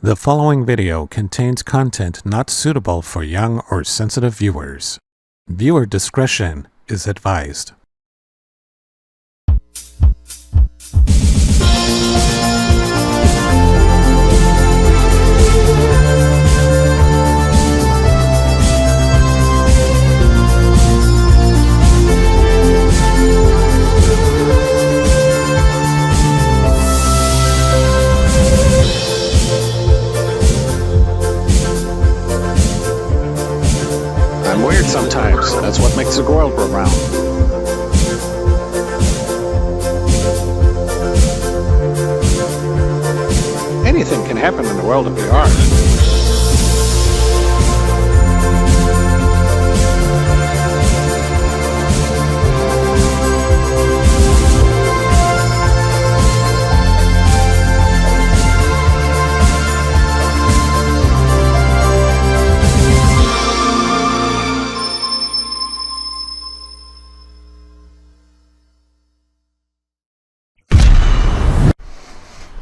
The following video contains content not suitable for young or sensitive viewers. Viewer discretion is advised. I'm weird sometimes. That's what makes the world go round. Anything can happen in the world of VR.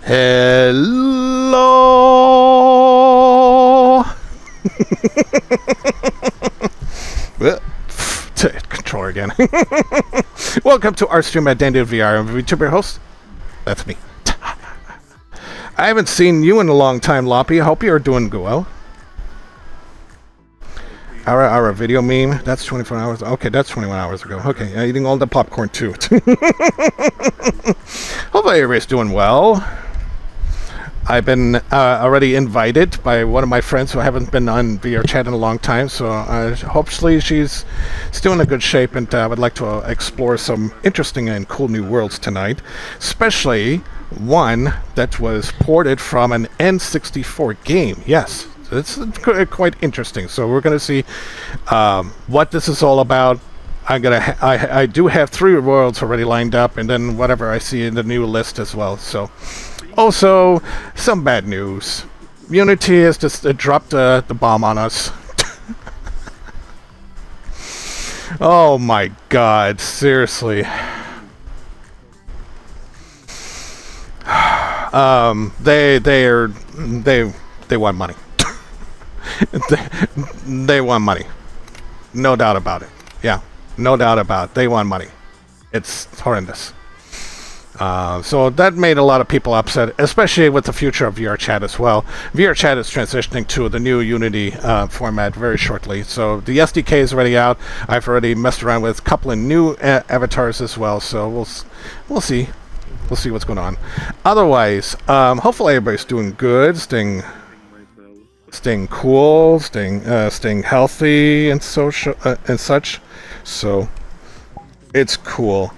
Hello. Controller again. Welcome to our stream at Dandy VR. I'm VTuber host. That's me. I haven't seen you in a long time, Loppy. I hope you're doing well. Our video meme. That's 24 hours. Okay, that's 21 hours ago. Okay, eating all the popcorn too. Hopefully everybody's doing well. I've been already invited by one of my friends who haven't been on VR chat in a long time, so hopefully she's still in a good shape, and I would like to explore some interesting and cool new worlds tonight, especially one that was ported from an N64 game. Yes, it's quite interesting. So we're going to see what this is all about. I do have 3 worlds already lined up, and then whatever I see in the new list as well. So. Also, some bad news. Unity has just dropped the bomb on us. Oh my god, seriously. They want money. they want money. No doubt about it. Yeah, no doubt about it. They want money. It's horrendous. So that made a lot of people upset, especially with the future of VR chat as well. VR chat is transitioning to the new Unity format very shortly. So the SDK is already out. I've already messed around with a couple of new avatars as well. So we'll see. We'll see what's going on. Otherwise, hopefully everybody's doing good, staying cool, staying healthy and social and such. So it's cool.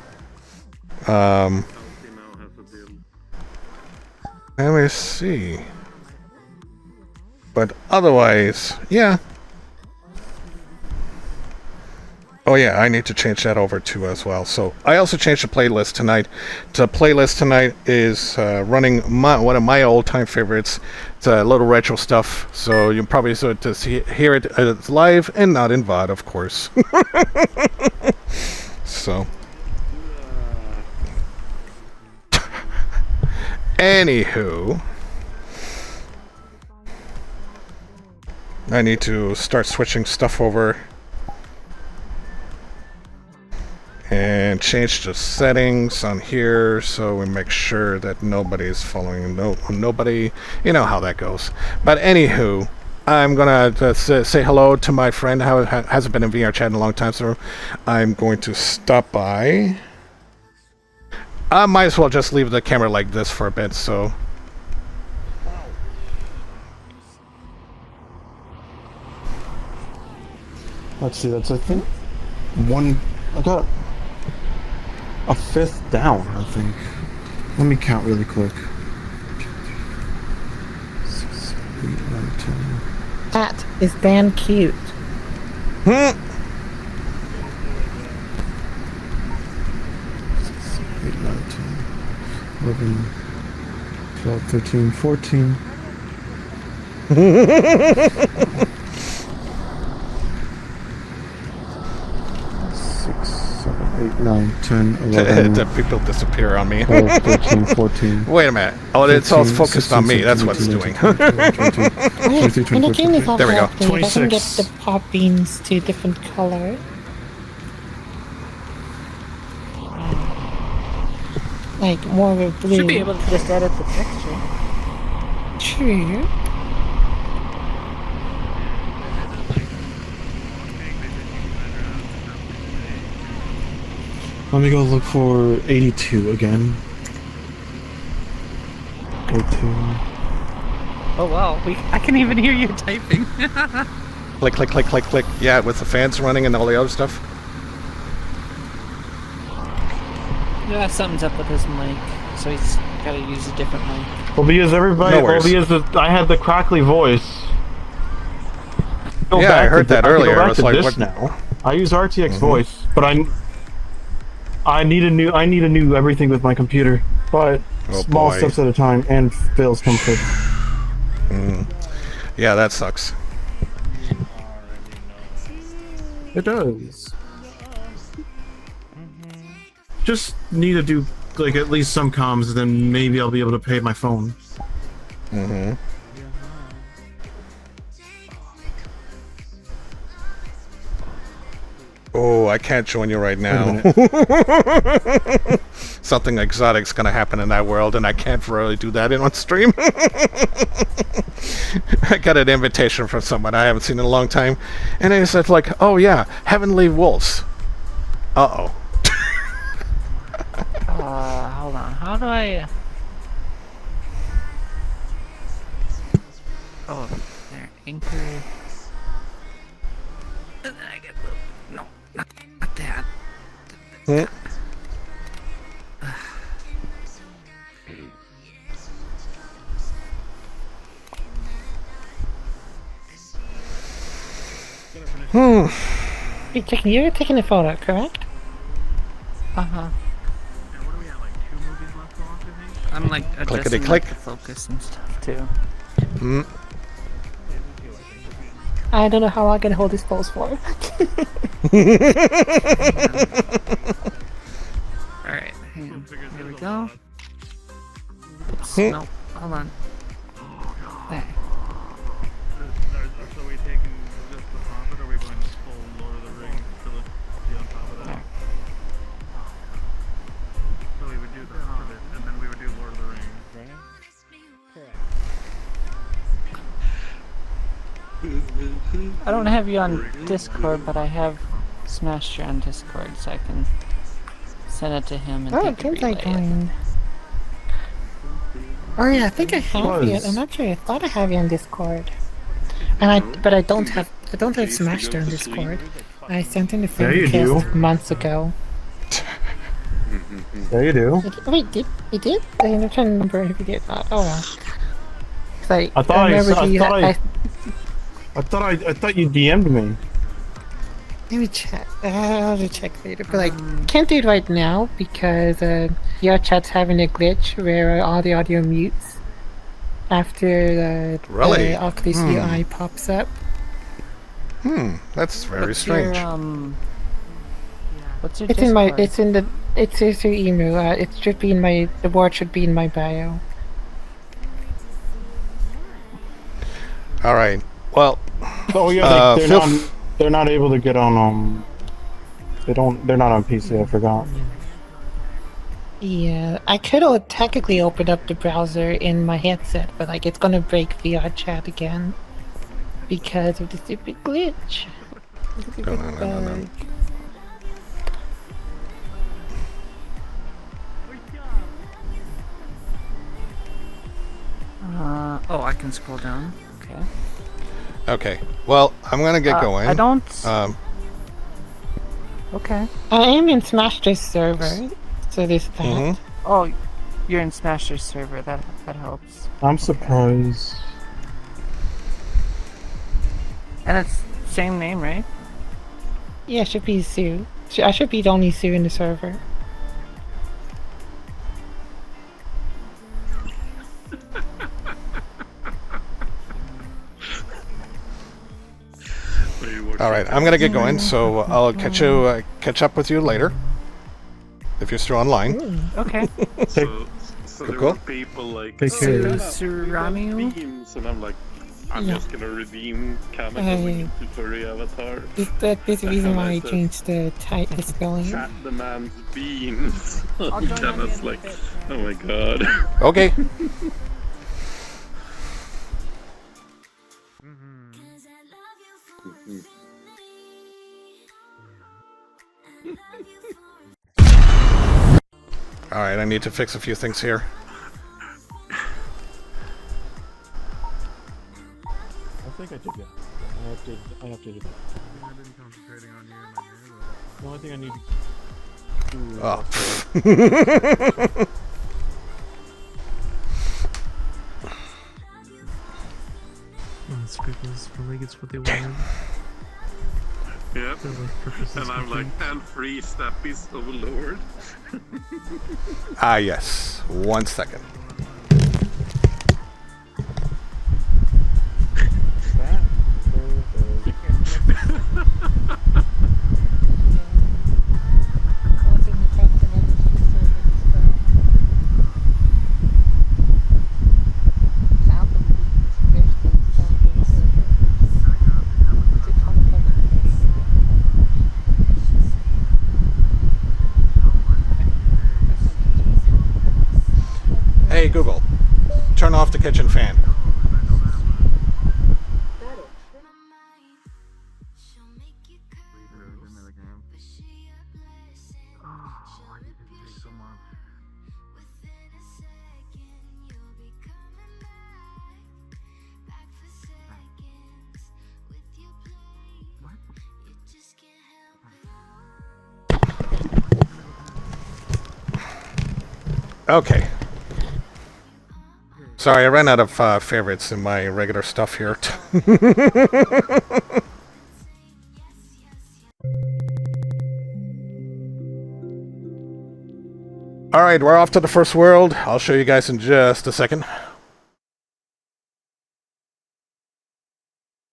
Let me see. But otherwise, yeah. Oh yeah, I need to change that over too as well. So I also changed the playlist tonight. The playlist tonight is running one of my old-time favorites. It's a little retro stuff, so you probably sort to hear it live and not in VOD, of course. So. Anywho, I need to start switching stuff over and change the settings on here so we make sure that nobody's following nobody. You know how that goes. But anywho, I'm gonna say hello to my friend who hasn't been in VR chat in a long time, so I'm going to stop by. I might as well just leave the camera like this for a bit, so. Let's see, that's I think I got a 5th down, I think. Let me count really quick. 6, 8, 9, 10. That is damn cute. 8, 9, 10, 11, 12, 13, 14. 6, 7, 8, 9, 10, 11, The people disappear on me. 12, 13, 14. Wait a minute. Oh, it's all 15, focused on 16, me. That's 17, what it's 18, doing. 22, 23, When the game is 24, all There we go. happening, if I can get 26. the pop beans to a different color. Like more of a blue. Should be able to just edit the texture. True. Let me go look for 82 again. 82. Oh wow, I can even hear you typing. Click, click, click, click, click. Yeah, with the fans running and all the other stuff. Yeah, something's up with his mic, so he's gotta use a different mic. Well, because everybody, No worries. I had the crackly voice. Go Yeah, back I heard to- that can go earlier. back I was to like, this what- now. I use RTX voice, but I need a new everything with my computer. But Oh, small boy. steps at a time, and Phil's comfort. Yeah, that sucks. It does. Just need to do like at least some comms, and then maybe I'll be able to pay my phone. Mm-hmm. Oh, I can't join you right now. Something exotic's gonna happen in that world, and I can't really do that in on stream. I got an invitation from someone I haven't seen in a long time, and they said like, "Oh yeah, Heavenly Wolves." Uh-oh. Hold on. How do I? Oh, there. Anchor. And then I get the. No, not that. Hmm. You're taking a photo, correct? Uh huh. I'm like adjusting Clickety-click. like, the focus and stuff too. Hmm. I don't know how long I can hold this pose for. All right, hang on. Here we go. Oops, Hmm. no, hold on. There. So we taking just the Hobbit, or are we going full Lord of the Rings to be on top of that? There. So we would do the Hobbit, and then we would do Lord of the Rings, right? I don't have you on Discord, but I have Smasher on Discord, so I can send it to him and Oh, he can didn't I relay it. join? Oh yeah, I think I have you. Was. I'm not sure. I thought I have you on Discord, but I don't have Smashed on Discord. I sent in the Yeah, you friend do. request months ago. There you do. Wait, did he did? I'm trying to remember if he did not. Oh well. 'Cause I I thought I remember saw- I he thought had- I thought you DM'd me. Let me check. I'll have to check later. But like, can't do it right now because your chat's having a glitch where all the audio mutes after Really? the Oculus UI pops up. That's very What's strange. Your, what's your It's Discord? in my. It's in the. It's through email. It should be in my. The word should be in my bio. All right. Well, Oh yeah, Phil- they're not able to get on. They're not on PC. I forgot. Yeah, I could technically open up the browser in my headset, but like it's gonna break VR chat again because of the stupid glitch. No. Oh, I can scroll down. Okay. Okay. Well, I'm gonna get going. I don't. Okay. I am in Smasher's server, so there's that. Mhm. Oh, you're in Smasher's server. That helps. I'm surprised. And it's same name, right? Yeah, it should be Sue. I should be the only Sue in the server. All right. I'm gonna get going, so I'll catch up with you later. if you're still online. Okay. So there Cool. were people like, Take care. yeah, Suramiu? we got beams, and I'm like, I'm Yeah. just gonna redeem Kana going into furry avatar. There's a reason why I changed the spelling. Chat the man's beams. I'll join on Kana's the like, bit, man. oh my god. Okay. Alright, I need to fix a few things here. I think I did that. I have to do that. I've been concentrating on you and my mirror. The only thing I need to do Oh. Scribbles really gets what they wanted. Yep. For like purposes And I'm like, complete. and free Snappy's overlord. Ah, yes. 1 second. that. Hey, Google. Turn off the kitchen fan. Okay. Sorry, I ran out of favorites in my regular stuff here. Alright, we're off to the first world. I'll show you guys in just a second.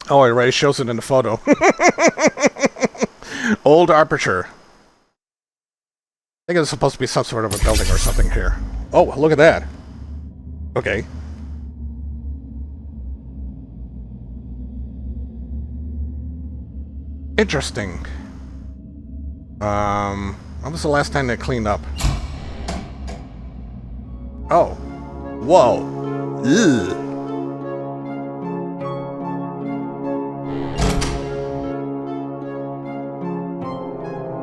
Oh, it already shows it in the photo. Old Aperture. I think it's supposed to be some sort of a building or something here. Oh, look at that. Okay. Interesting. When was the last time they cleaned up? Oh. Whoa. Ugh.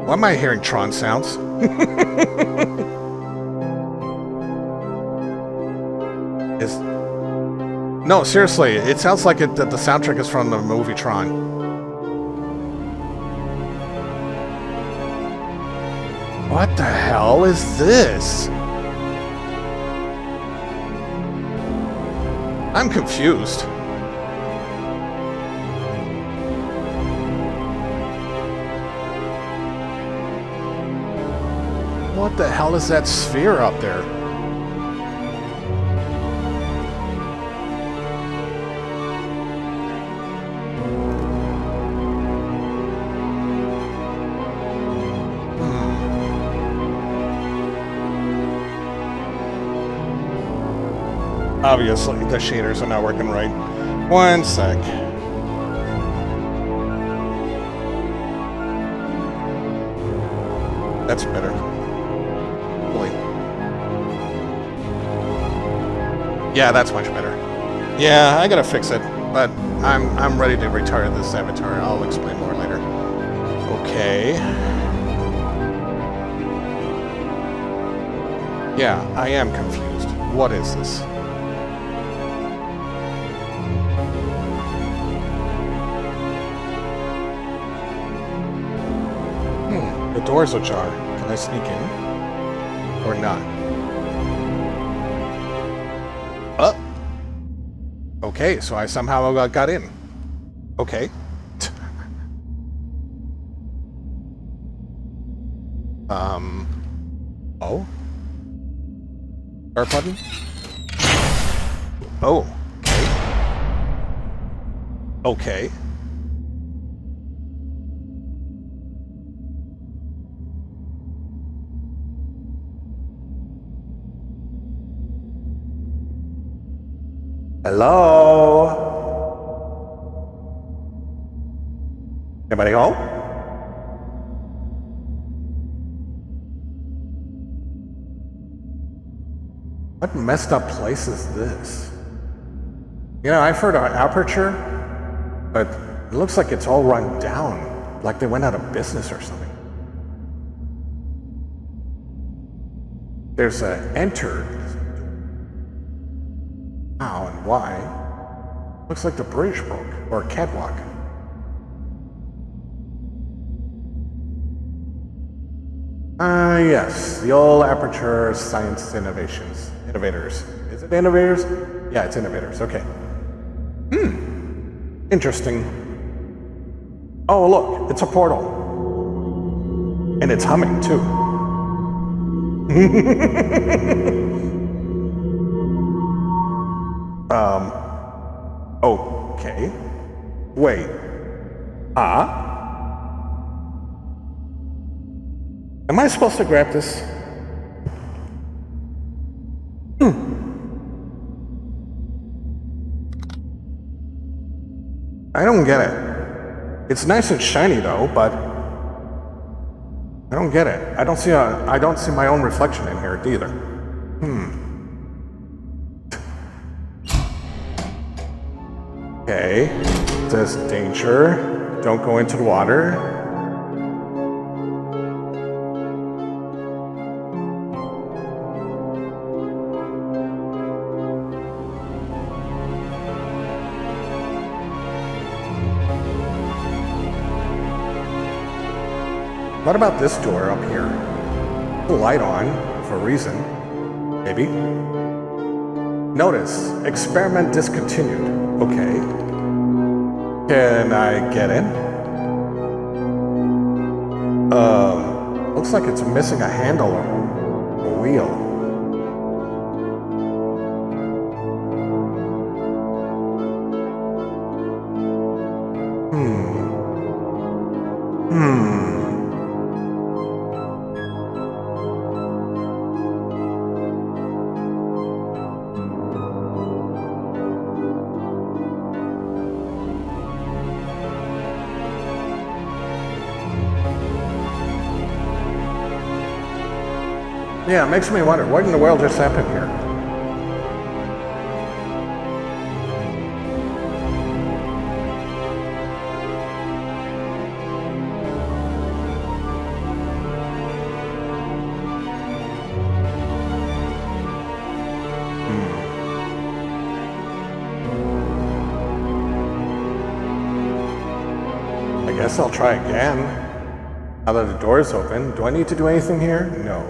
Why am I hearing Tron sounds? No, seriously, it sounds like that the soundtrack is from the movie Tron. What the hell is this? I'm confused. What the hell is that sphere up there? Obviously, the shaders are not working right. 1 sec. That's better. Really. Yeah, that's much better. Yeah, I gotta fix it, but I'm ready to retire this avatar. I'll explain more later. Okay. Yeah, I am confused. What is this? The door's ajar. Can I sneak in? Or not? Okay, so I somehow got in. Okay. Oh? Start button? Oh. Okay. Hello? Anybody home? What messed up place is this? You know, I've heard of Aperture, but it looks like it's all run down, like they went out of business or something. There's a enter. How and why? Looks like the bridge broke, or a catwalk. Yes, the old Aperture Science Innovators. Is it Innovators? Yeah, it's Innovators, okay. Interesting. Oh, look, it's a portal. And it's humming, too. Okay. Wait. Am I supposed to grab this? I don't get it. It's nice and shiny though, but I don't get it. I don't see my own reflection in here either. Okay. It says danger. Don't go into the water. What about this door up here? The light on, for a reason. Maybe. Notice, experiment discontinued. Okay. Can I get in? Looks like it's missing a handle or a wheel. Yeah, it makes me wonder, what in the world just happened here? I guess I'll try again. Now that the door's open, do I need to do anything here? No.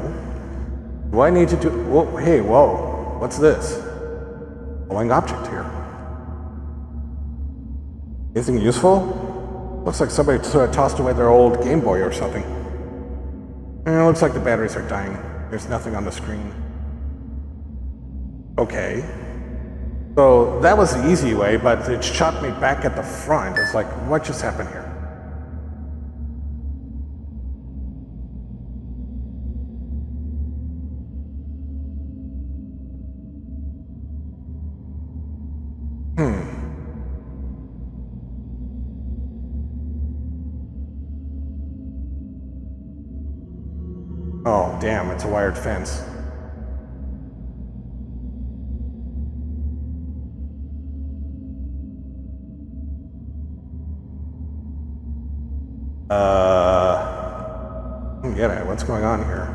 Do I need to do... Whoa, hey, whoa. What's this? Glowing object here. Anything useful? Looks like somebody tossed away their old Game Boy or something. It looks like the batteries are dying. There's nothing on the screen. Okay. So that was the easy way, but it shot me back at the front. It's like, what just happened here? Oh, damn, it's a wired fence. I don't get it. What's going on here?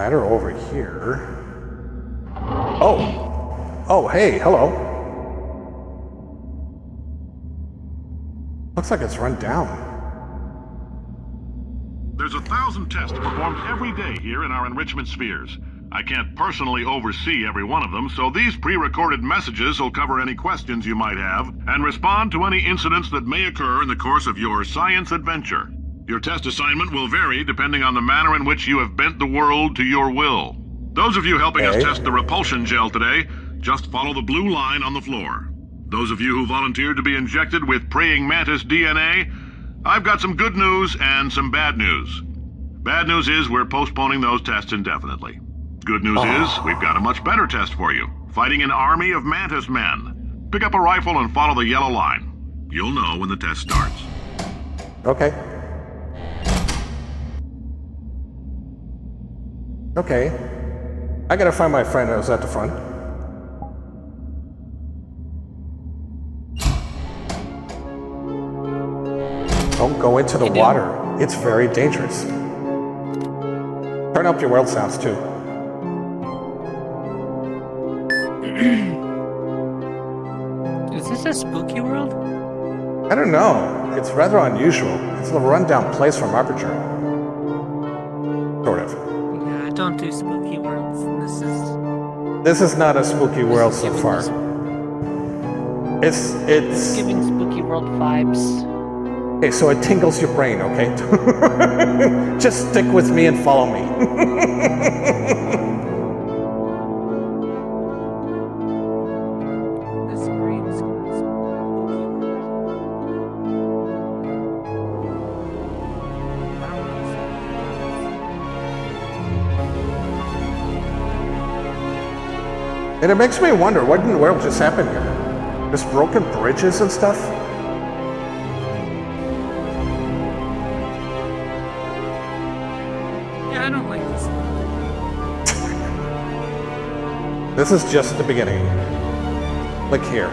Ladder over here. Oh! Oh, hey, hello. Looks like it's run down. There's 1,000 tests performed every day here in our enrichment spheres. I can't personally oversee every one of them, so these pre-recorded messages will cover any questions you might have and respond to any incidents that may occur in the course of your science adventure. Your test assignment will vary depending on the manner in which you have bent the world to your will. Those of you helping us test the repulsion gel today, just follow the blue line on the floor. Those of you who volunteered to be injected with praying mantis DNA, I've got some good news and some bad news. Bad news is we're postponing those tests indefinitely. Good news is we've got a much better test for you. Fighting an army of Mantis men. Pick up a rifle and follow the yellow line. You'll know when the test starts. Okay. Okay. I gotta find my friend that was at the front. Don't go into the water. It's very dangerous. Turn up your world sounds too. Is this a spooky world? I don't know. It's rather unusual. It's a rundown place from Aperture. Sort of. Yeah, I don't do spooky worlds. This is not a spooky world so far. It's giving spooky world vibes. Okay, so it tingles your brain, okay? Just stick with me and follow me. This screams spooky world. And it makes me wonder, what in the world just happened here? There's broken bridges and stuff? Yeah, I don't like this. This is just the beginning. Look here.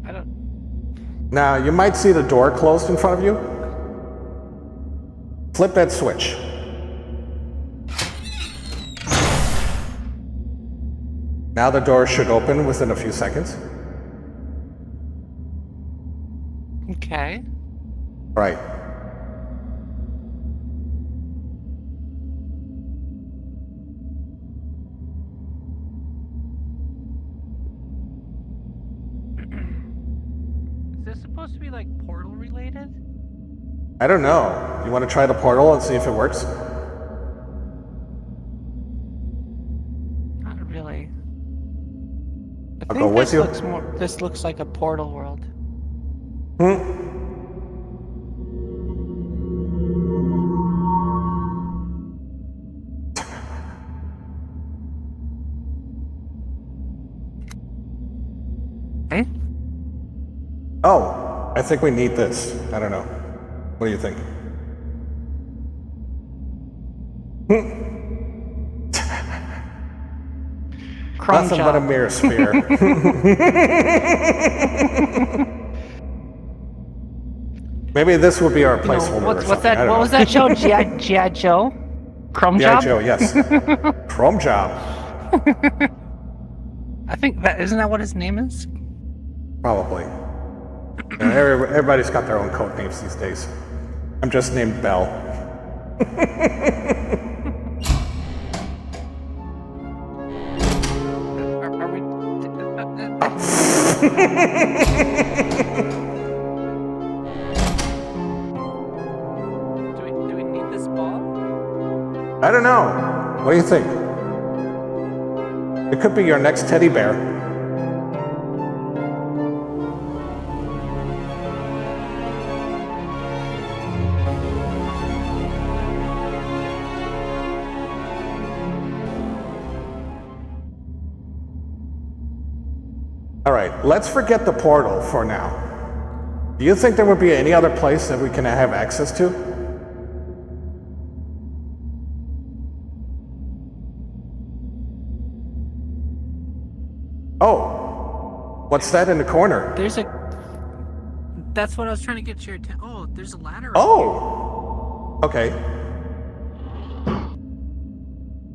I don't. Now, you might see the door closed in front of you. Flip that switch. Now the door should open within a few seconds. Okay. Right. Is this supposed to be like portal related? I don't know. You want to try the portal and see if it works? Not really. I I'll think go with this you. This looks like a portal world. Eh? Oh, I think we need this. I don't know. What do you think? Chrome Nothing but a job. mirror sphere. Maybe this will be our placeholder. or What's something. that? I don't What know. was that show? G.I. Joe? Chrome G.I. job? Joe, yes. Chrome job. I think that isn't that what his name is? Probably. You know, everybody's got their own code names these days. I'm just named Bell. Are we? Do we need this ball? I don't know. What do you think? It could be your next teddy bear. All right, let's forget the portal for now. Do you think there would be any other place that we can have access to? Oh, what's that in the corner? There's a. That's what I was trying to get your attention. Oh, there's a ladder. Oh! Okay.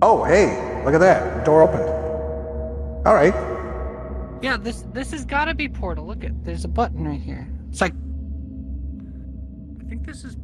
Oh, hey, look at that. Door opened. All right. Yeah, this has got to be portal. Look at, there's a button right here. It's like. I think this is.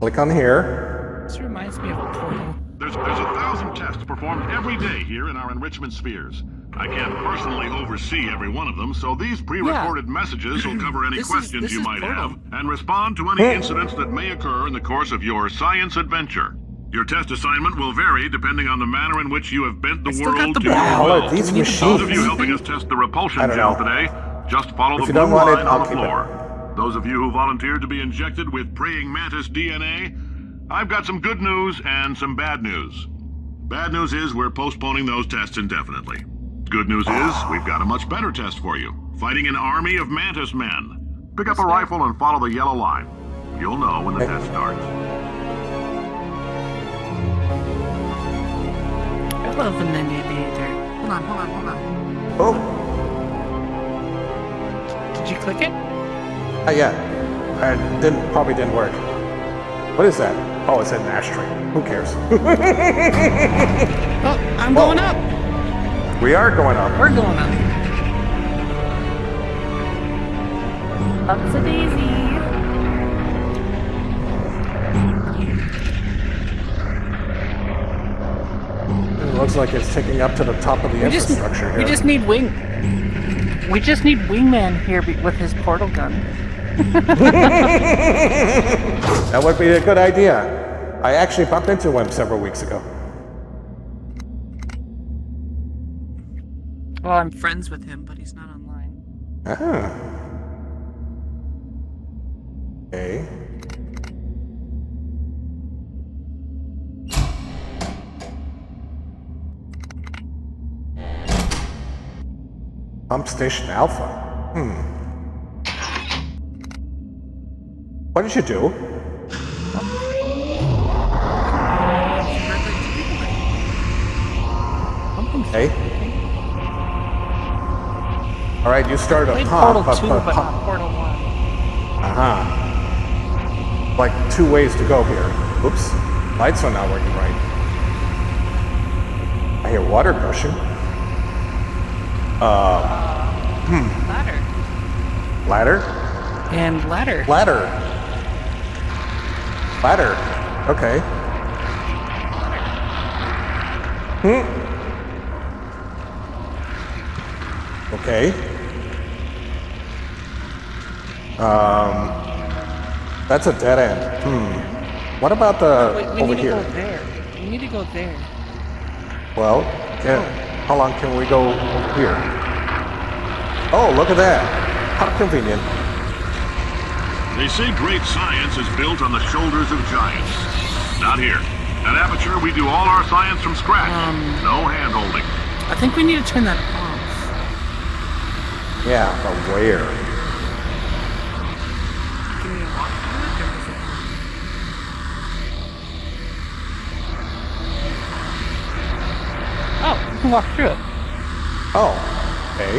Click on here. This reminds me of a portal. There's 1,000 tests performed every day here in our enrichment spheres. I can't personally oversee every one of them, so these pre-recorded messages will cover any questions this you is might Portal. have and respond to any incidents that may occur in the course of your science adventure. Your test assignment will vary depending on the manner in which you have bent the still got world the to your ball. Hell, will. are these Those of you machines? helping us test the repulsion I don't gel know. today, just follow If the you don't blue want it, line I'll on the keep it. floor. Those of you who volunteered to be injected with praying mantis DNA, I've got some good news and some bad news. Bad news is we're postponing those tests indefinitely. Good news is we've got a much better test for you. Fighting an army of mantis men. Pick up a rifle and follow the yellow line. You'll know when the test starts. I love an aviator. Hold on. Oh, Did you click it? yeah. Probably didn't work. What is that? Oh, it's an ashtray. Who cares? Oh, I'm Whoa. going up. We are going up. We're going up. Up's a daisy. It looks like it's taking up to the top of the infrastructure here. We just need Wingman here with his portal gun. That would be a good idea. I actually bumped into him several weeks ago. Well, I'm friends with him, but he's not online. Ah. Okay. Pump Station Alpha. What did you do? Okay. All right, you started a Played pump. Portal 2, but not Portal 1. Uh-huh. Like 2 ways to go here. Oops. Lights are not working right. I hear water gushing. Ladder. Ladder? And ladder. Ladder. Ladder. Okay. Okay. That's a dead end. What about the Wait, we over need here? to go there. We need to go there. Well, how long can we go over here? Oh, look at that. How convenient. They say great science is built on the shoulders of giants. Not here. At Aperture, we do all our science from scratch. No hand-holding. I think we need to turn that off. Yeah, but where? Can we walk through it, or is it? Oh, we can walk through it. Oh, okay.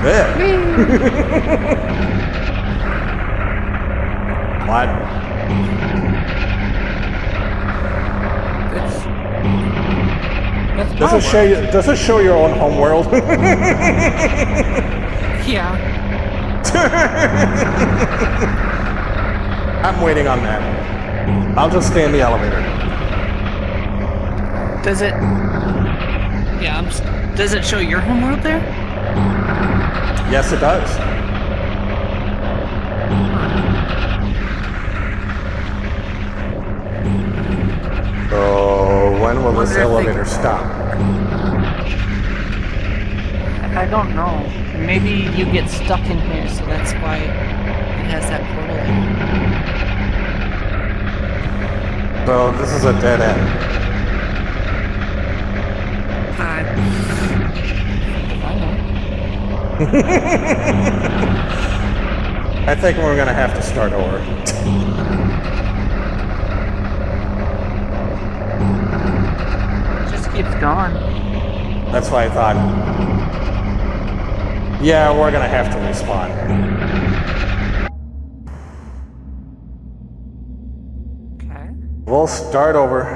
There. What? That's Does it show you? Does it show your own homeworld? Yeah. I'm waiting on that. I'll just stay in the elevator. Does it? Yeah. Does it show your homeworld there? Yes, it does. So when will this Wonder if they- elevator stop? I don't know. Maybe you get stuck in here, so that's why it has that portal. So this is a dead end. I know. I think we're gonna have to start over. Just keeps going. That's why I thought. Yeah, we're gonna have to respawn. Okay. We'll start over.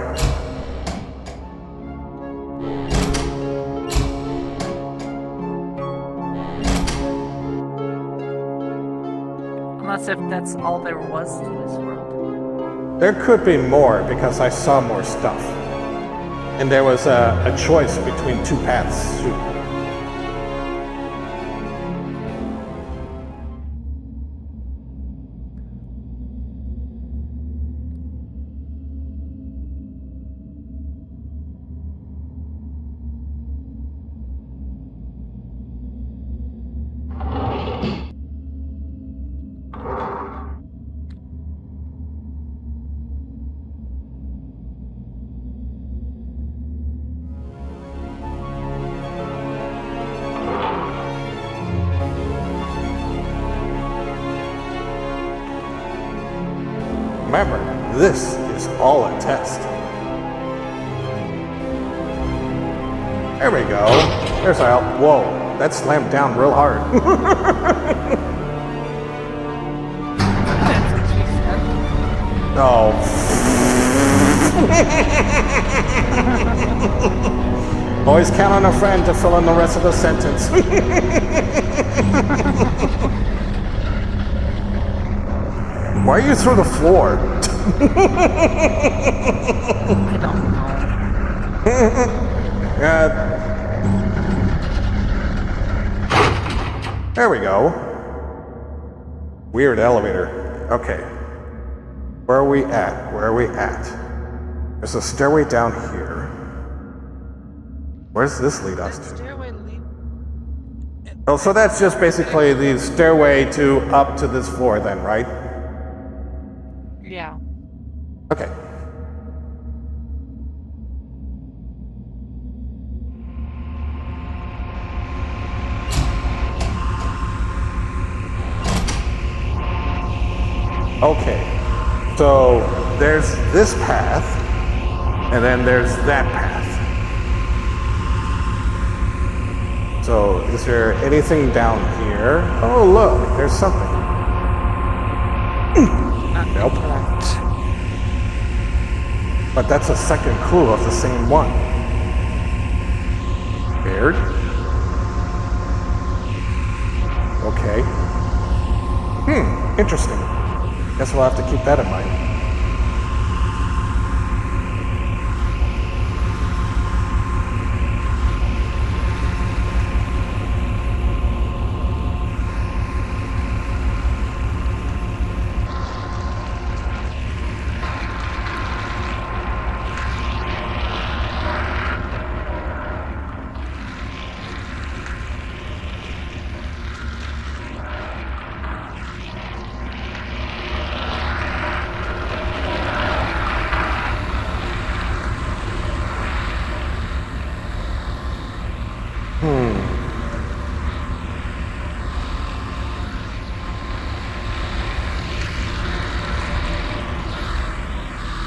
Unless if that's all there was to this world. There could be more because I saw more stuff. And there was a choice between 2 paths. remember, this is all a test. There we go. There's Al. Whoa, that slammed down real hard. That's what she said. Oh. Always count on a friend to fill in the rest of the sentence. Why are you through the floor? I don't know. There we go. Weird elevator. Okay. Where are we at? Where are we at? There's a stairway down here. Where does this lead us to? Stairway lead. Oh, so that's just basically the stairway to up to this floor then, right? Yeah. Okay. Okay. So there's this path, and then there's that path. So is there anything down here? Oh, look, there's something. Nope. Correct. But that's a second clue of the same one. Weird. Okay. Interesting. Guess we'll have to keep that in mind.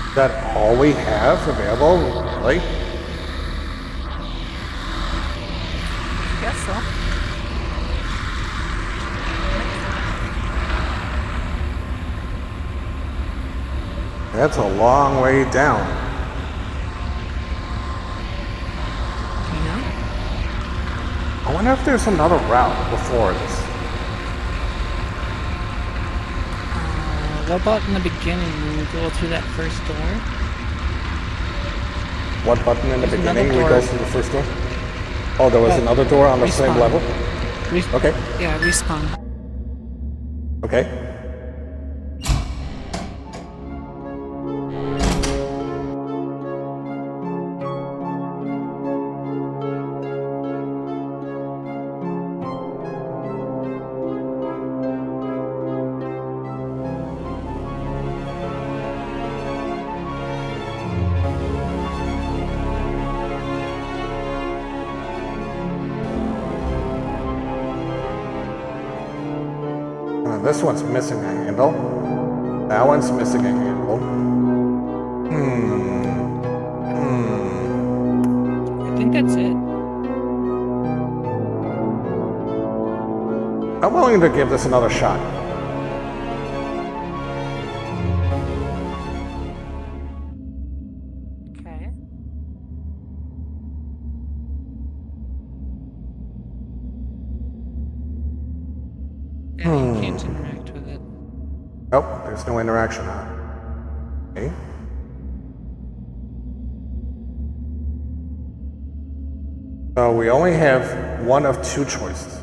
Is that all we have available? Really? Guess so. That's a long way down. You know? I wonder if there's another route before this. What about in the beginning when we go through that first door? What button in the There's another beginning we door. go through the first door? Oh, there was another door on the same Respawn. level? Okay. Yeah, respawn. Okay. This one's missing a handle. That one's missing a handle. I think that's it. I'm willing to give this another shot. Okay. Yeah, you can't interact with it. Nope, there's no interaction on it. Okay. So we only have one of two choices.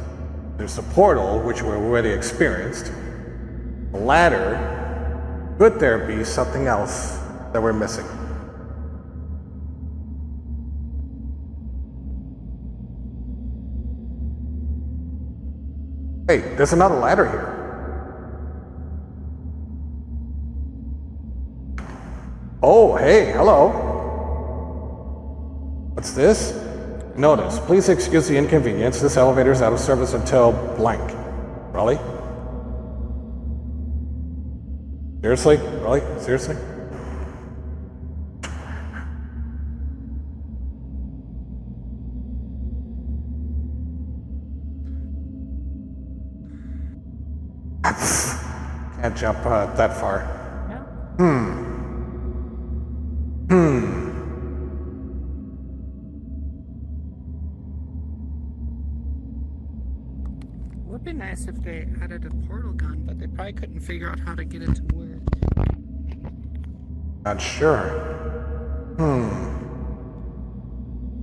There's the portal, which we already experienced. The ladder, could there be something else that we're missing? Hey, there's another ladder here. Oh, hey, hello. What's this? Notice, please excuse the inconvenience. This elevator is out of service until blank. Really? Seriously? Really? Seriously? Can't jump that far. Yeah. Would be nice if they added a portal gun, but they probably couldn't figure out how to get it to work. Not sure.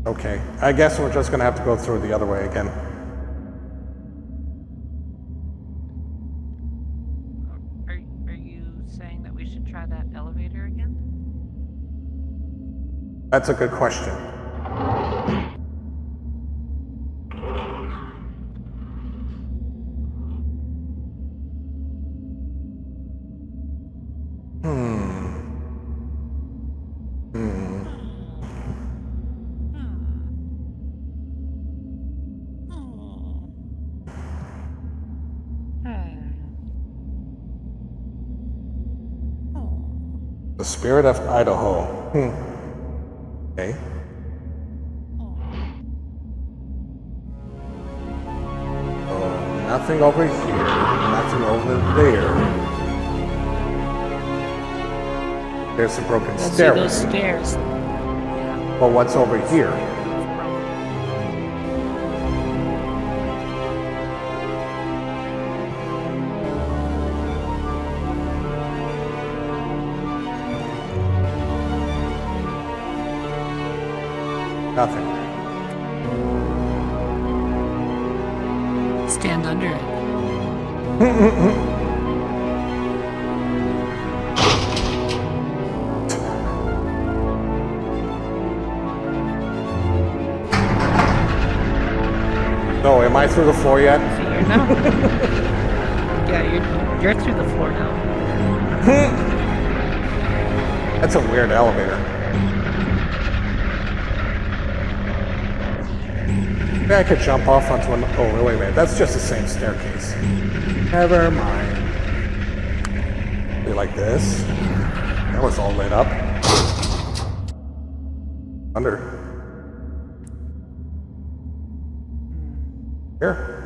Okay, I guess we're just gonna have to go through the other way again. Are you saying that we should try that elevator again? That's a good question. The Spirit of Idaho. Okay. Oh, nothing over here. Nothing over there. There's a broken Let's see stairway. those stairs. Well, what's over here? Nothing. Stand under it. So, am I through the floor yet? Figure it out. Yeah, you're through the floor now. That's a weird elevator. Maybe I could jump off onto an... Oh, wait a minute. That's just the same staircase. Never mind. Be like this. That was all lit up. Under. Here.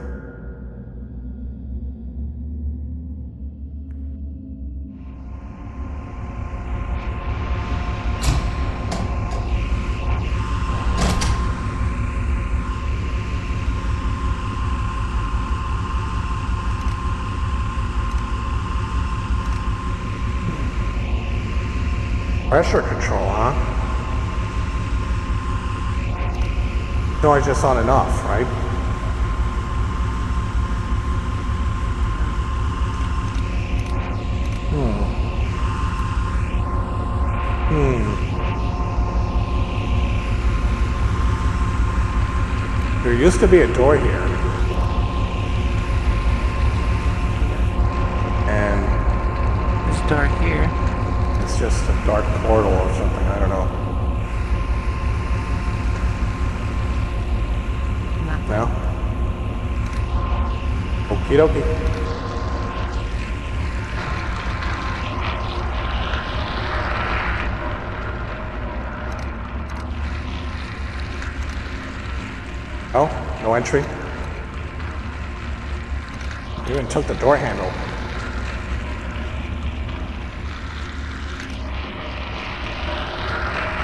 Pressure control, huh? No, I just on and off, right? There used to be a door here. And There's a door here. it's just a dark portal or something, I don't know. Nothing. No? Okie dokie. Oh, no entry. You even took the door handle.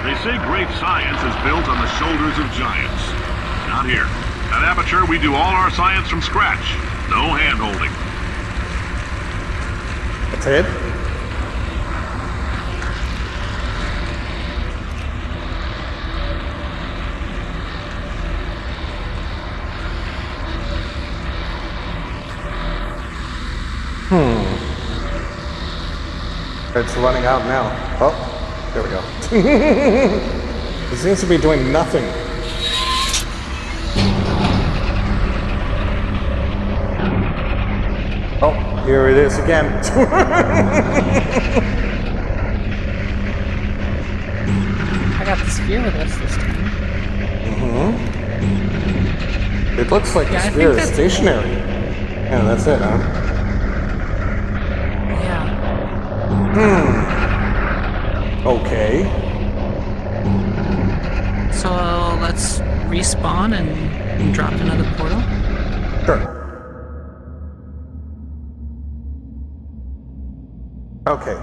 They say great science is built on the shoulders of giants. Not here. At Aperture, we do all our science from scratch. No hand-holding. That's it? It's running out now. Oh, there we go. It seems to be doing nothing. Oh, here it is again. I got the sphere with us this time. It looks like Yeah, I the sphere think is that's- stationary. Yeah, that's it, huh? Yeah. Okay. So let's respawn and drop another portal. Sure. Okay.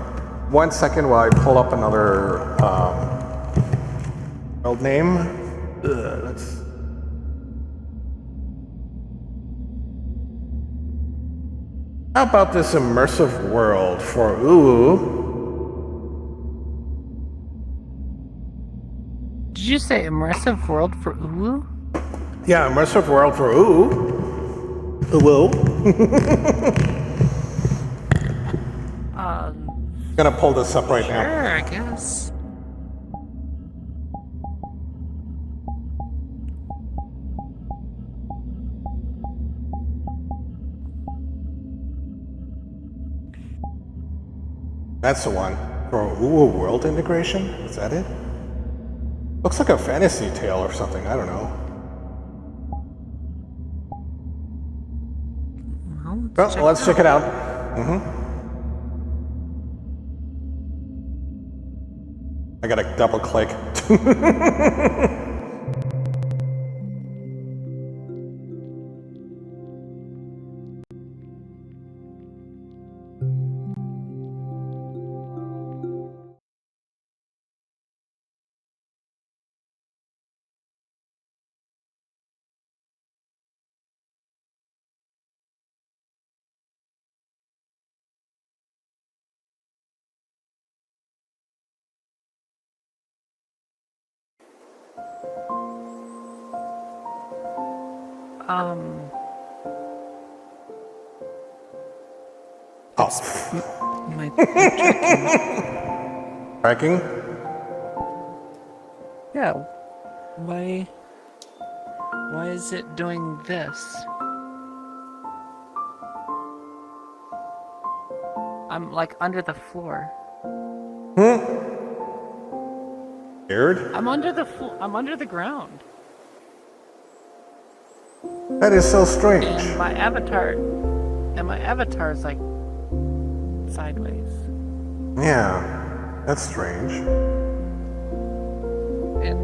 1 second while I pull up another world name. Let's. How about this immersive world for Ulu? Did you say immersive world for Ulu? Yeah, immersive world for Ulu. Ulu. Gonna pull this up right now. Sure, I guess. That's the one. For Ulu world integration? Is that it? Looks like a fantasy tale or something. I don't know. Well, let's check it out. I gotta double click. My Tracking? yeah. Why is it doing this? I'm like under the floor. Scared? I'm under the I'm under the ground. That is so strange. And my avatar is like sideways. Yeah, that's strange. And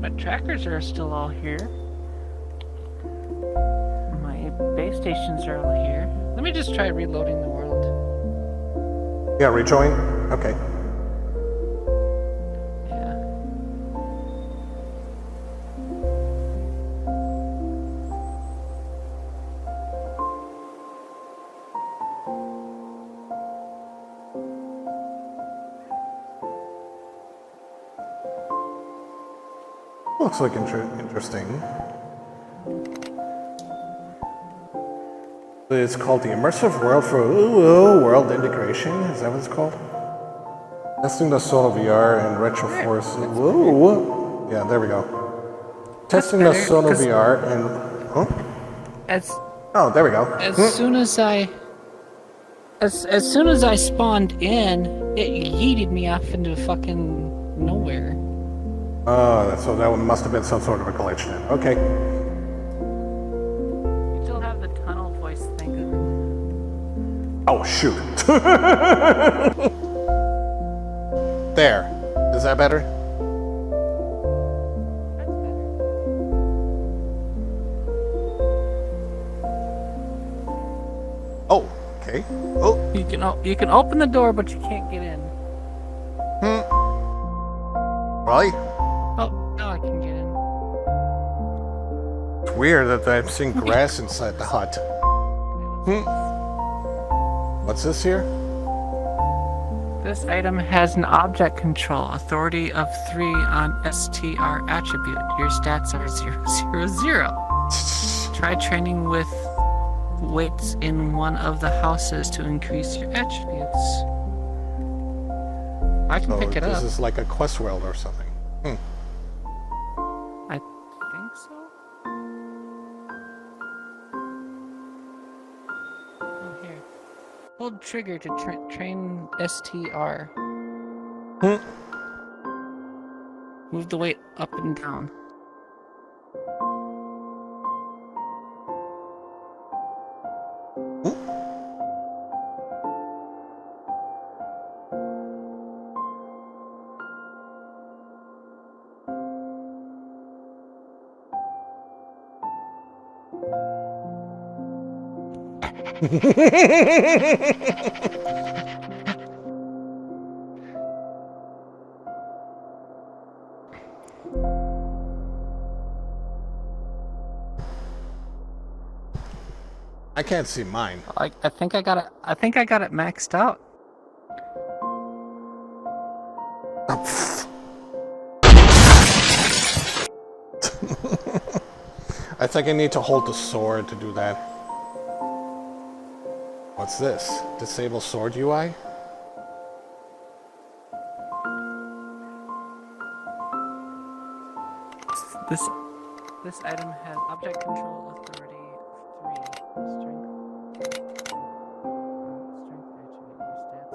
my trackers are still all here. My base stations are all here. Let me just try reloading the world. Yeah, rejoin? Okay. Yeah. Looks like interesting. It's called the Immersive World for World Integration. Is that what it's called? Testing the Sono VR and Retroforce. Whoa. Yeah, there we go. Testing the better, Sono 'cause- VR and. Huh? Oh, there we go. As soon as I spawned in, it yeeted me off into fucking nowhere. Oh, so that one must have been some sort of a glitch then. Okay. You still have the tunnel voice thing going. Oh, shoot. There. Is that better? That's better. Oh, okay. Oh, You can open the door, but you can't get in. really? Oh, now I can get in. It's weird that I'm seeing grass inside the hut. What's this here? This item has an object control, authority of 3 on STR attribute. Your stats are 0, 0, 0. Try training with weights in one of the houses to increase your attributes. I can pick it This up. is like a quest world or something. I think so. Oh, here. Hold trigger to train STR. Move the weight up and down. I can't see mine. I think I got it. I think I got it maxed out. I think I need to hold the sword to do that. What's this? Disable sword UI? This item has object control authority 3. Strength. Strength attribute. Your stats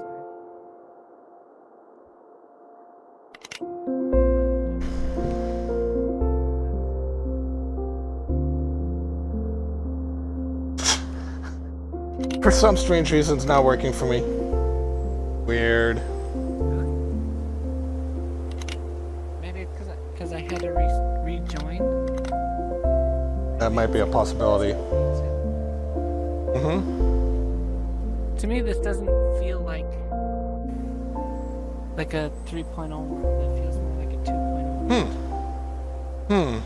are. For some strange reason, it's not working for me. Weird. Maybe because I had to rejoin. That might be a possibility. To me, this doesn't feel like a 3.0 world. It feels more like a 2.0.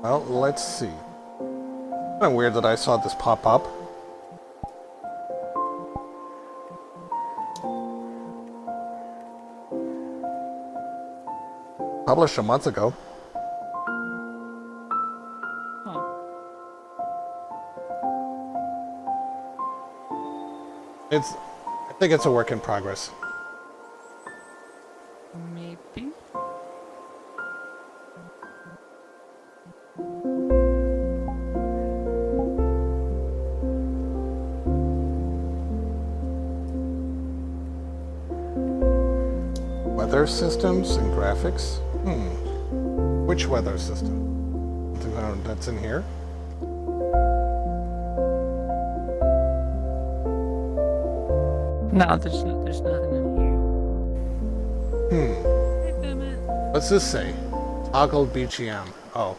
Well, let's see. Kind of weird that I saw this pop up. Published a month ago. Huh. I think it's a work in progress. Maybe. Weather systems and graphics? Which weather system? That's in here? No, there's nothing in here. Hey, damn it. What's this say? Toggle BGM. Oh.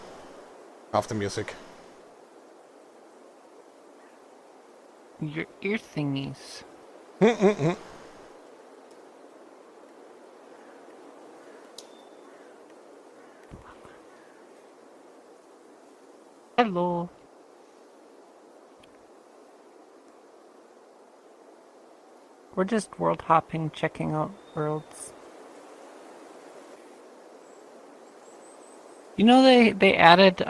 Off the music. Your ear thingies. Hello. We're just world hopping, checking out worlds. You know they added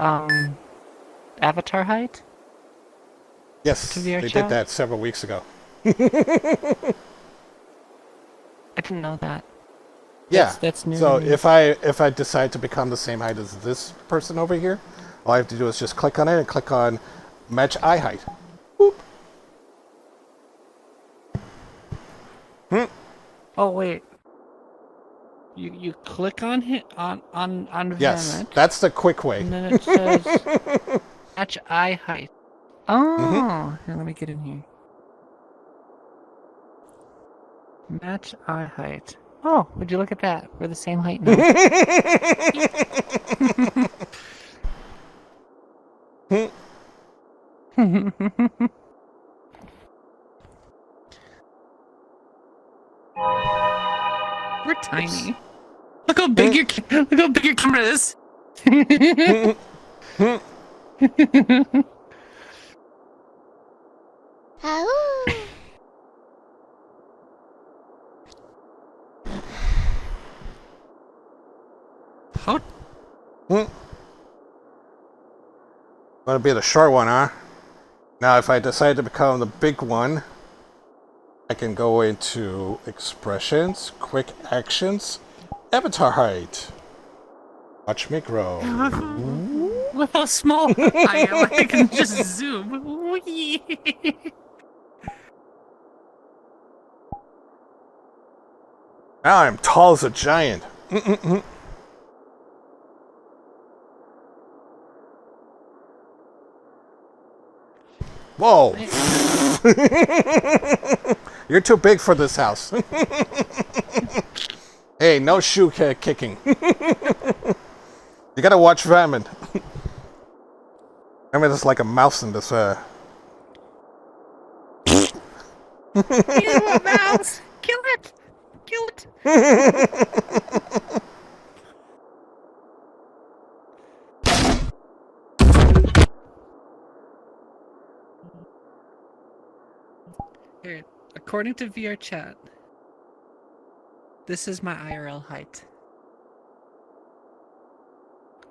avatar height? Yes, To they VR did chat? that several weeks ago. I didn't know that. Yeah. That's new. So if I decide to become the same height as this person over here, all I have to do is just click on it and click on match eye height. Boop. Oh wait. You click on hit on Yes, Vammet, that's the quick way. and then it says match eye height. Oh, here, let me get in here. Match eye height. Oh, would you look at that? We're the same height now. We're tiny. Look how big your camera is. How? Gonna be the short one, huh? Now, if I decide to become the big one, I can go into expressions, quick actions, avatar height. Watch me grow. With how small I am, I can just zoom. Whee! Now I'm tall as a giant. Whoa! You're too big for this house. Hey, no shoe kicking. You gotta watch Vermin. Vermin is like a mouse in this. You a mouse! Kill it! Kill it! Here, according to VR chat, this is my IRL height.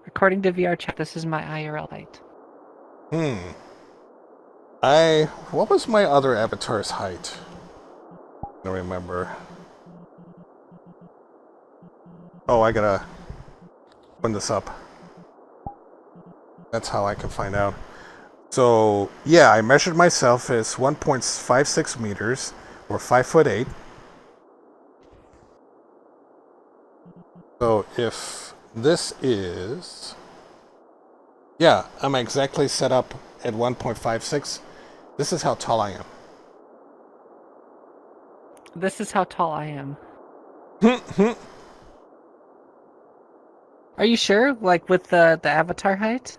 According to VR chat, this is my IRL height. What was my other avatar's height? I don't remember. Oh, I gotta open this up. That's how I can find out. So, yeah, I measured myself as 1.56 meters, or 5'8". So, if this is... Yeah, I'm exactly set up at 1.56. This is how tall I am. This is how tall I am. Are you sure? Like with the avatar height?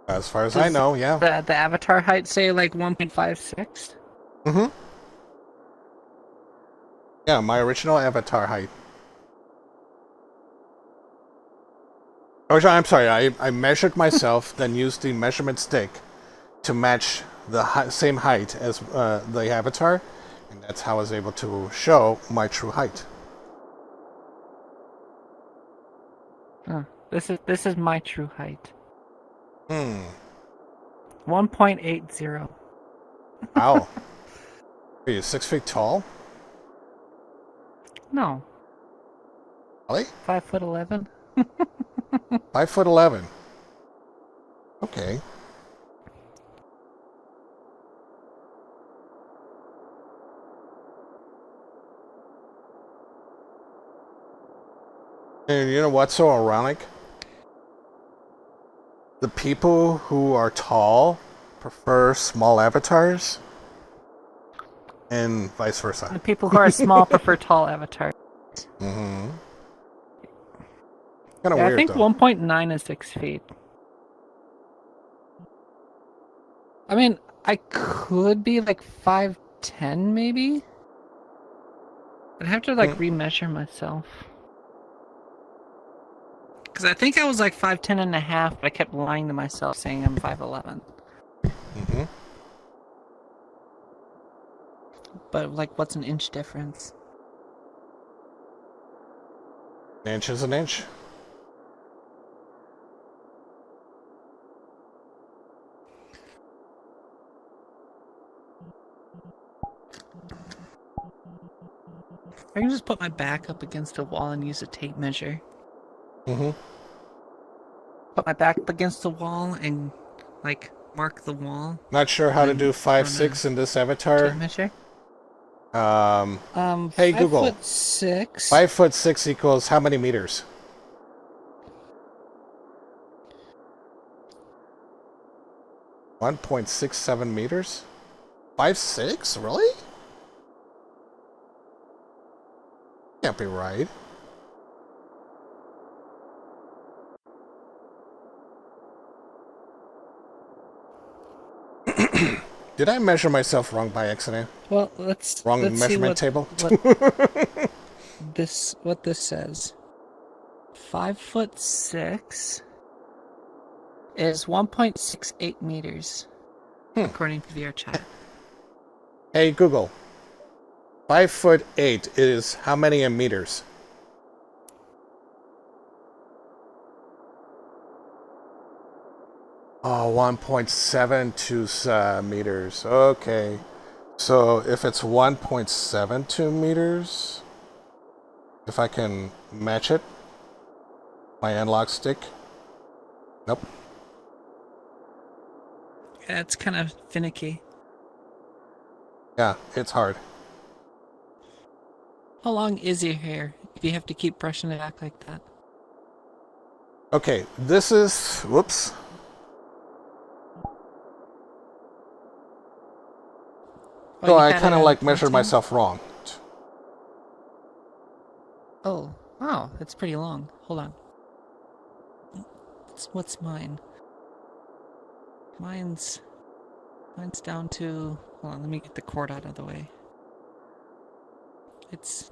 As far as I know, yeah. The avatar height say like 1.56? Mm-hmm. Yeah, my original avatar height. Oh, I'm sorry, I measured myself, then used the measurement stick to match the same height as the avatar, and that's how I was able to show my true height. Oh, this is my true height. 1.80. 1.80. Wow. Are you 6 feet tall? No. Really? 5'11". 5'11". Okay. And you know what's so ironic? The people who are tall prefer small avatars, and vice versa. The people who are small prefer tall avatars. Mm-hmm. Kind of Yeah, weird, I think though. 1.9 is 6 feet. I mean, I could be like 5'10", maybe? I'd have to like remeasure myself. Because I think I was like 5'10" and a half, but I kept lying to myself saying I'm 5'11". Mm-hmm. But like, what's an inch difference? An inch is an inch. I can just put my back up against a wall and use a tape measure. Mm-hmm. Put my back up against the wall and like mark the wall. Not sure how to do on 5'6" in this avatar. Tape measure. Hey Google. 5'6". 5'6" equals how many meters? $1.67 meters? 5'6"? Really? Can't be right. Did I measure myself wrong by accident? Well, let's Wrong let's measurement see table? what this says. 5'6" is 1.68 meters, according to VR chat. Hey Google. 5'8" is how many in meters? Oh, 1.72 meters. Okay. So if it's 1.72 meters, if I can match it, my analog stick. Nope. Yeah, it's kind of finicky. Yeah, it's hard. How long is your hair if you have to keep brushing it back like that? Okay, this is... Whoops. Oh, So you I had kind of it like on measured 14? myself wrong. Oh, wow, that's pretty long. Hold on. What's mine? Mine's down to. Hold on, let me get the cord out of the way. It's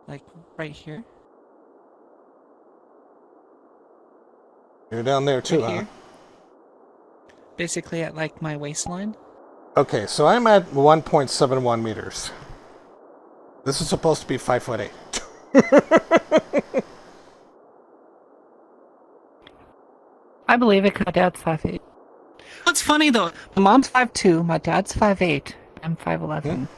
like right here. You're down there too, Right huh? here. Basically at like my waistline. Okay, so I'm at 1.71 meters. This is supposed to be 5'8". I believe it 'cause my dad's 5'8". What's funny though? My mom's 5'2", my dad's 5'8". I'm 5'11".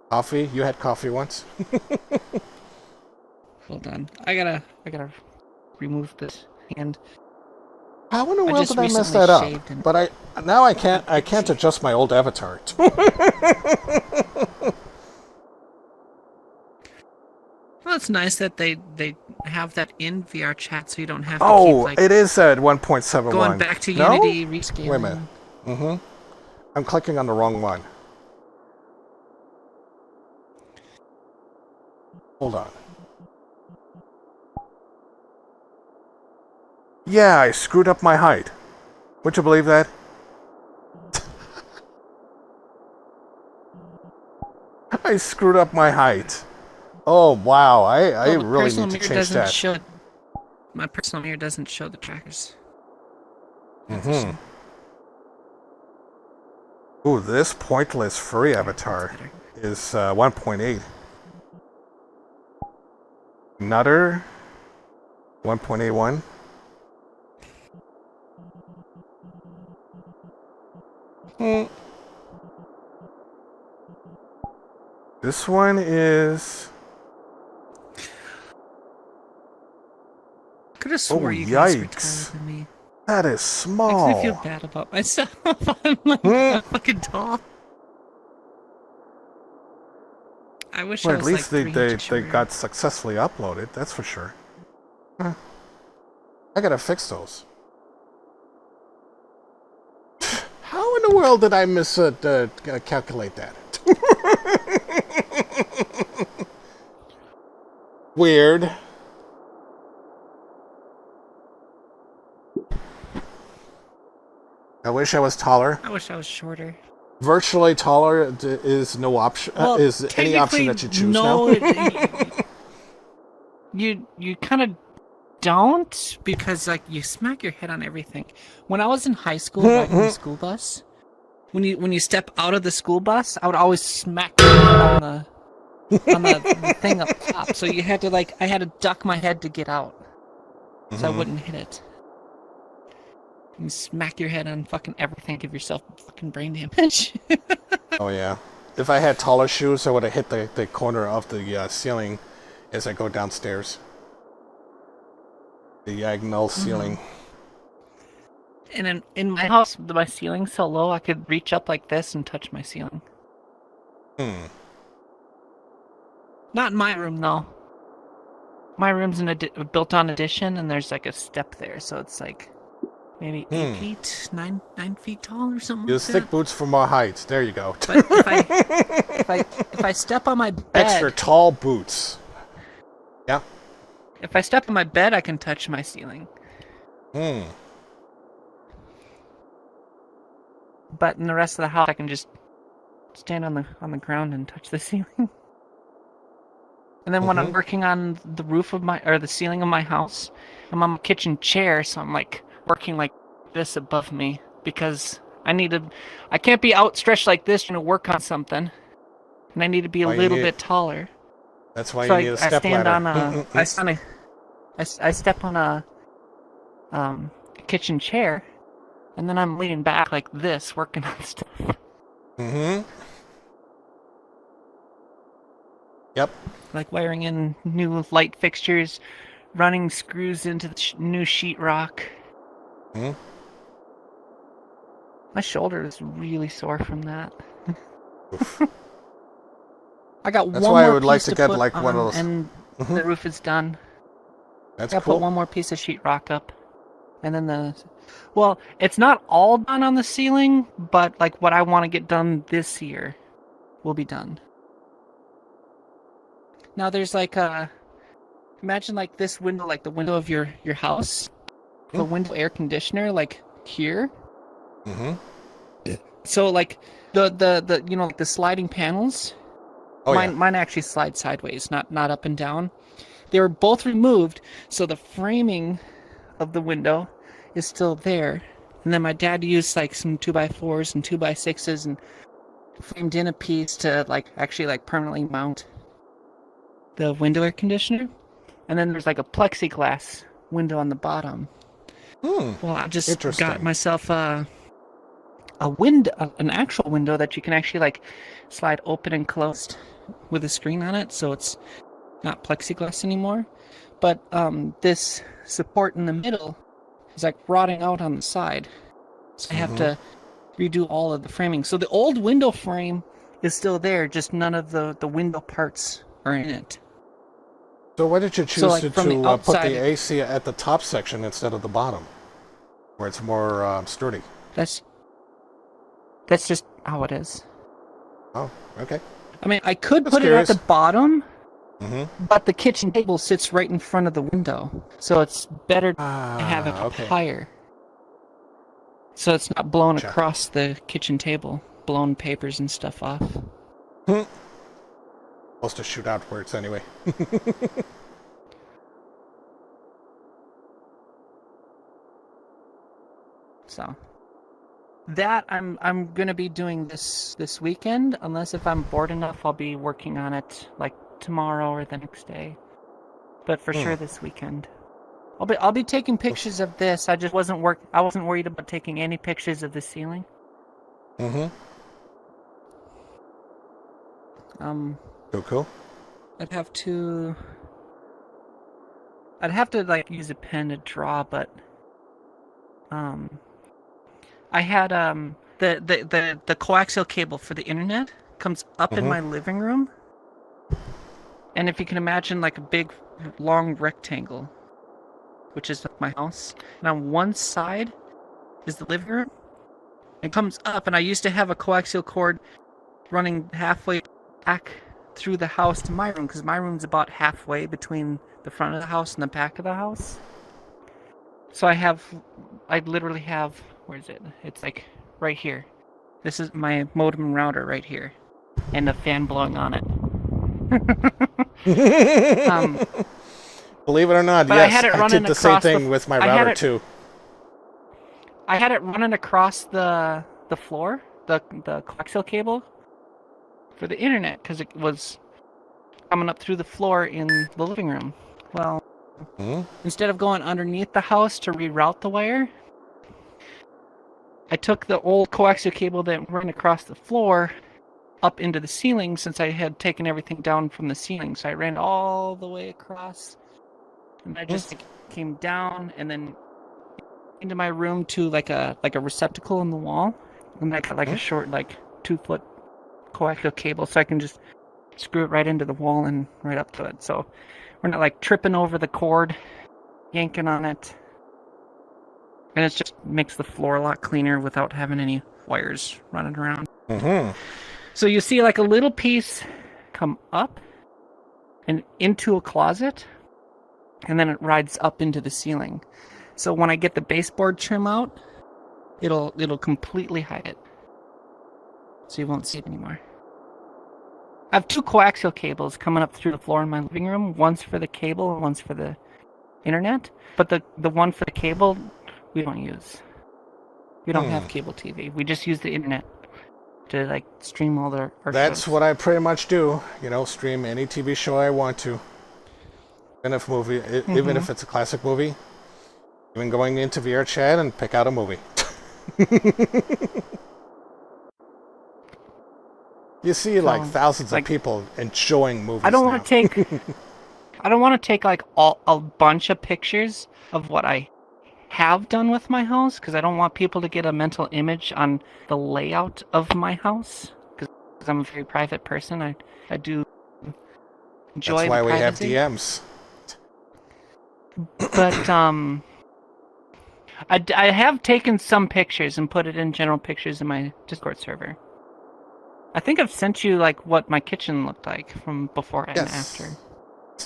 Coffee? You had coffee once? Hold on. I gotta remove this hand. How in the I world just did I mess recently that up? shaved and- But I can't adjust my old avatar. Well, it's nice that they have that in VR chat, so you don't have to Oh, keep like it is at 1.71. going back to No? Unity, rescaling. Wait a minute. Mm-hmm. I'm clicking on the wrong one. Hold on. Yeah, I screwed up my height. Would you believe that? I screwed up my height. Oh, wow. I Well, the really personal need to mirror change doesn't that. show. My personal mirror doesn't show the trackers. Mm-hmm. Ooh, this pointless furry avatar is 1.8. Nutter 1.81. This one is. Could have swore Oh, you guys were yikes. taller than me. That is small. Makes me feel bad about myself. I'm like I'm fucking tall. I wish Well, I at was least like 3 they inches shorter. got successfully uploaded, that's for sure. Huh. I gotta fix those. How in the world did I calculate that? Weird. I wish I was taller. I wish I was shorter. Virtually taller is no option. Well, Is any option that you choose no, now? you kind of don't, because like you smack your head on everything. When I was in high school riding the school bus, when you step out of the school bus, I would always smack my head on the thing up top. So you had to I had to duck my head to get out, so I wouldn't hit it. You smack your head on fucking everything, give yourself fucking brain damage. Oh yeah. If I had taller shoes, I would have hit the corner of the ceiling as I go downstairs. The diagonal ceiling. And in my house, my ceiling's so low, I could reach up like this and touch my ceiling. Not in my room, though. My room's in a built-on addition, and there's like a step there, so it's like maybe 8 feet, 9 feet tall or something. Use like thick that. boots for more height. There you go. But if I step on my bed, Extra tall boots. Yeah. if I step on my bed, I can touch my ceiling. But in the rest of the house, I can just stand on the ground and touch the ceiling. And then when I'm working on the roof of the ceiling of my house, I'm on my kitchen chair, so I'm like working like this above me because I can't be outstretched like this trying to work on something, and I need to be a Why you little need- bit taller. That's why So you need a I step stand ladder. I step on a kitchen chair, and then I'm leaning back like this, working on stuff. Yep. Like wiring in new light fixtures, running screws into the new sheetrock. My shoulder is really sore from that. I got That's one why I more would like piece to get, put like, one of on, those- and the roof is done. That's Gotta cool. put one more piece of sheetrock up, and then well, it's not all done on the ceiling, but like what I want to get done this year will be done. Now there's like imagine like this window, like the window of your house, the window air conditioner, like here. Mm-hmm. So like the you know, like the sliding panels. Oh, mine actually slide sideways, not up and down. They were both removed, so the framing of the window is still there. And then my dad used like some 2x4s and 2x6s and framed in a piece to like actually like permanently mount the window air conditioner. And then there's like a plexiglass window on the bottom. Well, I just Interesting. got myself a window, an actual window that you can actually like slide open and closed with a screen on it, so it's not plexiglass anymore. But this support in the middle is like rotting out on the side, so I have to redo all of the framing. So the old window frame is still there, just none of the window parts are in it. So why did you choose like, to from the put outside- the AC at the top section instead of the bottom, where it's more sturdy? That's just how it is. Oh, okay. I mean, I could That's put it curious. at the bottom, Mm-hmm. but the kitchen table sits right in front of the window, so it's better to have it up okay. higher. So it's not blown Gotcha. across the kitchen table, blown papers and stuff off. Supposed to shoot outwards anyway. So that I'm gonna be doing this weekend, unless if I'm bored enough, I'll be working on it like tomorrow or the next day. But for sure this weekend. I'll be taking pictures of this. I just wasn't worried about taking any pictures of the ceiling. Mm-hmm. Cool. I'd have to like use a pen to draw, but I had the coaxial cable for the internet comes up in my living room. And if you can imagine like a big long rectangle, which is my house, and on one side is the living room. It comes up, and I used to have a coaxial cord running halfway back through the house to my room, because my room's about halfway between the front of the house and the back of the house. So I literally have, where is it? It's like right here. This is my modem router right here, and a fan blowing on it. Believe it or not, but yes, I had it I running did the same across thing with my I had router it- too. I had it running across the floor, the coaxial cable for the internet, because it was coming up through the floor in the living room. Well, instead of going underneath the house to reroute the wire, I took the old coaxial cable that ran across the floor up into the ceiling, since I had taken everything down from the ceiling. So I ran all the way across, and I just came down and then into my room to like a receptacle in the wall, and I got like a short, like 2-foot coaxial cable, so I can just screw it right into the wall and right up to it. So we're not like tripping over the cord, yanking on it, and it just makes the floor a lot cleaner without having any wires running around. So you see like a little piece come up and into a closet, and then it rides up into the ceiling. So when I get the baseboard trim out, it'll completely hide it, so you won't see it anymore. I have 2 coaxial cables coming up through the floor in my living room. One's for the cable and one's for the internet. But the one for the cable, we don't use. We don't have cable TV. We just use the internet to like stream all our That's shows. what I pretty much do. You know, stream any TV show I want to. Even if even if it's a classic movie. Even going into VR chat and pick out a movie. You see like thousands of people enjoying movies. I don't now. want to take. I don't want to take like a bunch of pictures of what I have done with my house, because I don't want people to get a mental image on the layout of my house. Because I'm a very private person. I do enjoy. That's why the we have privacy. DMs. But I have taken some pictures and put it in general pictures in my Discord server. I think I've sent you like what my kitchen looked like from before and Yes. after.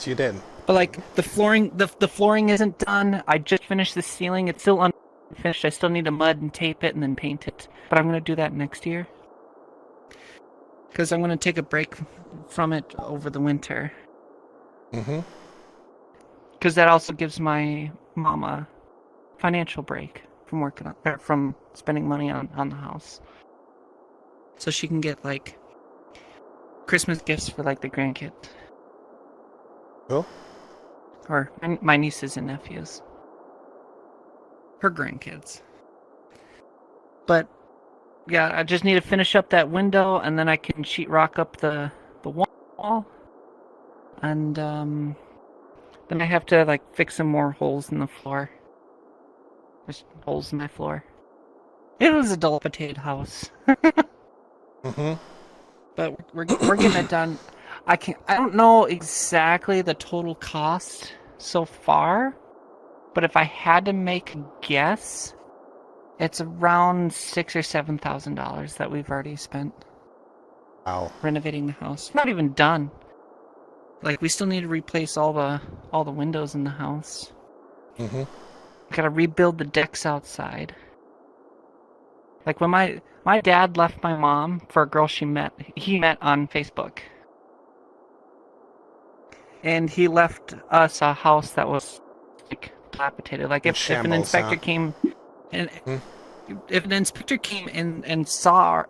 You did. But like the flooring, the flooring isn't done. I just finished the ceiling. It's still unfinished. I still need to mud and tape it and then paint it. But I'm gonna do that next year. Because I'm gonna take a break from it over the winter. Mm-hmm. Because that also gives my mama financial break from working on, from spending money on the house. So she can get like Christmas gifts for like the grandkids. Cool. Or my nieces and nephews. Her grandkids. But yeah, I just need to finish up that window and then I can sheetrock up the wall. And then I have to like fix some more holes in the floor. There's holes in my floor. It was a dilapidated house. Mm-hmm. But we're getting it done. I don't know exactly the total cost so far, but if I had to make a guess, it's around $6,000 or $7,000 that we've already spent. Wow. Renovating the house. Not even done. Like we still need to replace all the windows in the house. Mm-hmm. Gotta rebuild the decks outside. Like when my dad left my mom for a girl he met on Facebook. And he left us a house that was like dilapidated. Like if an inspector came and if an inspector came and saw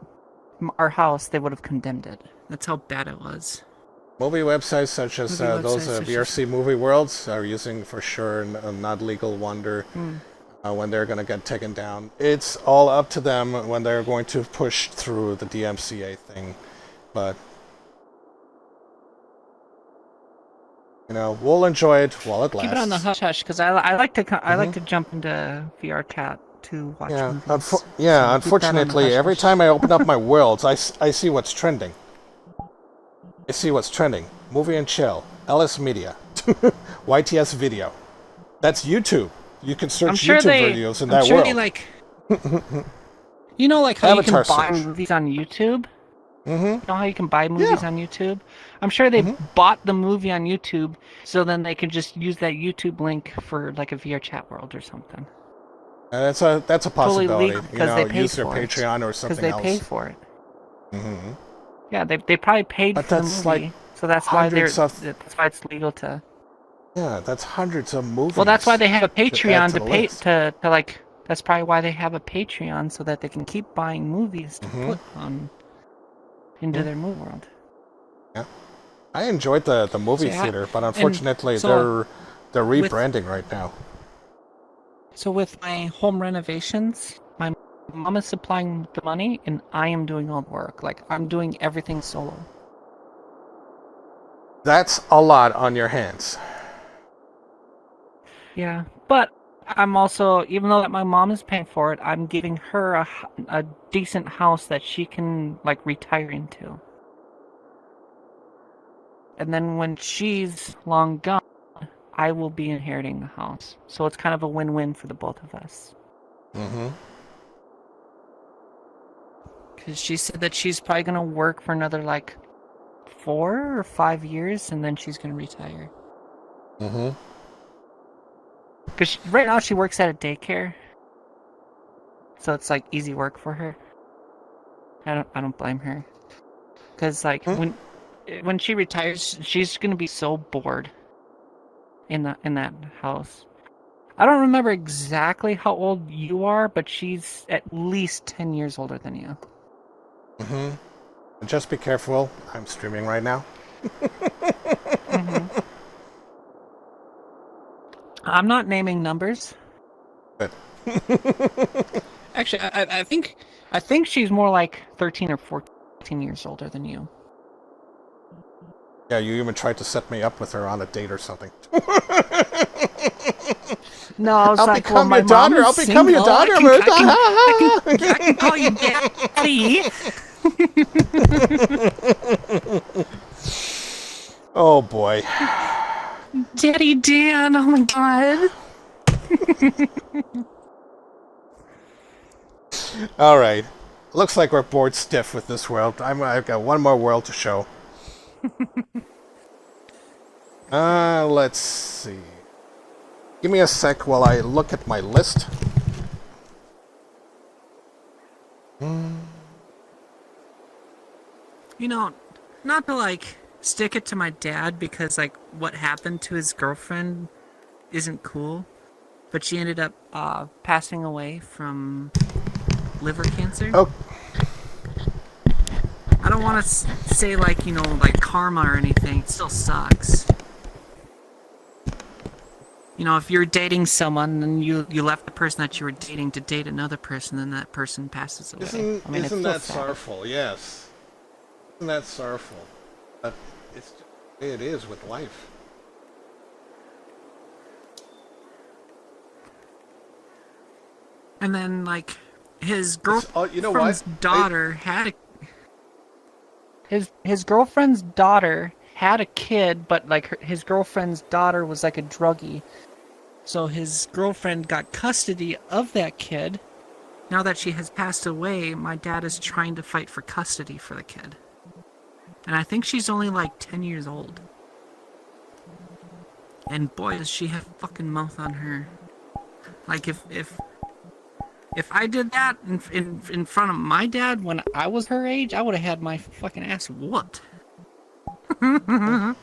our house, they would have condemned it. That's how bad it was. Movie websites such as Movie those websites such VRC Movie Worlds are using for sure a not legal wonder when they're going to get taken down. It's all up to them when they're going to push through the DMCA thing. But, you know, we'll enjoy it while it lasts. Keep it on the hush hush because I like to jump into VR chat to watch movies. So unfortunately, every time I open up my worlds, I see what's trending. I see what's trending. Movie and Chill, LS Media, YTS Video. That's YouTube. You can search YouTube videos in that world. They like, you know, like how Avatar you can buy search. movies on YouTube. Mm-hmm. You know how you can buy movies on YouTube? I'm sure they bought the movie on YouTube, so then they can just use that YouTube link for like a VR chat world or something. That's a possibility. Totally legal because they pay use their for it. Patreon or something Because else. they pay for it. Mm-hmm. Yeah, they probably paid But for the that's movie, like so that's why hundreds that's why it's legal to. Yeah, that's hundreds of movies. Well, that's why they have a Patreon to the list. to like. That's probably why they have a Patreon so that they can keep buying movies to put on into their movie world. Yeah, I enjoyed the movie theater, but unfortunately they're rebranding right now. So with my home renovations, my mom is supplying the money, and I am doing all the work. Like I'm doing everything solo. That's a lot on your hands. Yeah, but I'm also, even though that my mom is paying for it, I'm giving her a decent house that she can like retire into. And then when she's long gone, I will be inheriting the house. So it's kind of a win-win for the both of us. Mm-hmm. Because she said that she's probably going to work for another like 4 or 5 years, and then she's going to retire. Mm-hmm. Because right now she works at a daycare, so it's like easy work for her. I don't blame her. Because like when she retires, she's gonna be so bored in that house. I don't remember exactly how old you are, but she's at least 10 years older than you. Mm-hmm. Just be careful. I'm streaming right now. Mm-hmm. I'm not naming numbers. Good. Actually, I think she's more like 13 or 14 years older than you. Yeah, you even tried to set me up with her on a date or something. No, I was I'll like, become well, your my daughter. mom I'll is become your single. daughter. I can call you daddy. Oh boy. Daddy Dan, oh my god. All right. Looks like we're bored stiff with this world. I've got one more world to show. Let's see. Give me a sec while I look at my list. You know, not to like stick it to my dad because like what happened to his girlfriend isn't cool, but she ended up passing away from liver cancer. Oh. I don't want to say like, you know, like karma or anything. It still sucks. You know, if you're dating someone and you left the person that you were dating to date another person, then that person passes away. Isn't, I mean, isn't it's that still sad. sorrowful? Yes. Isn't that sorrowful? But it's just the way it is with life. And then, like, his you know girlfriend's what? daughter had a... His girlfriend's daughter had a kid, but, like, his girlfriend's daughter was, like, a druggie. So his girlfriend got custody of that kid. Now that she has passed away, my dad is trying to fight for custody for the kid. And I think she's only, like, 10 years old. And boy, does she have fucking mouth on her. Like, if I did that in front of my dad when I was her age, I would have had my fucking ass whooped. God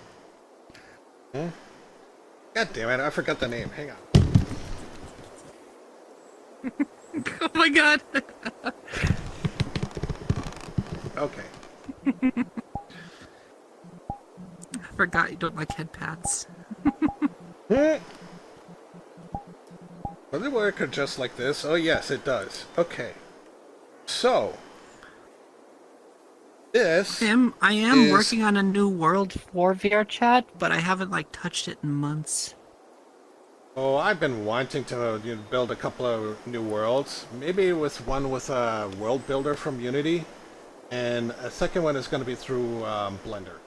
damn it, I forgot the name. Hang on. Oh my god. Okay. I forgot you don't like head pads. Does it work just like this? Oh yes, it does. Okay. So this I am is- working on a new world for VR chat, but I haven't like touched it in months. Oh, I've been wanting to build a couple of new worlds. Maybe with a world builder from Unity, and a second one is going to be through Blender.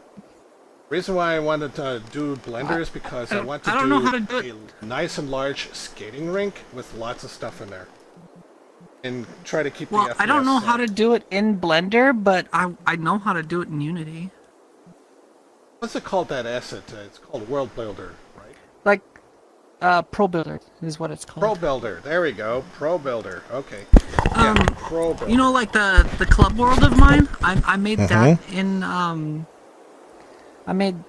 Reason why I wanted to do Blender is because I want to I don't know how to do it. a nice and large skating rink with lots of stuff in there, and try to keep Well, the FPS I don't know how up. to do it in Blender, but I know how to do it in Unity. What's it called, that asset? It's called World Builder, right? Like, Pro Builder is what it's called. Pro Builder. There we go. Pro Builder. Okay. Yeah, Pro Builder. You know, like the club world of mine. I made that in I made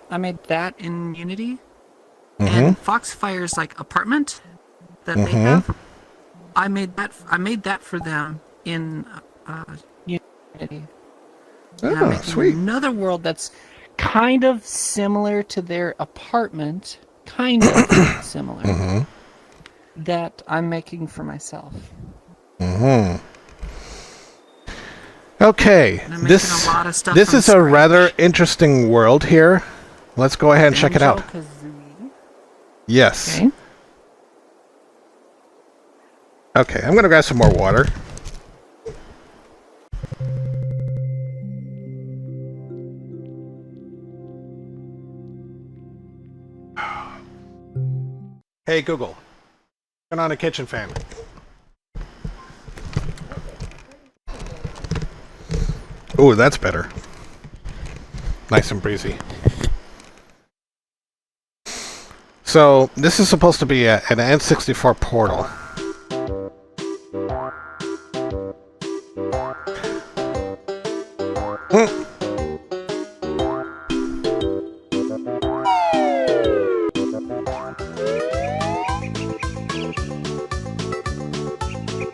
that in Unity, and Foxfire's like apartment that they have. I made that for them in Unity. And I'm Oh, making sweet. another world that's kind of similar to their apartment, kind of similar. That I'm making for myself. Okay, And I'm making this a lot of stuff this from is a scratch. rather interesting world here. Let's go ahead and check it out. Banjo-Kazooie. Yes. Okay. Okay, I'm gonna grab some more water. Hey Google, turn on a kitchen fan. Ooh, that's better. Nice and breezy. So, this is supposed to be an N64 portal.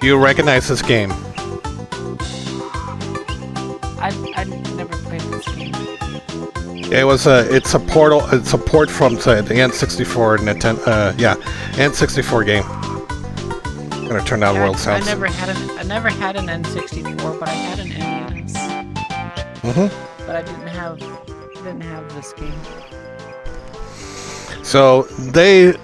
Do you recognize this game? I never played this game. It's a portal. It's a port from the N64 Nintendo. N64 game. I'm gonna turn down world sounds. I never had an N64, but I had an NES. But I didn't have this game. So the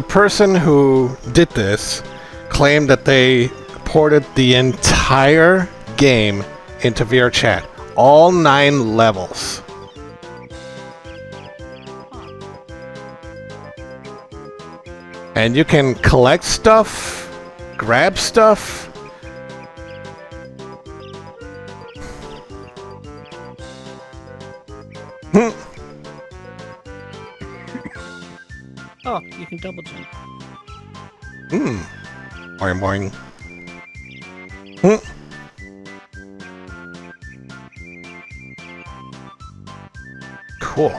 person who did this claimed that they ported the entire game into VR chat, all 9 levels. And you can collect stuff, grab stuff. Oh, you can double jump. Boing boing. Hmm. Cool.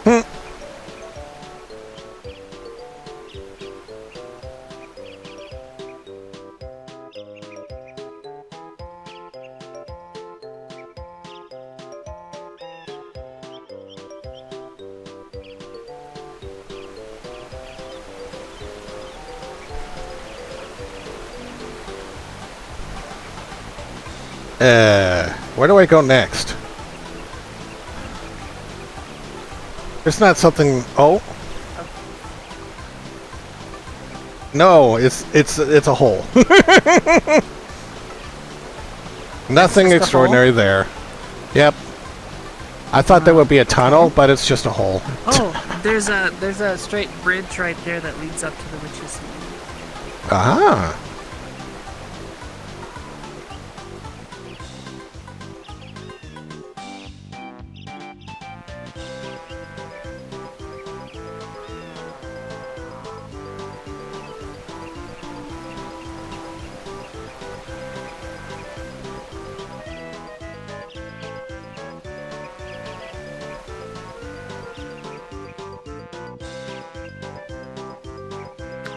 Hmm. Where do I go next? There's not something. Oh. No, it's a hole. Nothing extraordinary there. Yep. I thought there would be a tunnel, but it's just a hole. Oh, there's a straight bridge right there that leads up to the witch's hole. Ah.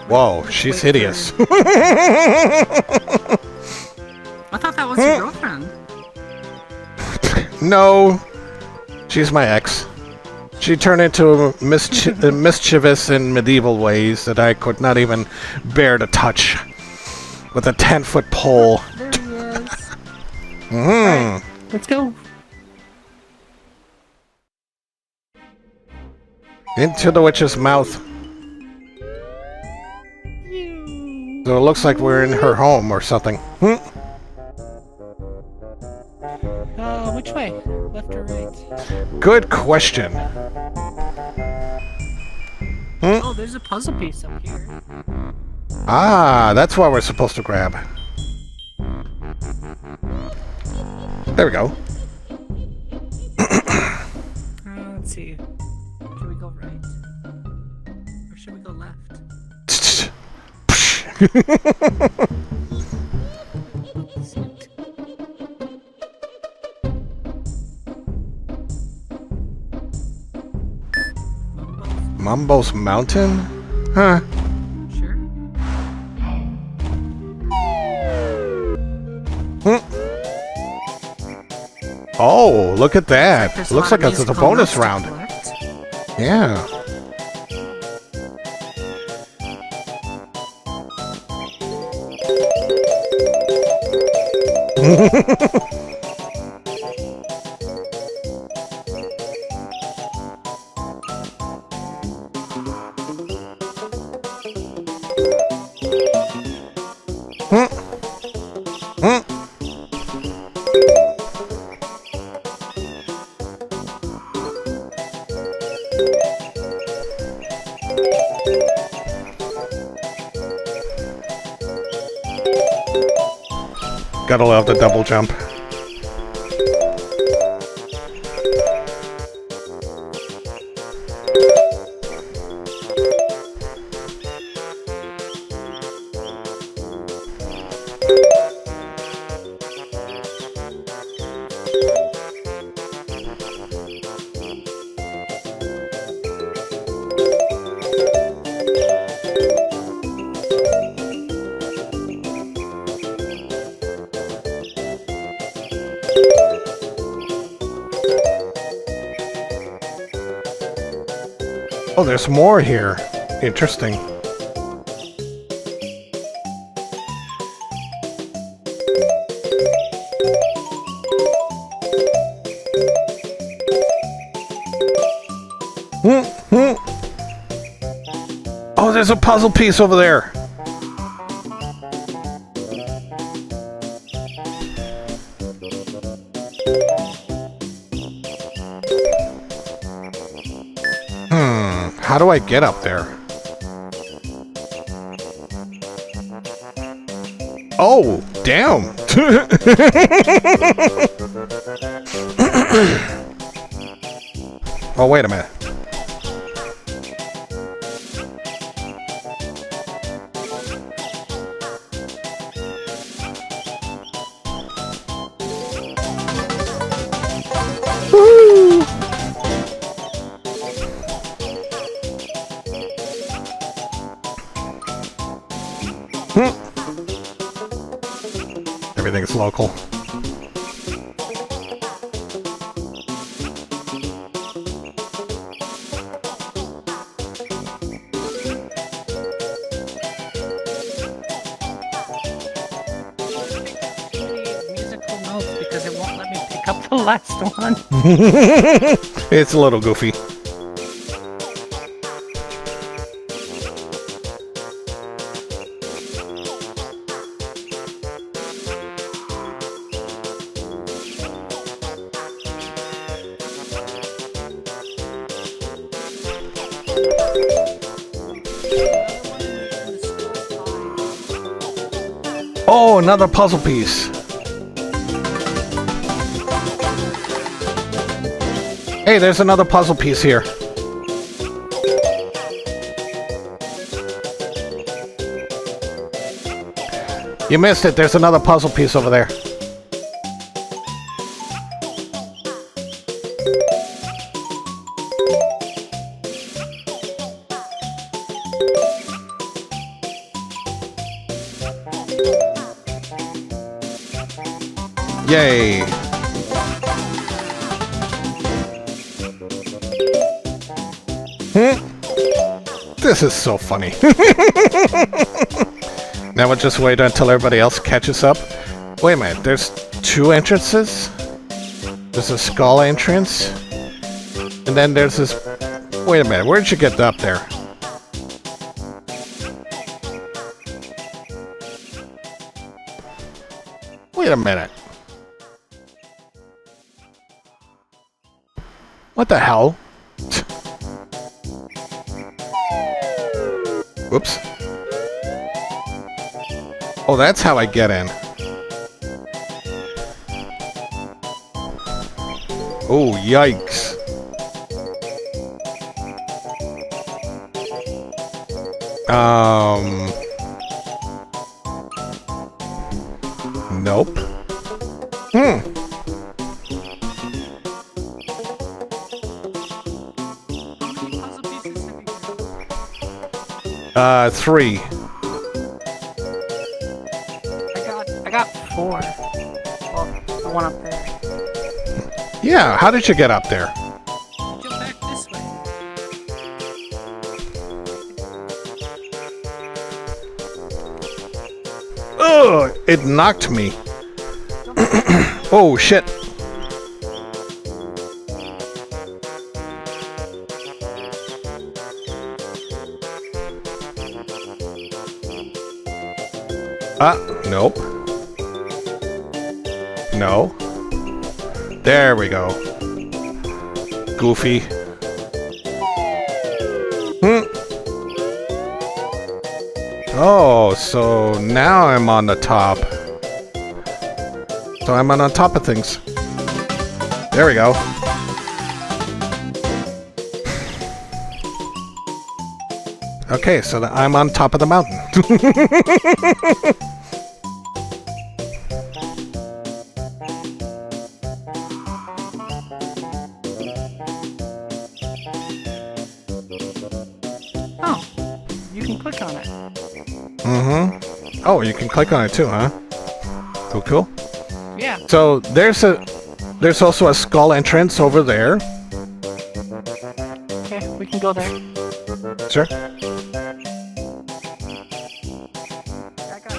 Whoa, she's hideous. I thought that was your girlfriend. No, she's my ex. She turned into mischievous in medieval ways that I could not even bear to touch with a 10-foot pole. There he is. Mm. Let's go. Into the witch's mouth. So it looks like we're in her home or something. Which way? Left or right? Good question. Oh, there's a puzzle piece up here. Ah, that's what we're supposed to grab. There we go. Let's see. Should we go right? Or should we go left? Snoot. Mumbo's Mountain? Huh. Sure. Oh, look at that. There's Looks lot like of it's a musical bonus notes to round. collect. Yeah. Gotta love the double jump. Oh, there's more here. Interesting. Oh, there's a puzzle piece over there. How do I get up there? Oh, damn! Oh, wait a minute. Woo! Everything's local. Musical notes because it won't let me pick up the last one. It's a little goofy. Oh, another puzzle piece. Hey, there's another puzzle piece here. You missed it. There's another puzzle piece over there. Yay! This is so funny. Now we'll just wait until everybody else catches up. Wait a minute, there's two entrances? There's a skull entrance, and then there's this... Wait a minute, where'd you get up there? Wait a minute. What the hell? Whoops. Oh, that's how I get in. Oh, yikes. Nope. Three. I got 4. Well, the one up there. Yeah, how did you get up there? Jump back this way. Ugh, it knocked me. Oh, shit. Nope. No. There we go. Goofy. Oh, so now I'm on the top. So I'm on top of things. There we go. Okay, so I'm on top of the mountain. Oh, you can click on it too, huh? Cool, cool. Yeah. So there's also a skull entrance over there. Okay, we can go there. Sure. I got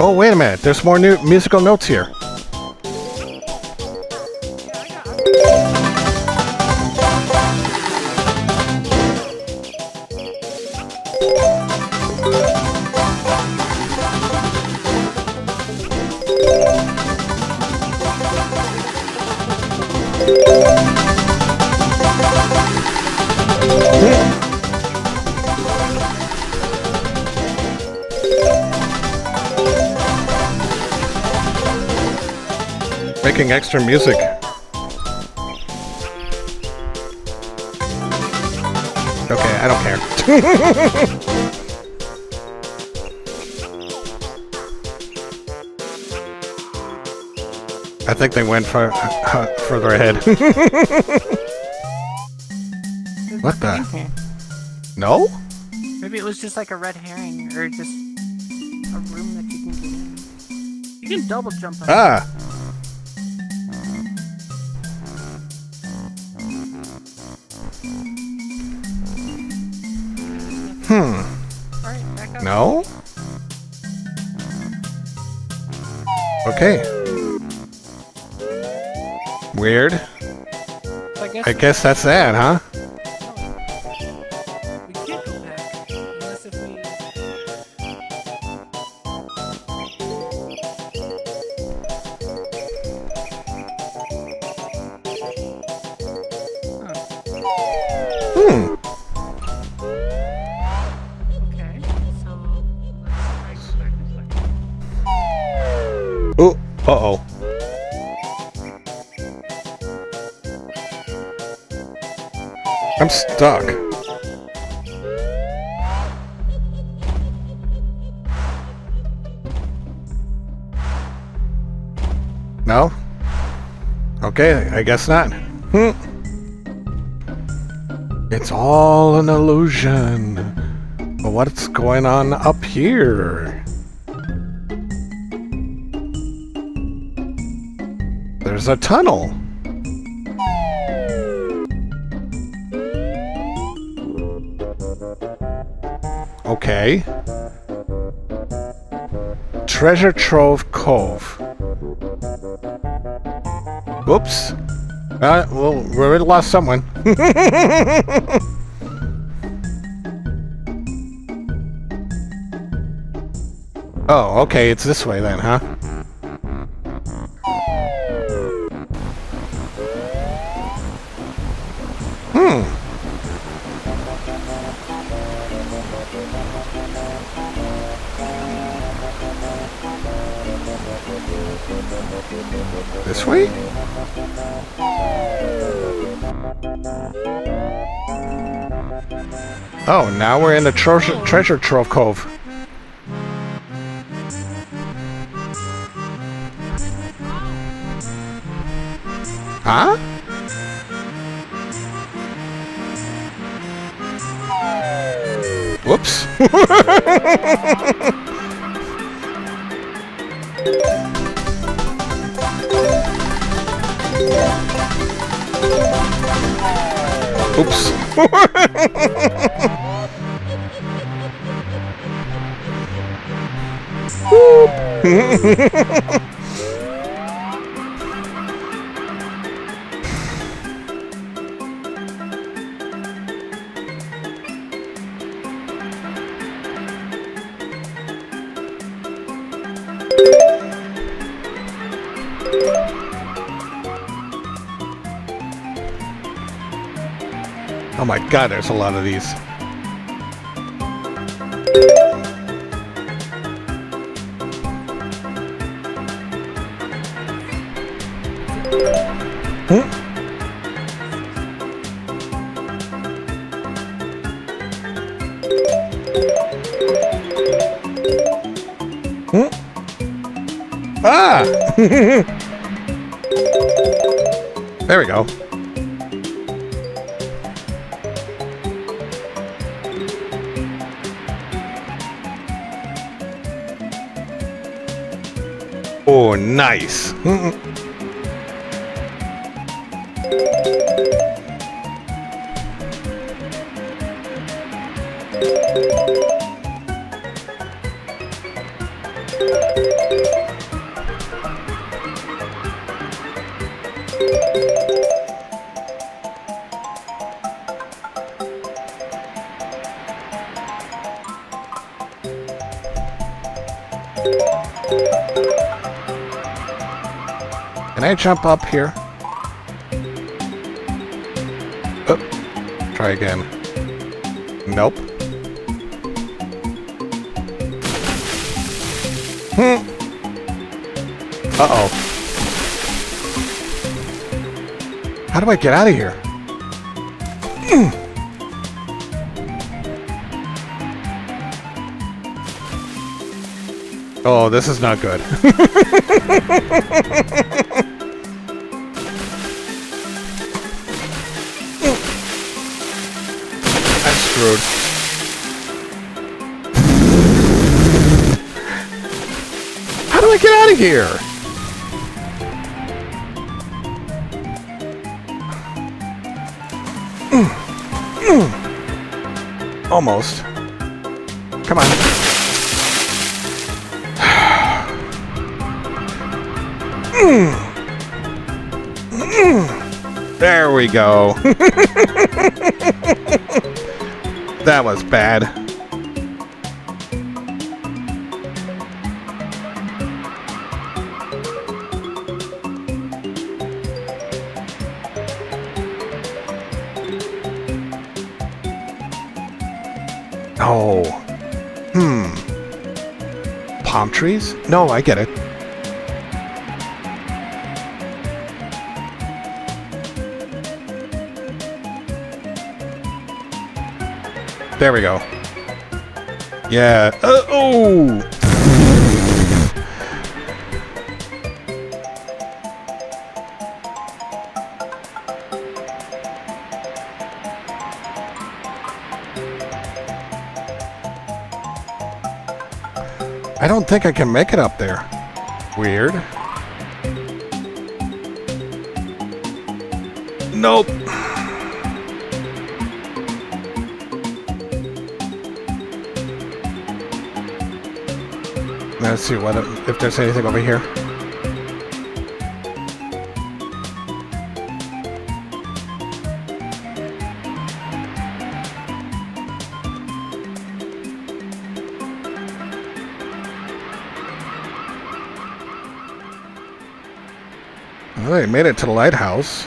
Oh, wait a minute. There's more new musical notes here. making extra music. Okay, I don't care. I think they went further ahead. What the? Okay. No? Maybe it was just like a red herring, or just a room that you can get in. You can double jump on Ah! Alright, back up. No? Okay. Weird. So I guess that's that, huh? we can't go back. Unless if we... Hmm. Okay, so let's try go back a second. Oh, uh-oh. I'm stuck. No? Okay, I guess not. It's all an illusion. But what's going on up here? There's a tunnel. Okay. Treasure Trove Cove. Whoops. Well, we already lost someone. Oh, okay, it's this way then, huh? This way? Oh, now we're in the treasure trove cove. Huh? Whoops. Oops. Oh my god, there's a lot of these. Ah! There we go. Oh, nice. Can I jump up here? Oh, try again. Nope. Uh-oh. How do I get out of here? Oh, this is not good. I'm screwed. How do I get out of here? Almost. Come on. There we go. That was bad. Oh. Palm trees? No, I get it. There we go. Yeah. Oh! I don't think I can make it up there. Weird. Nope. Let's see what if there's anything over here. Well, they made it to the lighthouse.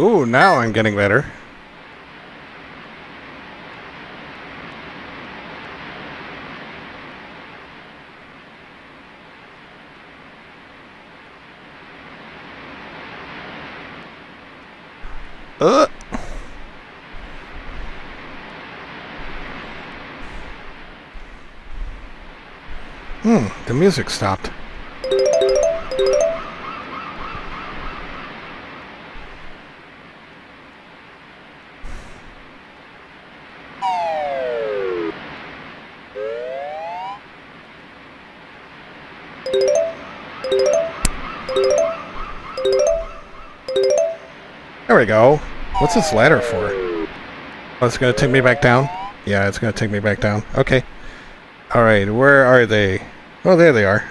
Ooh, now I'm getting better. The music stopped. There we go. What's this ladder for? Oh, it's gonna take me back down? Yeah, it's gonna take me back down. Okay. Alright, where are they? Oh, there they are.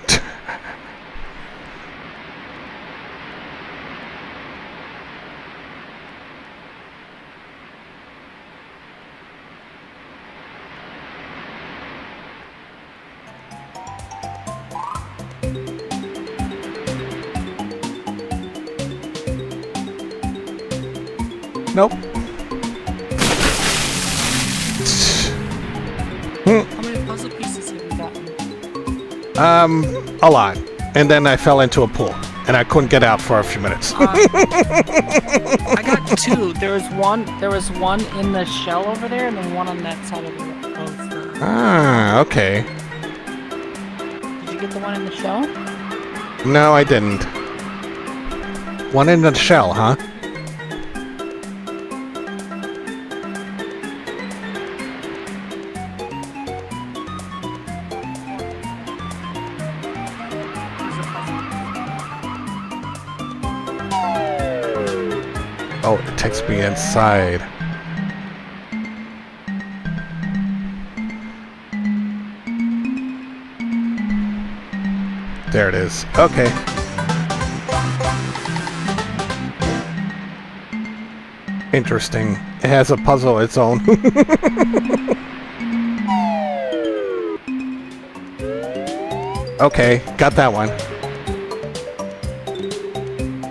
Nope. How many puzzle pieces have you gotten? A lot. And then I fell into a pool, and I couldn't get out for a few minutes. I got two. There was one in the shell over there, and then one on that side of the. Ah, okay. Did you get the one in the shell? No, I didn't. One in the shell, huh? Oh, it takes me inside. There it is. Okay. Interesting. It has a puzzle of its own. Okay, got that one.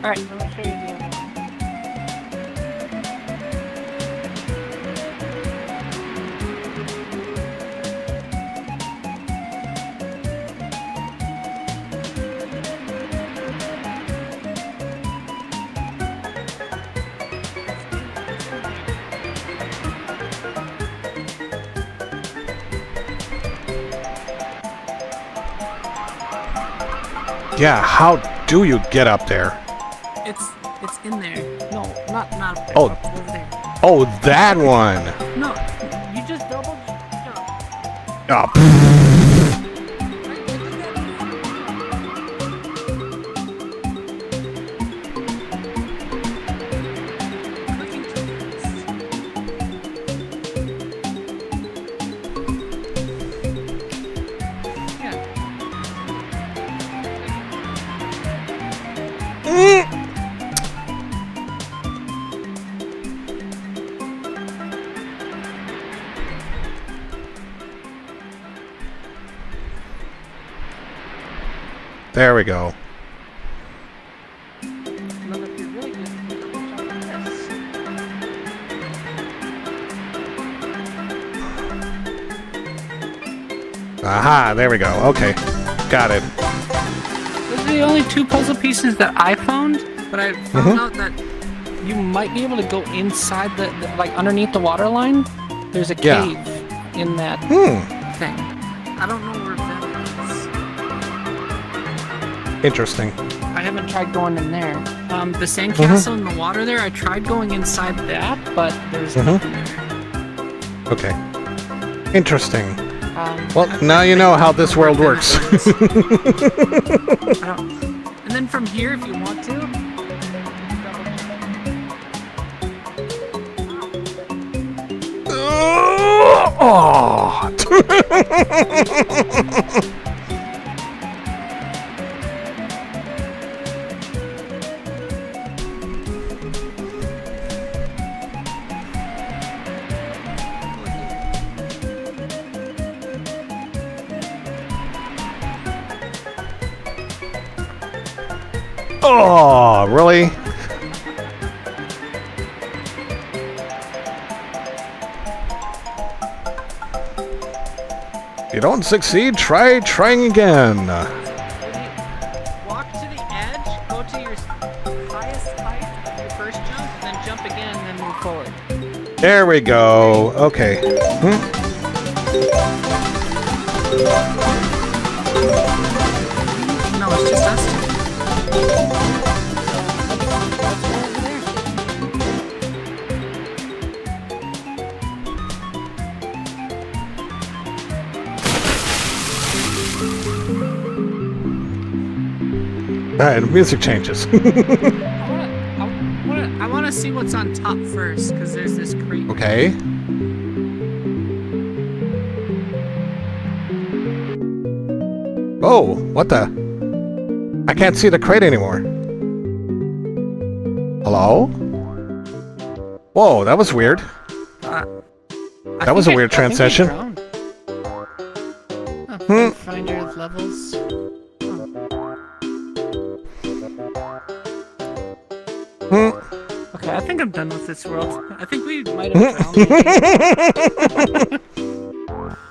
Alright, let me show you the other one. Yeah, how do you get up there? It's in there. No, not up there. Oh. Up over there. Oh, that one! No, you just double jump. Oh, there we go. And then if you're really good, double jump like this. Aha, there we go. Okay, got it. Those are the only two puzzle pieces that I found, but I found out that you might be able to go inside the like underneath the water line. There's a Yeah. cave in that thing. I don't know where that is. Interesting. I haven't tried going in there. The sandcastle in the water there, I tried going inside that, but there's nothing there. Okay. Interesting. Well, Now you know how this world works. And then from here, if you want to, Oh! Oh, really? You don't succeed, try trying again. walk to the edge, go to your highest height of your first jump, then jump again, and then move forward. There we go. Okay. No, it's just us two. Alright, the music changes. I want to see what's on top first, because there's this creek. Okay. Oh, what the? I can't see the crate anymore. Hello? Whoa, that was weird. That was a weird transition. Find your levels. Okay, I think I'm done with this world. I think we might have drowned.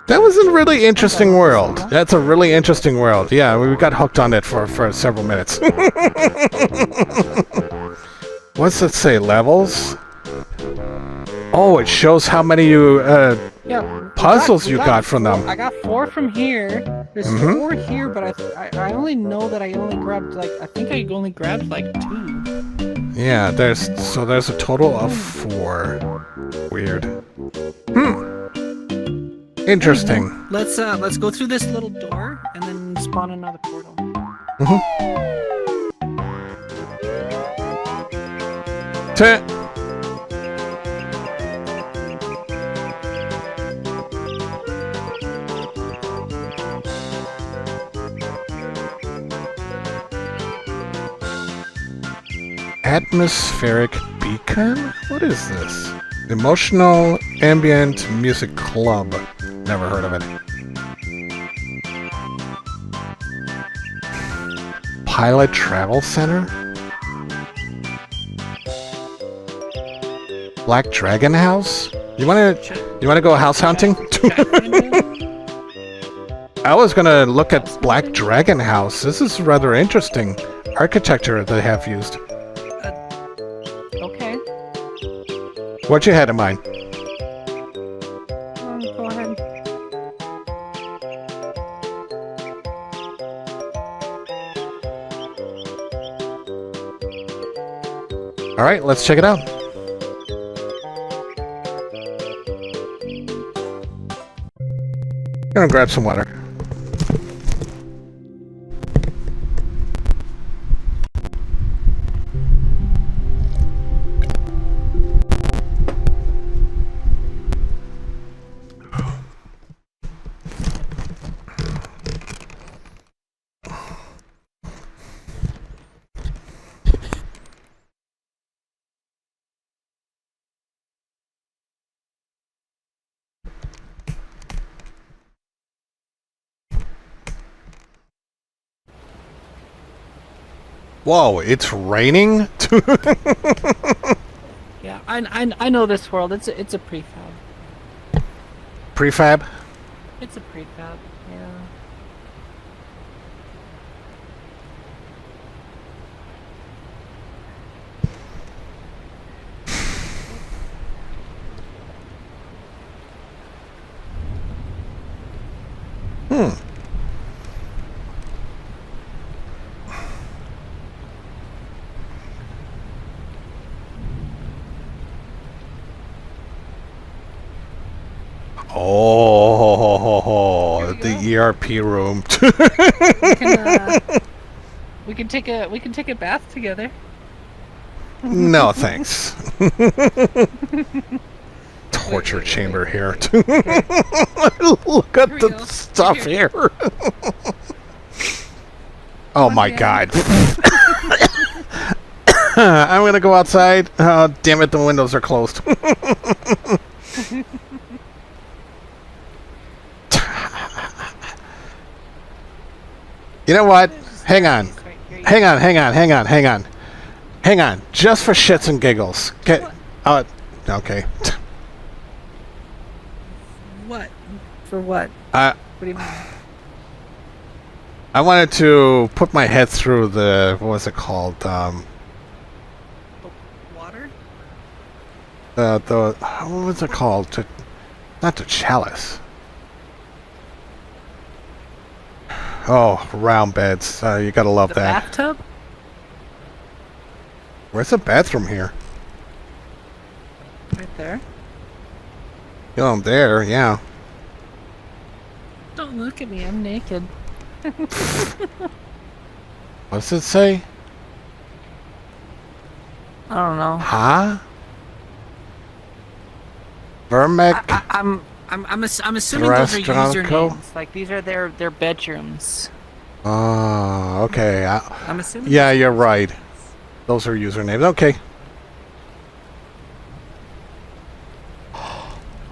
That was a really interesting world. That's a really interesting world. Yeah, we got hooked on it for several minutes. What's it say? Levels? Oh, it shows how many you puzzles you got from them. I got 4 from here. There's 4 here, but I only know that I only grabbed I think I only grabbed 2. Yeah, there's a total of 4. Weird. Interesting. Let's go through this little door and then spawn another portal. Atmospheric Beacon? What is this? Emotional Ambient Music Club. Never heard of it. Pilot Travel Center? Black Dragon House? You wanna go house hunting? I was gonna look at Black Dragon House. This is rather interesting architecture they have used. Okay. What you had in mind? Go ahead. All right, let's check it out. Gonna grab some water. Whoa, it's raining? Yeah, I know this world. It's a prefab. Prefab? It's a prefab. Yeah. Oh, the ERP room. We can take a bath together. No, thanks. Torture chamber here. Look at Here we the go. stuff here. Oh my god. I'm gonna go outside. Oh, damn it, the windows are closed. You know what? Hang on. Hang on. Just for shits and giggles. Okay. What? For what? I What do you mean? wanted to put my head through the, what was it called? Water? What was it called? Not the chalice. Oh, round beds. You gotta love The that. bathtub? Where's the bathroom here? Right there. Oh, there, yeah. Don't look at me. I'm naked. What's it say? I don't know. Huh? Vermec? I'm assuming those are Restaurant usernames. Like these are their bedrooms. Oh, okay. I'm assuming. Yeah, you're right. Those are usernames. Okay.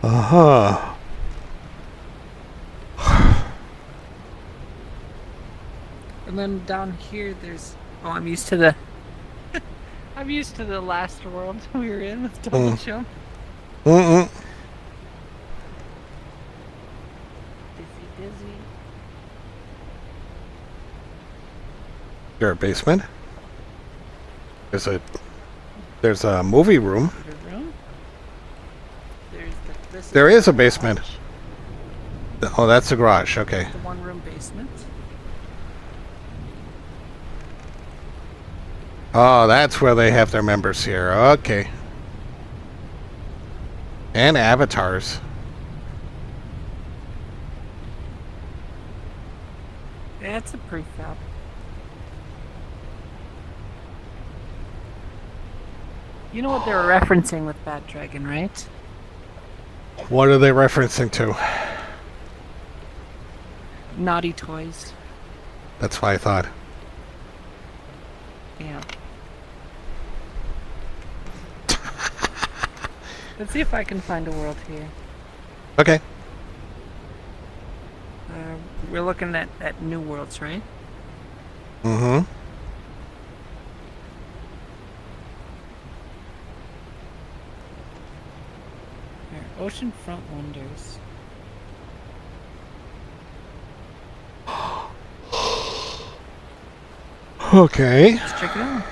Uh-huh. And then down here, there's. Oh, I'm used to the. I'm used to the last world we were in with double jump. Mm-mm. Dizzy. There a basement? There's a movie room. The room. This There is a basement. Oh, that's the garage. Okay. the one-room basement. Oh, that's where they have their members here. Okay. And avatars. Yeah, it's a prefab. You know what they were referencing with Bad Dragon, right? What are they referencing to? Naughty toys. That's what I thought. Yeah. Let's see if I can find a world here. Okay. We're looking at new worlds, right? Mm-hmm. Here, Oceanfront Wonders. Okay. Let's check it out.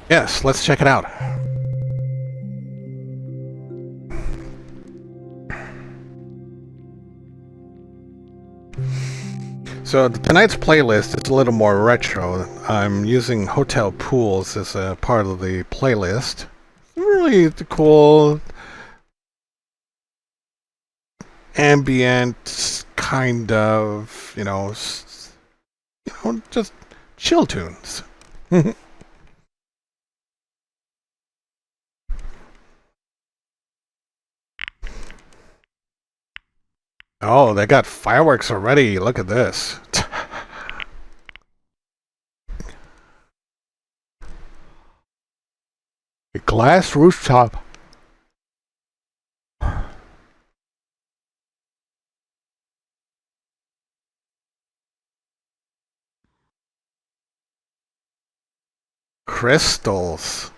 Yes, let's check it out. So tonight's playlist is a little more retro. I'm using hotel pools as a part of the playlist. Really cool, ambient kind of, just chill tunes. Oh, they got fireworks already. Look at this. A glass rooftop. Crystals.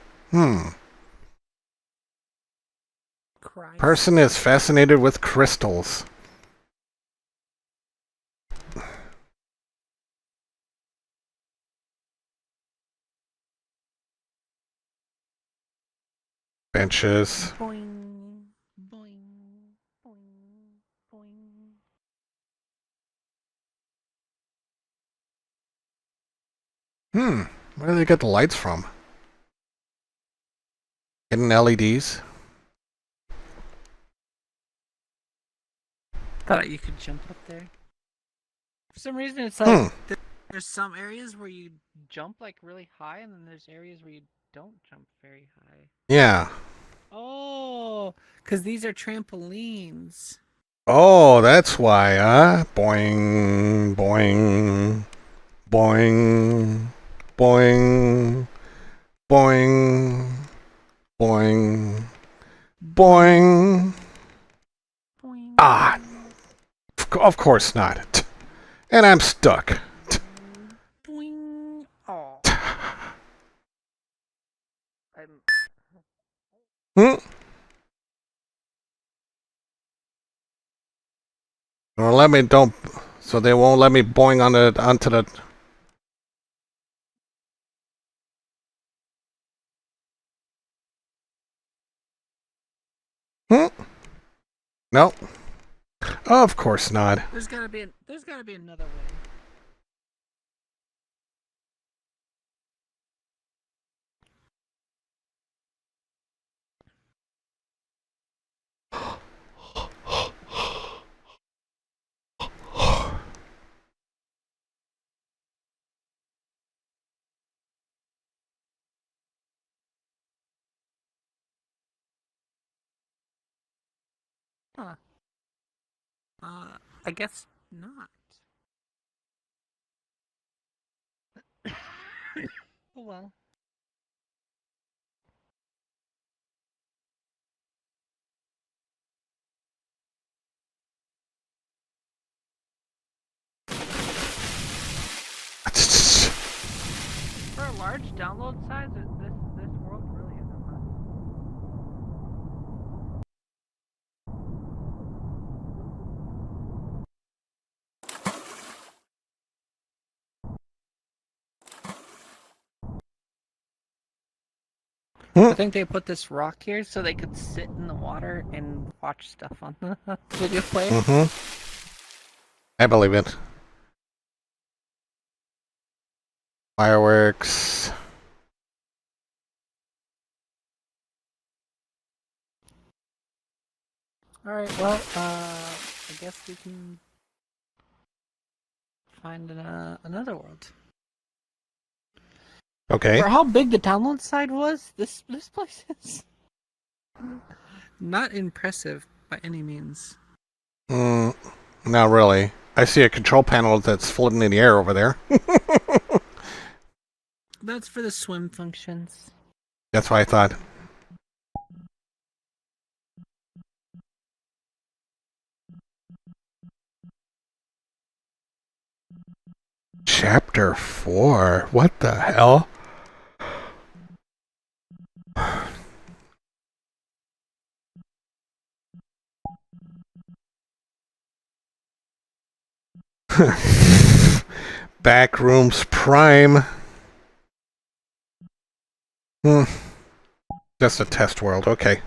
Christ. Person is fascinated with crystals. Benches. Boing, boing, boing, boing. Where do they get the lights from? Hidden LEDs? Thought you could jump up there. For some reason, it's like there's some areas where you jump like really high, and then there's areas where you don't jump very high. Yeah. Oh, because these are trampolines. Oh, that's why, huh? Boing, boing, boing, boing, boing, boing, boing. Boing. Ah, of course not. And I'm stuck. Boing. Oh. Well, so they won't let me boing onto the. No. Of course not. There's gotta be another way. Huh. I guess not. Oh well. For a large download size, this world really isn't much. I think they put this rock here so they could sit in the water and watch stuff on the video player. I believe it. Fireworks. Alright, well, I guess we can find another world. Okay. For how big the download side was, this place is not impressive by any means. Not really. I see a control panel that's floating in the air over there. That's for the swim functions. That's what I thought. Chapter 4. What the hell? Backrooms Prime. Just a test world, okay.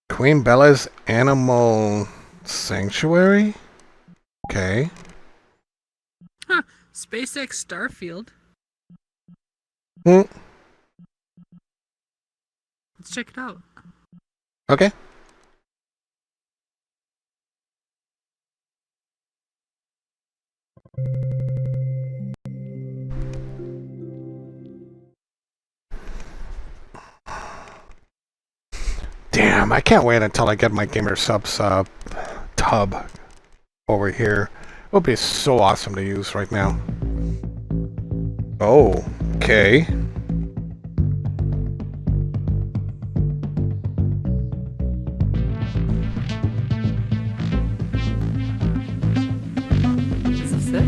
Queen Bella's Animal Sanctuary? Okay. Huh. SpaceX Starfield. Hmm. Let's check it out. Okay. Damn, I can't wait until I get my Gamer Subs tub over here. It would be so awesome to use right now. Oh, okay. Is this it?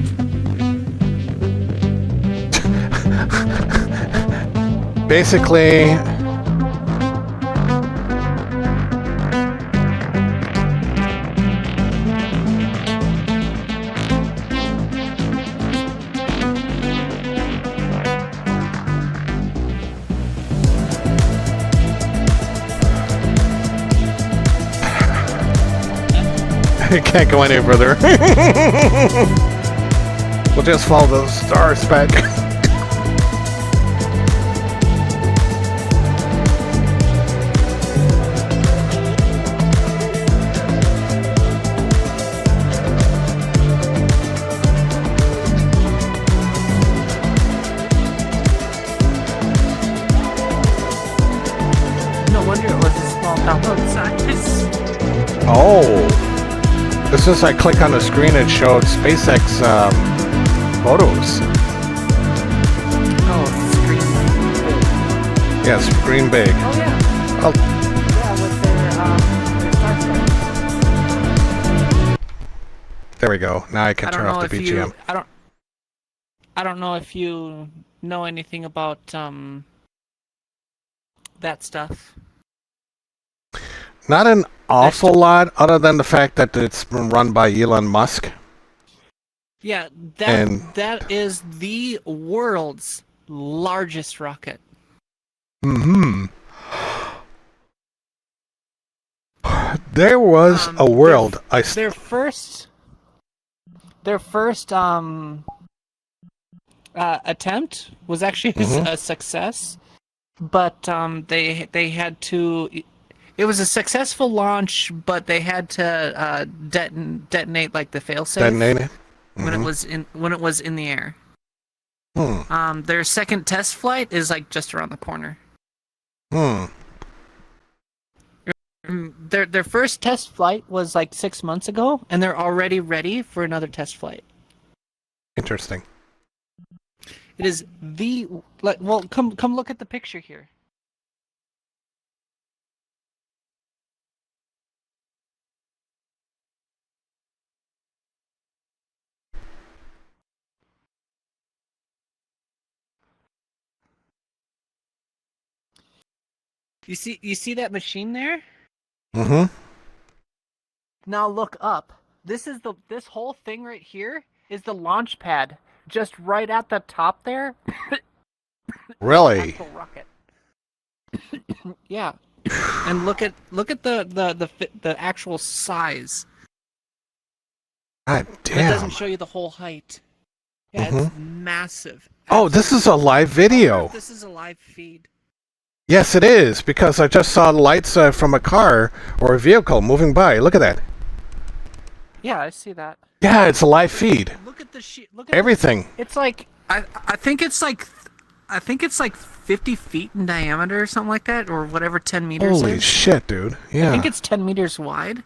Basically, it can't go any further. We'll just follow the stars back. No wonder it was a small download size. Oh. As soon as I click on the screen, it showed SpaceX photos. Oh, screen. Yes, screen big. Oh yeah. Oh. Yeah, with their There we go. Now I can I don't turn know off the if BGM. you. I don't know if you know anything about that stuff. Not an awful lot, other than the fact that it's been run by Elon Musk. Yeah, And- that is the world's largest rocket. Hmm. There was a world. Their first attempt was actually a success, but they had to. It was a successful launch, but they had to detonate like the failsafe Detonated. when it was in the air. Hmm. Their second test flight is like just around the corner. Hmm. Their first test flight was like 6 months ago, and they're already ready for another test flight. Interesting. It is the well. Come look at the picture here. You see that machine there? Mm-hmm. Now look up. This whole thing right here is the launch pad, just right at the top there. Really? Actual rocket. Yeah. And look at the actual size. God It damn. doesn't show you the whole height. Yeah, it's massive. Oh, this is a live video. This is a live feed. Yes, it is, because I just saw lights from a car or a vehicle moving by. Look at that. Yeah, I see that. Yeah, it's a live feed. Look at the look at Everything. It's like I think it's like 50 feet in diameter or something like that, or whatever 10 meters Holy is. shit, dude. Yeah. I think it's 10 meters wide.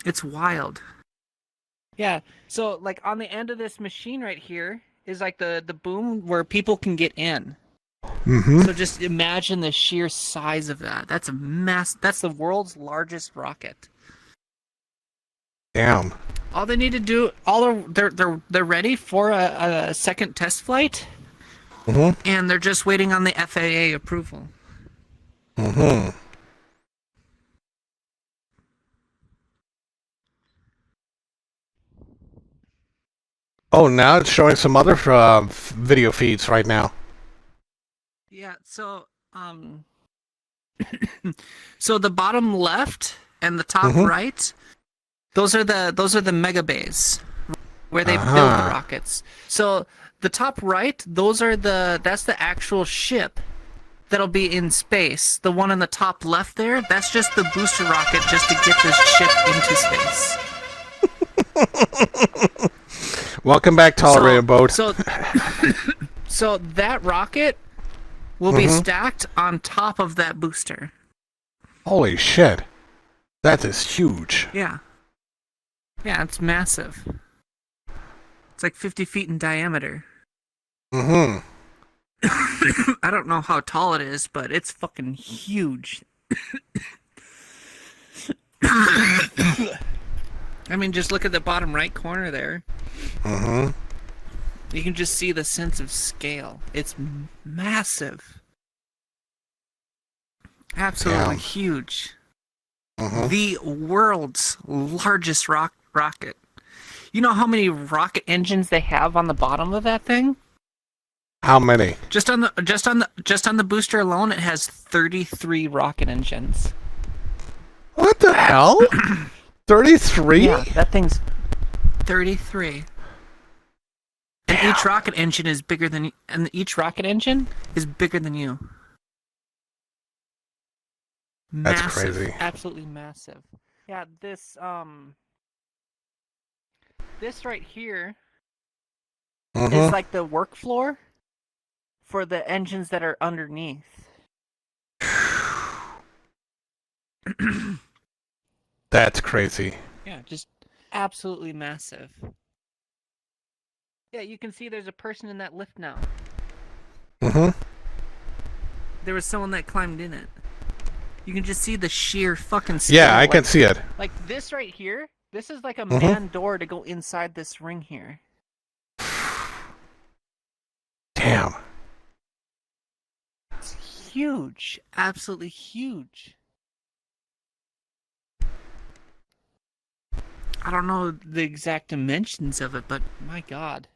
It's wild. Yeah. So like on the end of this machine right here is like the boom where people can get in. Mm-hmm. So just imagine the sheer size of that. That's a mass. That's the world's largest rocket. Damn. All they need to do, they're ready for a second test flight, and they're just waiting on the FAA approval. Oh, now it's showing some other video feeds right now. Yeah. So so the bottom left and the top right, those are the mega bays where they build the rockets. So the top right, that's the actual ship that'll be in space. The one in the top left there, that's just the booster rocket just to get this ship into space. Welcome back, Tolerated Boat. So that rocket will be stacked on top of that booster. Holy shit. That is huge. Yeah. Yeah, it's massive. It's like 50 feet in diameter. I don't know how tall it is, but it's fucking huge. I mean, just look at the bottom right corner there. You can just see the sense of scale. It's massive. Absolutely huge. The world's largest rocket. You know how many rocket engines they have on the bottom of that thing? How many? Just on the booster alone, it has 33 rocket engines. What the hell? 33? Yeah, that thing's 33. And each rocket engine is bigger than you. That's Massive, crazy. absolutely massive. Yeah, this right here is like the work floor for the engines that are underneath. That's crazy. Yeah, just absolutely massive. Yeah, you can see there's a person in that lift now. There was someone that climbed in it. You can just see the sheer fucking scale. Yeah, I can see it. Like this right here, this is like a man door to go inside this ring here. Damn. It's huge. Absolutely huge. I don't know the exact dimensions of it, but my god.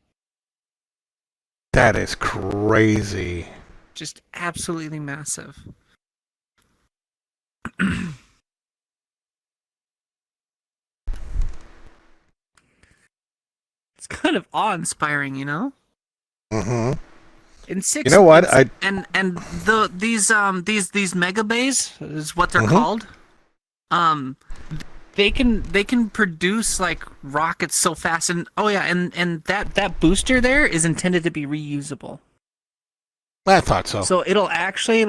That is crazy. Just absolutely massive. It's kind of awe-inspiring, you know? In six, You know what? These mega bays is what they're called. They can produce like rockets so fast, and and that booster there is intended to be reusable. I thought so. So it'll actually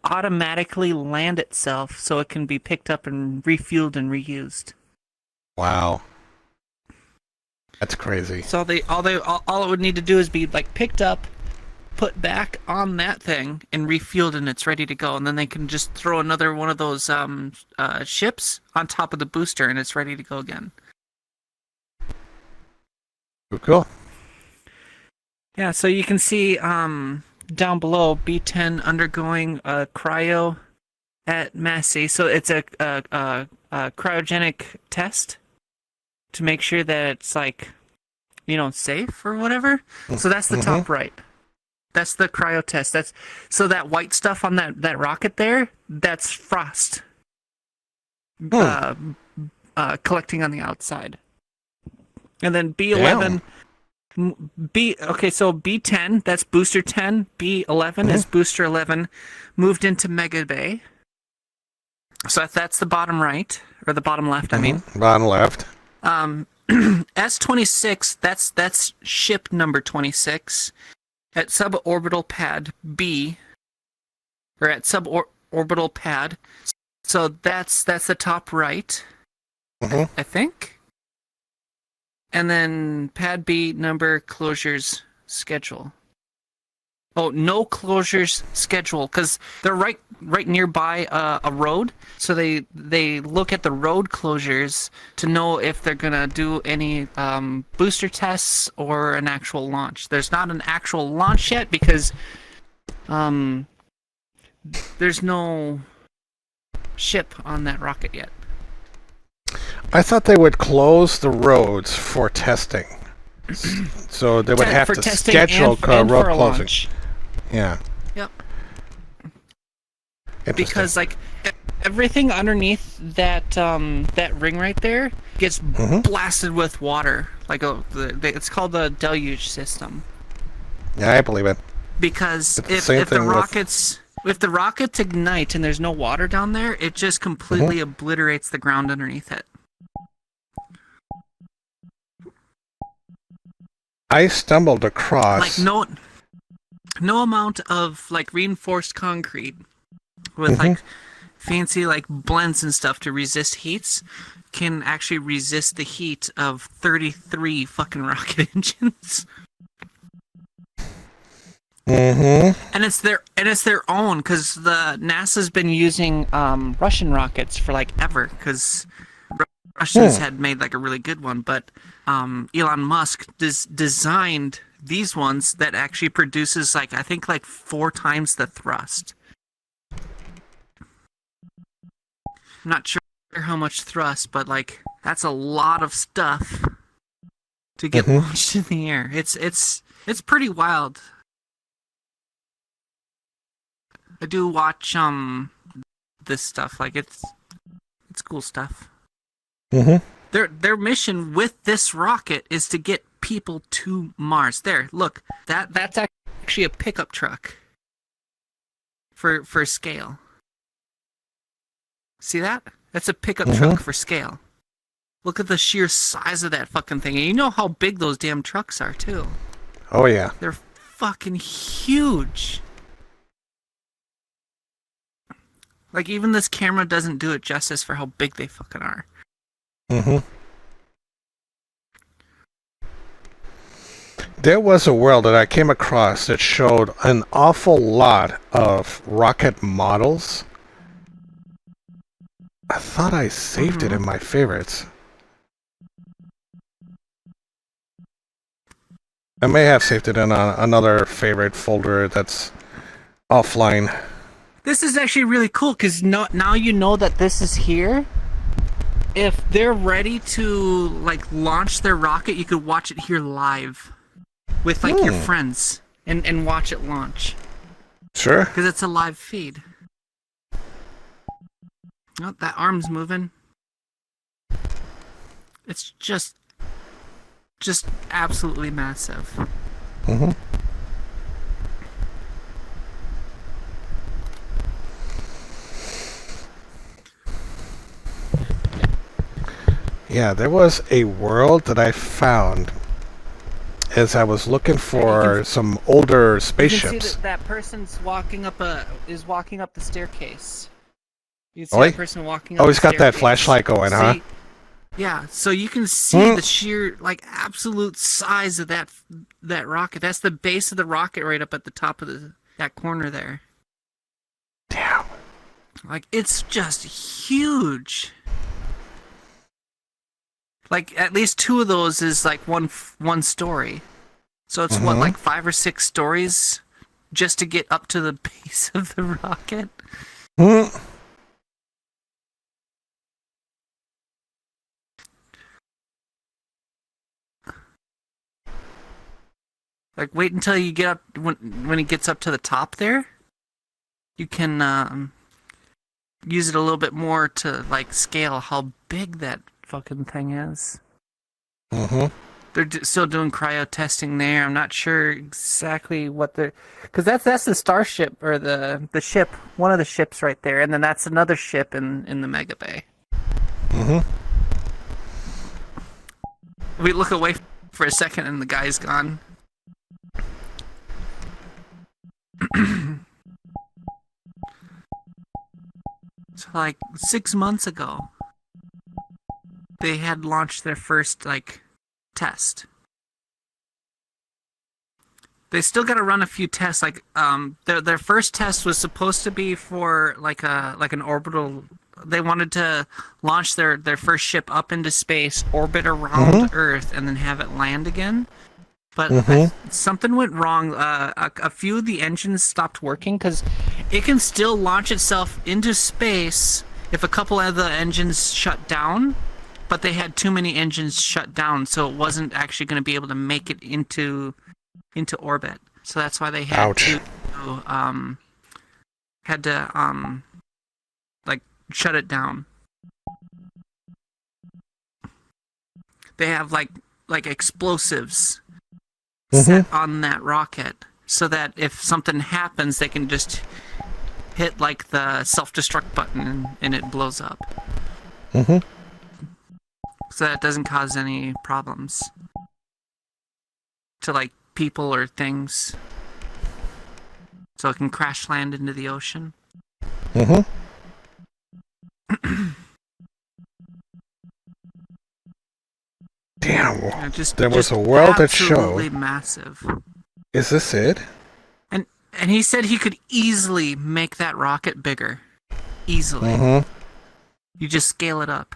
automatically land itself, so it can be picked up and refueled and reused. Wow. That's crazy. So all it would need to do is be like picked up, put back on that thing, and refueled, and it's ready to go. And then they can just throw another one of those ships on top of the booster, and it's ready to go again. Cool. Yeah, so you can see down below B-10 undergoing a cryo at Massey. So it's a cryogenic test to make sure that it's like, safe or whatever. So that's the top right. That's the cryo test. So that white stuff on that rocket there, that's frost collecting on the outside. And then B11. So B10, that's booster 10. B11 is booster 11, moved into Mega Bay. So that's the bottom right, or the bottom left, I mean. Bottom left. S26, that's ship number 26 at suborbital pad B, or at suborbital pad. So that's the top right, I think. And then pad B number closures schedule. Oh, no closures schedule because they're right nearby a road. So they look at the road closures to know if they're gonna do any booster tests or an actual launch. There's not an actual launch yet because there's no ship on that rocket yet. I thought they would close the roads for testing. So they would have For to testing schedule and road for a closing. launch. Yeah. Yep. Interesting. Because like everything underneath that that ring right there gets blasted with water. Like it's called the deluge system. Yeah, I believe it. Because It's the if same the thing with- rockets ignite and there's no water down there, it just completely obliterates the ground underneath it. I stumbled across. Like no amount of like reinforced concrete with like fancy like blends and stuff to resist heats can actually resist the heat of 33 fucking rocket engines. And it's their own because the NASA's been using Russian rockets for like ever because Russians had made like a really good one, but Elon Musk designed these ones that actually produces like I think like 4 times the thrust. I'm not sure how much thrust, but like that's a lot of stuff to get launched in the air. It's pretty wild. I do watch this stuff. Like it's cool stuff. Their mission with this rocket is to get people to Mars. There, look, that's actually a pickup truck for scale. See that? That's a pickup truck for scale. Look at the sheer size of that fucking thing. And you know how big those damn trucks are too. Oh yeah. They're fucking huge. Like even this camera doesn't do it justice for how big they fucking are. There was a world that I came across that showed an awful lot of rocket models. I thought I saved it in my favorites. I may have saved it in another favorite folder that's offline. This is actually really cool because now you know that this is here. If they're ready to like launch their rocket, you could watch it here live with like your friends and watch it launch. Sure. Because it's a live feed. Oh, that arm's moving. It's just absolutely massive. Yeah, there was a world that I found as I was looking for some older You can spaceships. see that person's walking up the staircase. You can see Oi? that person walking Oh, up he's the got that staircase. flashlight going, huh? See- Yeah, so you can see the sheer, like, absolute size of that rocket. That's the base of the rocket right up at the top of that corner there. Damn. Like, it's just huge. Like, at least 2 of those is, like, one story. So it's, what, like 5 or 6 stories just to get up to the base of the rocket? Like, wait until you get up, when it gets up to the top there, you can use it a little bit more to, like, scale how big that fucking thing is. They're still doing cryo testing there. I'm not sure exactly what they're... Because that's the Starship, or the ship, one of the ships right there, and then that's another ship in the Mega Bay. We look away for a second and the guy's gone. So like 6 months ago, they had launched their first like test. they still got to run a few tests. Like their first test was supposed to be for like an orbital. They wanted to launch their first ship up into space, orbit around Earth, and then have it land again. But something went wrong. A few of the engines stopped working because it can still launch itself into space if a couple of the engines shut down. But they had too many engines shut down, so it wasn't actually going to be able to make it into orbit. So that's why they had to like shut it down. They have like explosives set on that rocket so that if something happens, they can just hit like the self-destruct button and it blows up. So that it doesn't cause any problems to like people or things. So it can crash land into the ocean. Damn. Just, there was just a world that showed. Absolutely massive. Is this it? And he said he could easily make that rocket bigger. Easily. You just scale it up.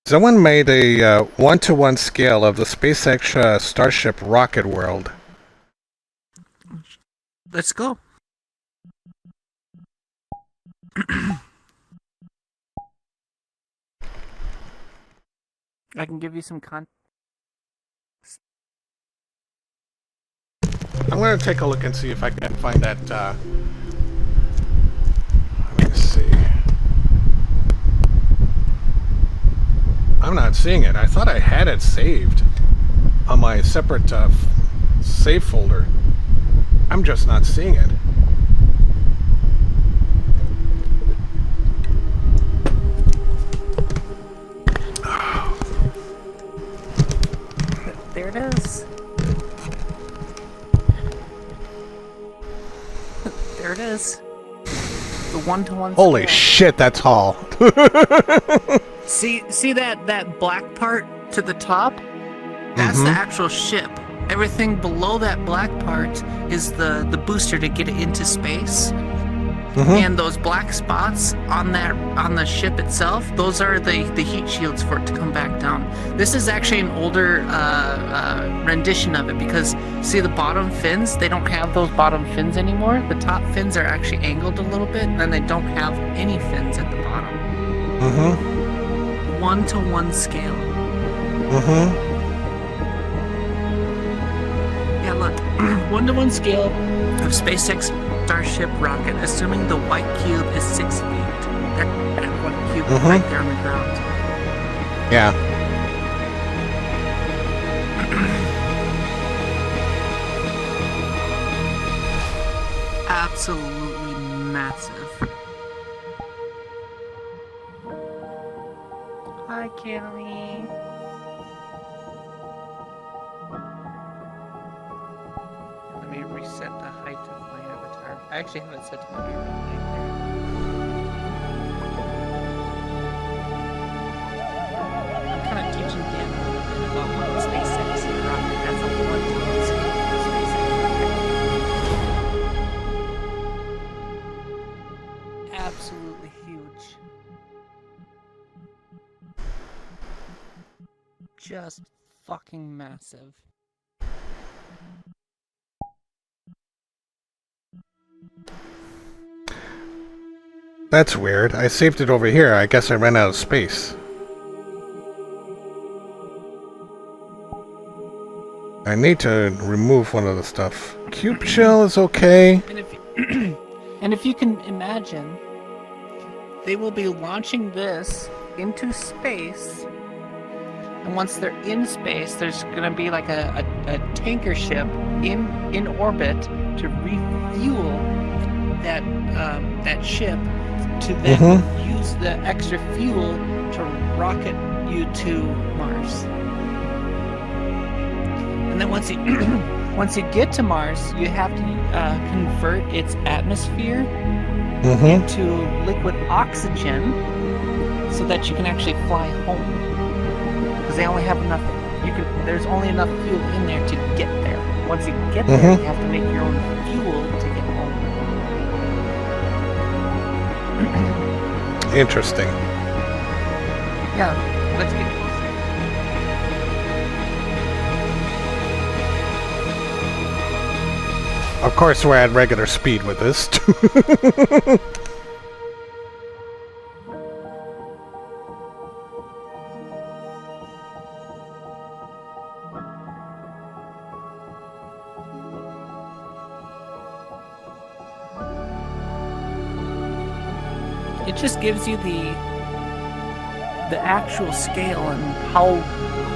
Someone made a 1-to-1 scale of the SpaceX Starship rocket world. Let's go. I can give you some I'm going to take a look and see if I can find that. Let me see. I'm not seeing it. I thought I had it saved on my separate save folder. I'm just not seeing it. There it is. There it is. The 1-to-1 Holy scale. shit, that's tall. See that black part to the top? That's the actual ship. Everything below that black part is the booster to get it into space. And those black spots on the ship itself, those are the heat shields for it to come back down. This is actually an older rendition of it because see the bottom fins, they don't have those bottom fins anymore. The top fins are actually angled a little bit, and then they don't have any fins at the bottom. 1-to-1 scale. Yeah, look, 1-to-1 scale of SpaceX Starship rocket, assuming the white cube is 6 feet. That white cube right there on the ground. Yeah. Absolutely massive. Hi, Kelly. Let me reset the height of my avatar. I actually have it set to maybe around right there. I'm kind of teaching Dan a little bit about how the SpaceX rocket has a 1-to-1 scale for SpaceX rocket. Absolutely huge. Just fucking massive. That's weird. I saved it over here. I guess I ran out of space. I need to remove one of the stuff. Cube shell is okay. And if you can imagine, they will be launching this into space. And once they're in space, there's going to be like a tanker ship in orbit to refuel that ship to then use the extra fuel to rocket you to Mars. And then once you get to Mars, you have to convert its atmosphere into liquid oxygen so that you can actually fly home. Because they only have enough. There's only enough fuel in there to get there. Once you get there, you have to make your own fuel to get home. Interesting. Yeah, let's get closer. Of course, we're at regular speed with this. It just gives you the actual scale and how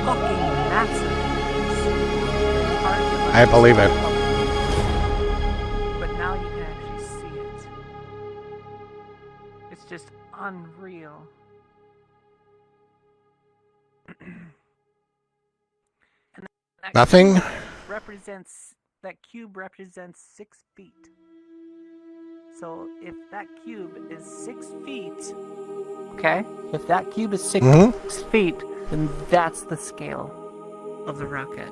fucking massive it is. I believe it. But now you can actually see it. It's just unreal. And that Nothing? That cube represents 6 feet. So if that cube is 6 feet, okay? If that cube is 6 feet, then that's the scale of the rocket.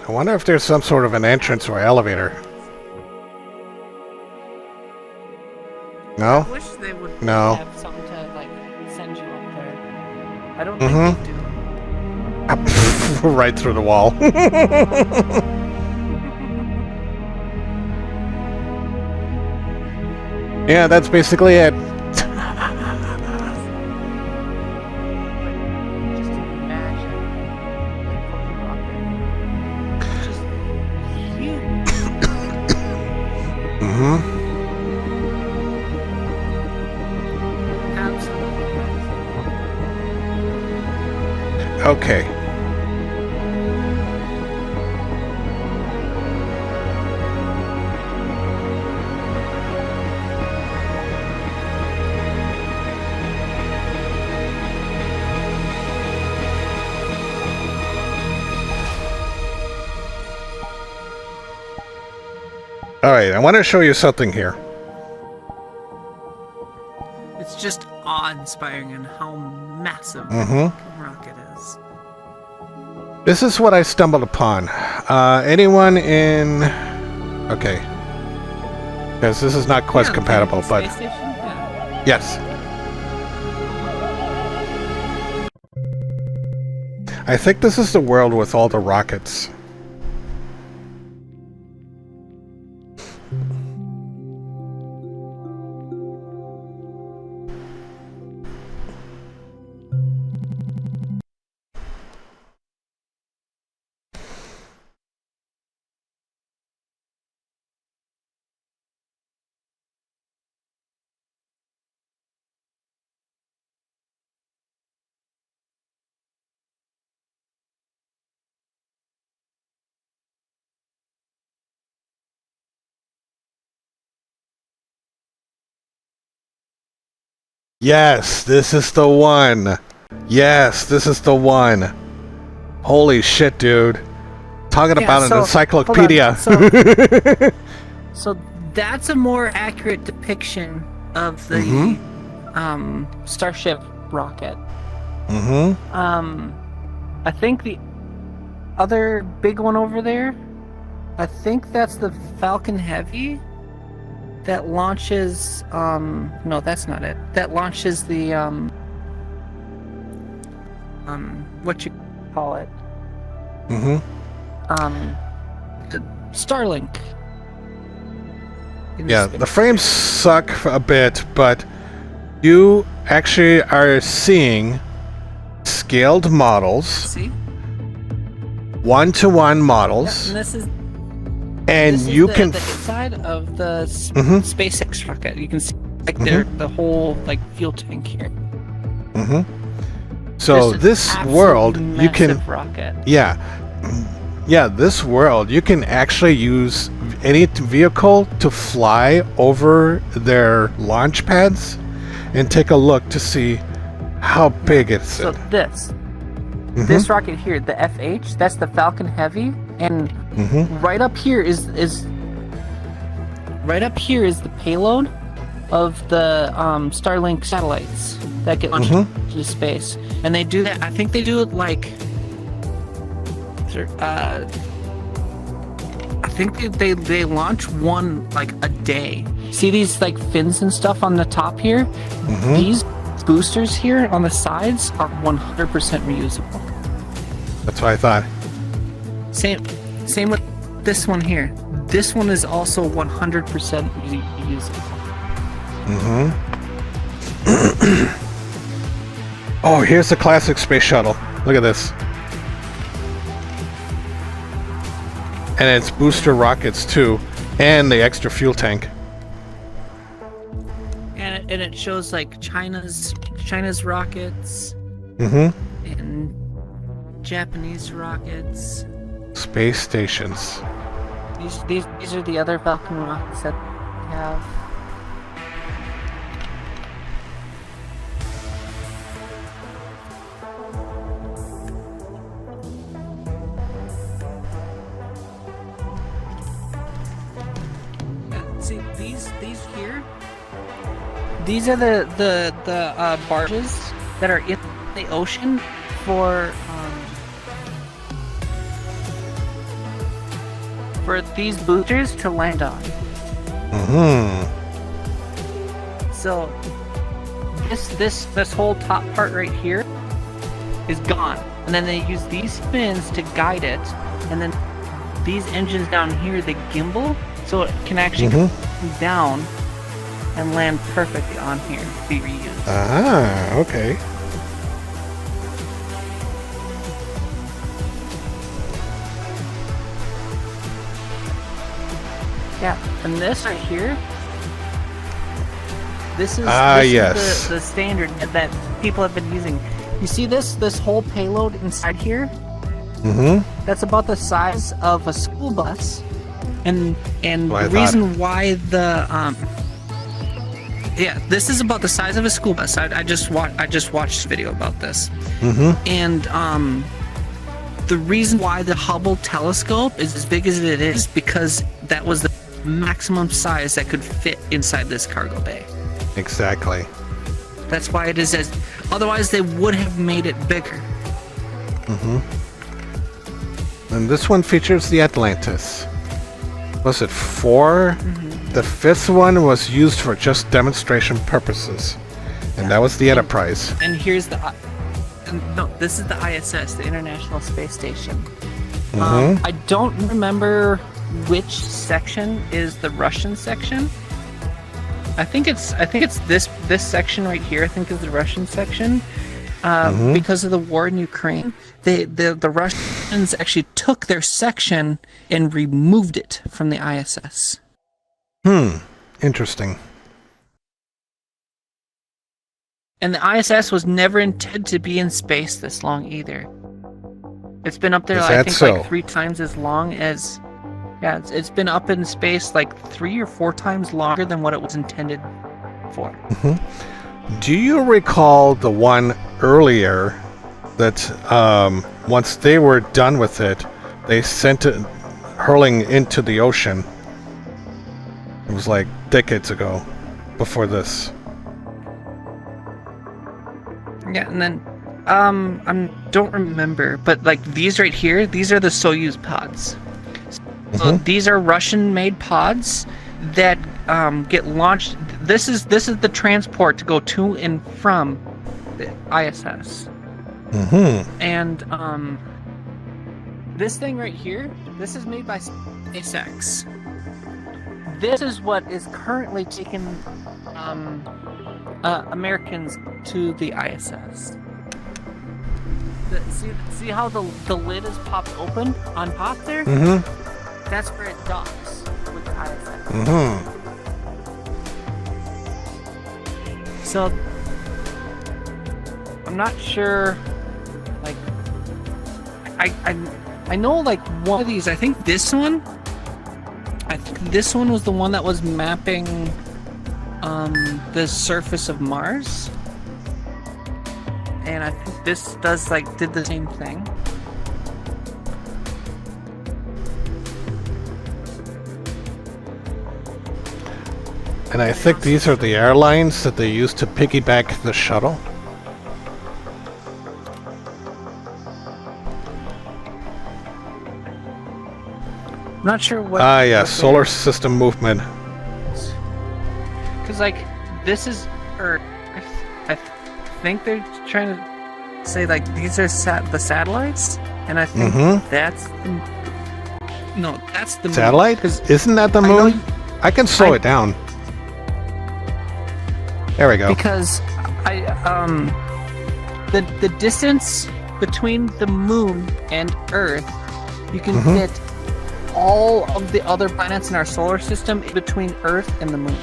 I wonder if there's some sort of an entrance or elevator. No? I wish they would No. have something to like send you up there. I don't think they do. Right through the wall. Yeah, that's basically it. Just imagine that fucking rocket. Just huge. Absolutely massive. Okay. Alright, I want to show you something here. It's just awe-inspiring in how massive the rocket is. This is what I stumbled upon. Anyone in... Okay. Because this is not Quest compatible, but... Space station? Yeah. Yes. I think this is the world with all the rockets. Yes, this is the one. Yes, this is the one. Holy shit, dude. Talking about an encyclopedia. So that's a more accurate depiction of the Starship rocket. I think the other big one over there, I think that's the Falcon Heavy that launches no, that's not it. That launches the what you call it? The Starlink. Yeah, the frames suck a bit, but you actually are seeing scaled models, See? one-to-one models, And this is and this is you the, can the inside of the SpaceX rocket. You can see like the whole like fuel tank here. So this world you can rocket. Yeah, this world you can actually use any vehicle to fly over their launch pads and take a look to see how big it's. So this rocket here, the FH, that's the Falcon Heavy, and right up here is the payload, of the Starlink satellites that get launched into space, and they do that. I think they do it like, I think they launch one like a day. See these like fins and stuff on the top here? These boosters here on the sides are 100% reusable. That's what I thought. Same with this one here. This one is also 100% reusable. Oh, here's the classic space shuttle. Look at this. And it's booster rockets too, and the extra fuel tank. And it shows like China's rockets and Japanese rockets. Space stations. These are the other Falcon rockets that we have. See these here. These are the barges that are in the ocean for these boosters to land on. So this whole top part right here is gone, and then they use these fins to guide it, and then these engines down here they gimbal, so it can actually come down and land perfectly on here to be reused. Ah, okay. Yeah, and this right here, this is yes. the standard that people have been using. You see this whole payload inside here? That's about the size of a school bus, and the reason why the this is about the size of a school bus. I just watched a video about this, and the reason why the Hubble telescope is as big as it is because that was the maximum size that could fit inside this cargo bay. Exactly. That's why it is as. Otherwise, they would have made it bigger. And this one features the Atlantis. Was it 4? The 5th one was used for just demonstration purposes, and that was the Enterprise. And here's the. No, this is the ISS, the International Space Station. I don't remember which section is the Russian section. I think it's this section right here. I think is the Russian section. Because of the war in Ukraine, the Russians actually took their section and removed it from the ISS. Interesting. And the ISS was never intended to be in space this long either. It's been up there, I think, like 3 times as long as. Yeah, it's been up in space like 3 or 4 times longer than what it was intended for. Do you recall the one earlier that once they were done with it, they sent it hurling into the ocean? It was like decades ago, before this. Yeah, and then I don't remember, but like these right here, these are the Soyuz pods. So these are Russian-made pods that get launched. This is the transport to go to and from the ISS. And this thing right here, this is made by SpaceX. This is what is currently taking Americans to the ISS. See how the lid is popped open on top there? That's where it docks with the ISS. So I'm not sure. Like, I know like one of these. I think this one. I think this one was the one that was mapping the surface of Mars, and I think this did the same thing. And I think these are the airlines that they use to piggyback the shuttle. I'm not sure what. Ah, yeah, what solar system movement. Because like this is Earth. I think they're trying to say like these are the satellites, and I think that's that's the moon. Satellite? 'Cause Isn't that the I know moon? I can slow it down. There we go. because the distance between the moon and Earth, you can fit all of the other planets in our solar system in between Earth and the moon.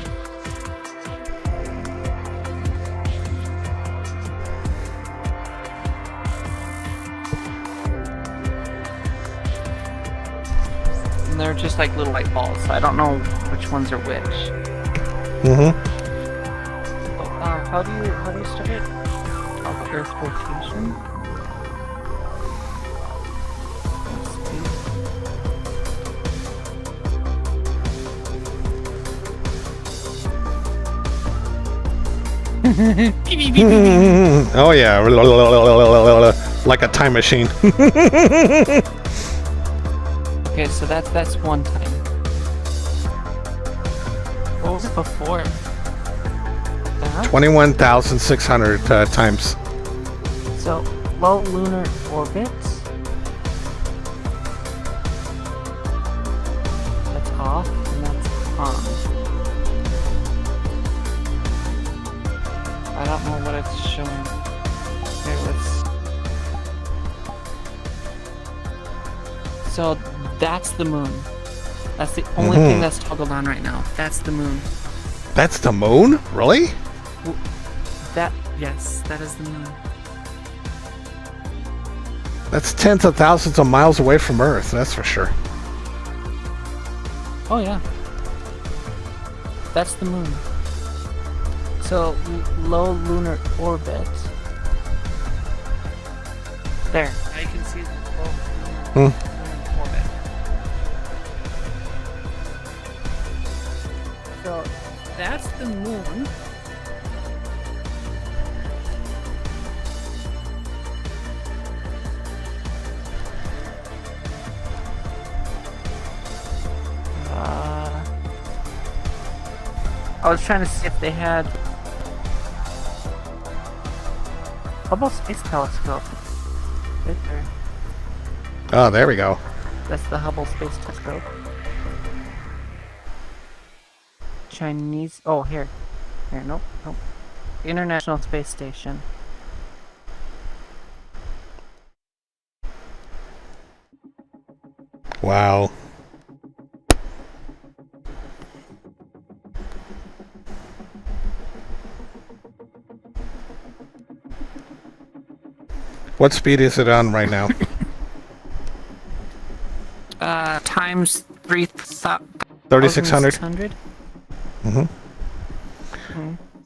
And they're just like little white balls. I don't know which ones are which. How do you start it? Of Earth rotation. Oh yeah, like a time machine. Okay, so that's one time. What was it before? 21,600 times. So low lunar orbits. That's off, and that's on. I don't know what it's showing. Here, let's. So that's the moon. That's the only thing that's toggled on right now. That's the moon. That's the moon? Really? Yes, that is the moon. That's tens of thousands of miles away from Earth, that's for sure. Oh yeah. That's the moon. So low lunar orbit. There. Now you can see the low lunar orbit. So that's the moon. I was trying to see if they had Hubble Space Telescope. Right there. Oh, there we go. That's the Hubble Space Telescope. Chinese. Oh, here. Nope. International Space Station. Wow. What speed is it on right now? Times 3,600?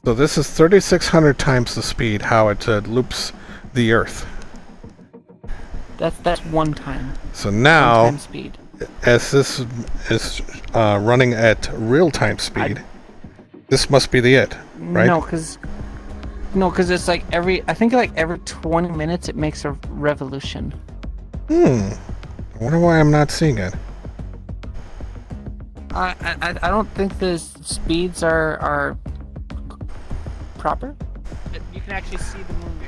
So this is 3,600 times the speed how it loops the Earth. That's one time. So now, One time speed. as this is running at real-time speed, this must be the it, right? No, because it's like I think like every 20 minutes it makes a revolution. I wonder why I'm not seeing it. I don't think the speeds are proper. You can actually see the moon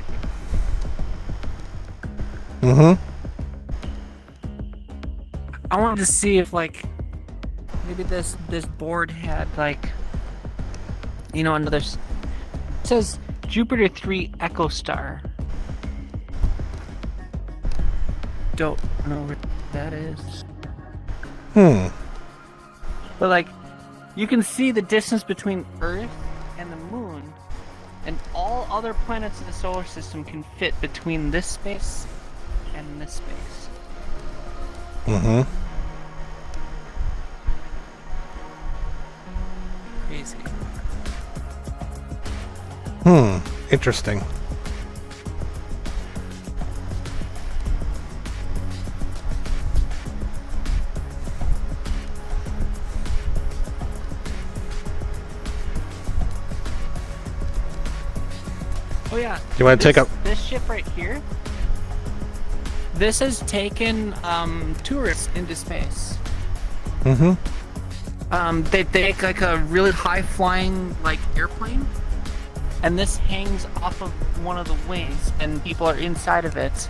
right here. I wanted to see if like maybe this board had like another. It says Jupiter 3 Echo Star. Don't know what that is. But like, you can see the distance between Earth and the Moon, and all other planets in the solar system can fit between this space and this space. Crazy. Interesting. Oh yeah. You want to take a... this ship right here? This has taken tourists into space. They take like a really high flying like airplane, and this hangs off of one of the wings, and people are inside of it.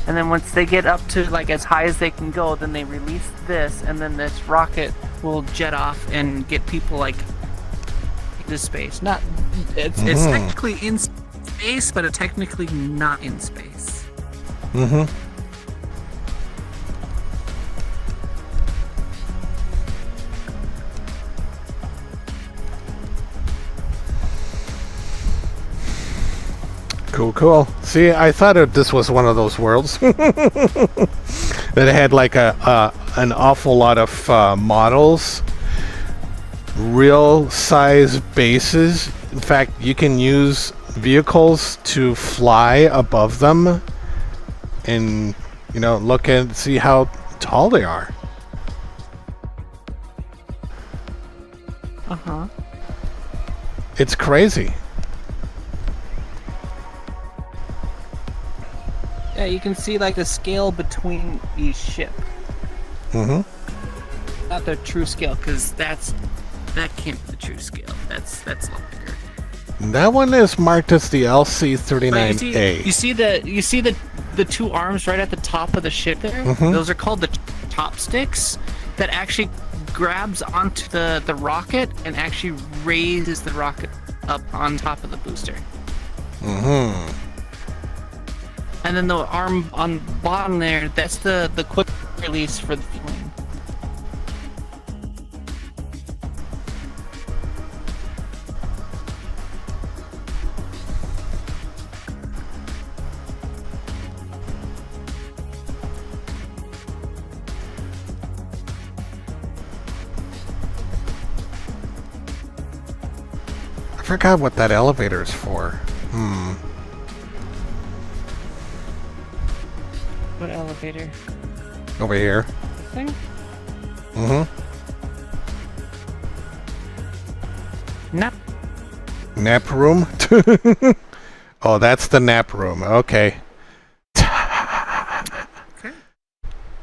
And then once they get up to like as high as they can go, then they release this, and then this rocket will jet off and get people like into space. Not it's technically in space, but it's technically not in space. Cool. See, I thought this was one of those worlds that had like an awful lot of models, real size bases. In fact, you can use vehicles to fly above them and, you know, look and see how tall they are. It's crazy. Yeah, you can see like the scale between each ship. Not the true scale, because that can't be the true scale. That's a lot bigger. That one is marked as the But LC-39A. you see the two arms right at the top of the ship there? Those are called the top sticks that actually grabs onto the rocket and actually raises the rocket up on top of the booster. And then the arm on bottom there, that's the quick release for the fueling. I forgot what that elevator is for. What elevator? Over here. This thing? Nap. Nap room? Oh, that's the nap room. Okay. Okay.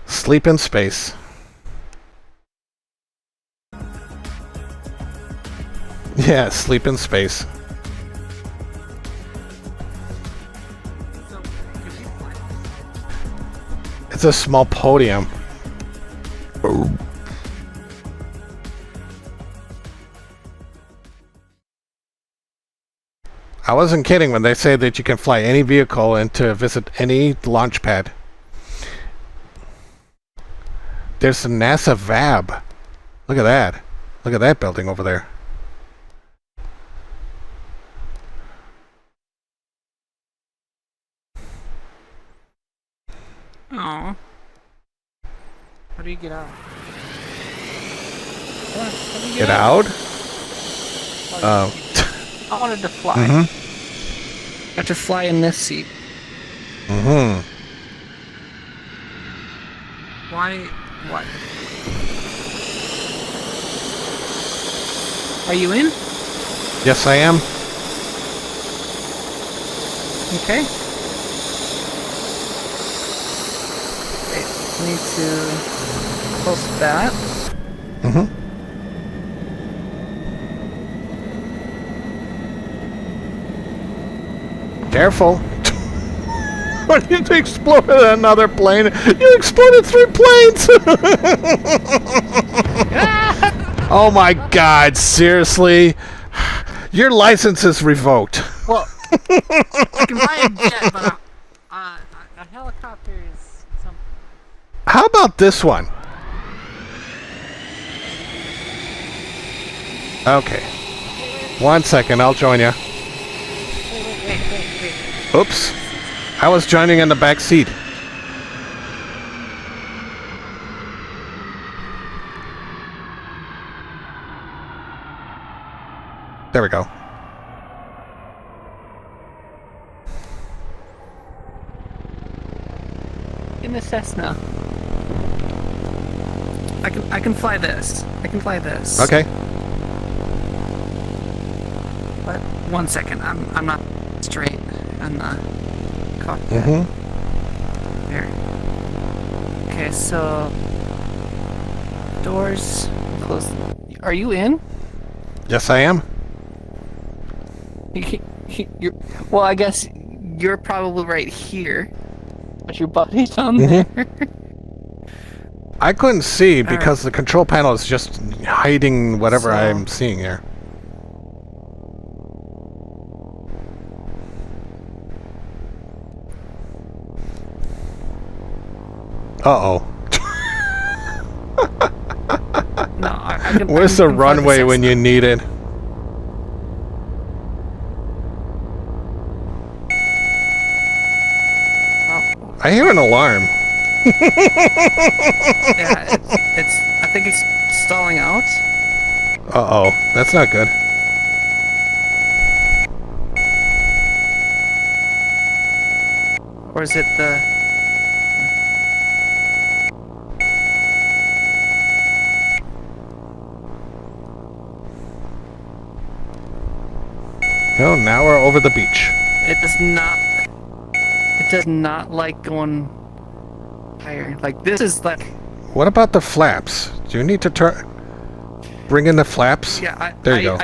Sleep in space. Yeah, sleep in space. So, can we fly? It's a small podium. I wasn't kidding when they say that you can fly any vehicle and to visit any launch pad. There's the NASA VAB. Look at that. Look at that building over there. Oh. How do you get out? How do you Get out? I wanted to fly. I have to fly in this seat. Why? What? Are you in? Yes, I am. Okay. Wait, I need to close that. Careful. When you exploded another plane, you exploded 3 planes! Oh my god, seriously? Your license is revoked. Well, I can buy a jet, but a helicopter is something. How about this one? Okay. 1 second, I'll join you. Wait. Oops. I was joining in the back seat. There we go. In the Cessna. I can fly this. I can fly this. Okay. But 1 second, I'm not straight on the cockpit. Mm-hmm. There. Okay, so doors closed. Are you in? Yes, I am. You're, well, I guess you're probably right here, but your buddy's down there. I couldn't see because the control panel is just hiding whatever So- I'm seeing here. Uh-oh. No, I can. Where's the runway when you need it? I hear an alarm. Yeah, it's. I think it's stalling out. Uh-oh. That's not good. Or is it the? No, now we're over the beach. It does not. It does not like going higher. Like this is like. What about the flaps? Do you need to bring in the flaps? Yeah, There you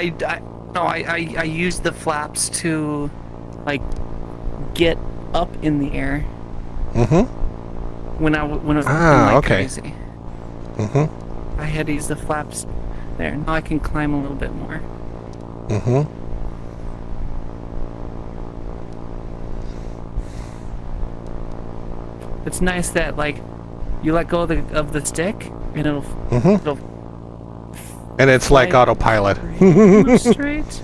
go. I use the flaps to, like, get up in the air Mm-hmm. when I was Ah, like okay. crazy. Mm-hmm. I had to use the flaps there. Now I can climb a little bit more. Mm-hmm. It's nice that like you let go of the stick and it'll And it's like fly autopilot. straight.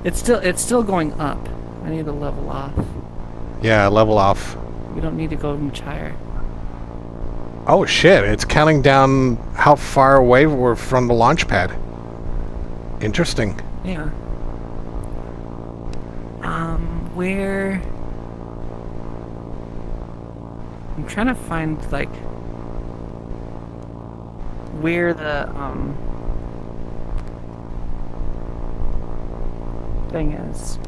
It's still going up. I need to level off. Yeah, level off. We don't need to go much higher. Oh shit, it's counting down how far away we're from the launch pad. Interesting. Yeah. Where? I'm trying to find like where the thing is.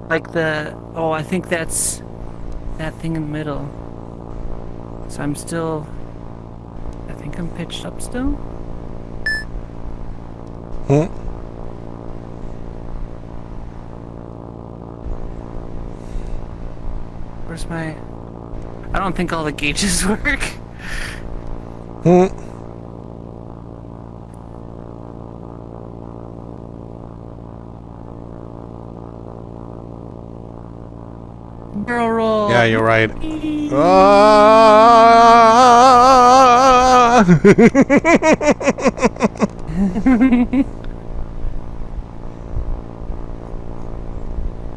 Like I think that's that thing in the middle. So I'm still, I think I'm pitched up still. Hmm. Where's my, I don't think all the gauges work. Hmm. Barrel roll. Yeah, you're right.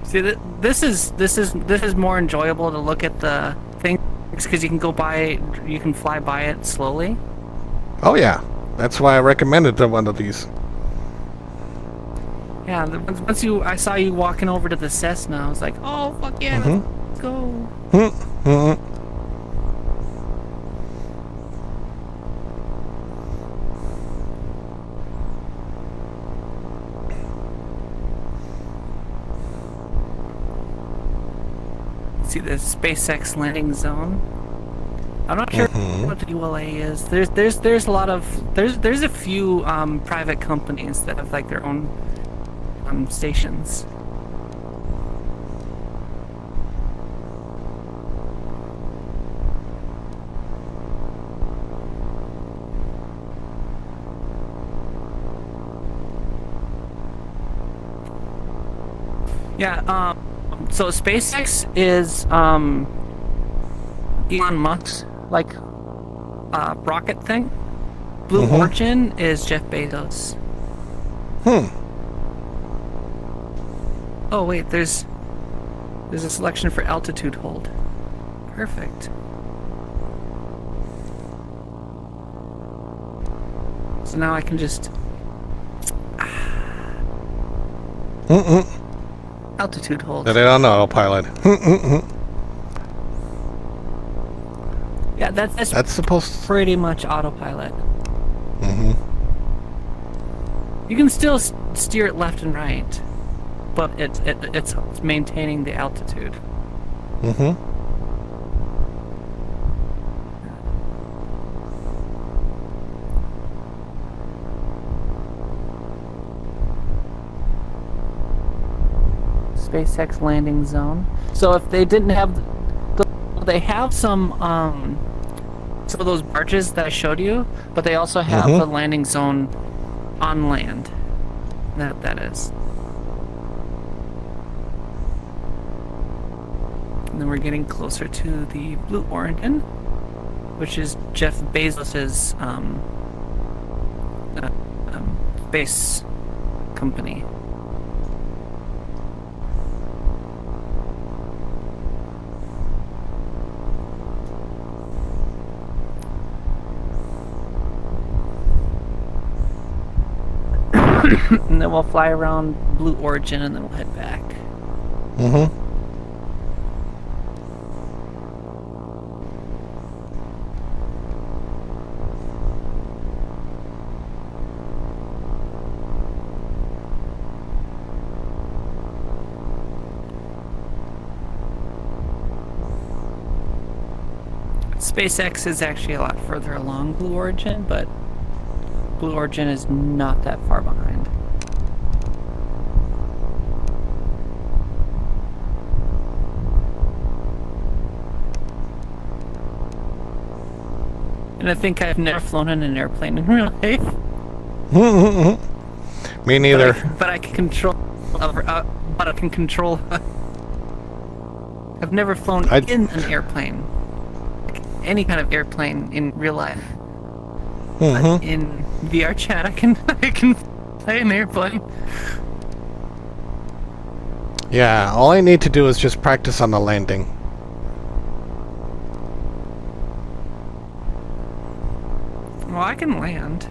See, this is more enjoyable to look at the things because you can go by it, you can fly by it slowly. Oh yeah, that's why I recommended one of these. Yeah, once I saw you walking over to the Cessna, I was like, oh fuck yeah, let's go. See the SpaceX landing zone. I'm not sure what the ULA is. There's a lot of there's a few private companies that have like their own stations. Yeah, so SpaceX is Elon Musk's like rocket thing. Blue Origin is Jeff Bezos. Oh wait, there's a selection for altitude hold. Perfect. So now I can just altitude hold. Did it on autopilot. Yeah, that's That's supposed to... pretty much autopilot. You can still steer it left and right, but it's maintaining the altitude. SpaceX landing zone. So if they didn't have, they have some of those barges that I showed you, but they also have a landing zone on land. That is. And then we're getting closer to the Blue Origin, which is Jeff Bezos's space company. And then we'll fly around Blue Origin and then we'll head back. SpaceX is actually a lot further along Blue Origin, but Blue Origin is not that far behind. And I think I've never flown in an airplane in real life. Me neither. But I can control. But I can control. I've never flown in an airplane, like any kind of airplane in real life. But in VR chat, I can fly an airplane. Yeah, all I need to do is just practice on the landing. Well, I can land.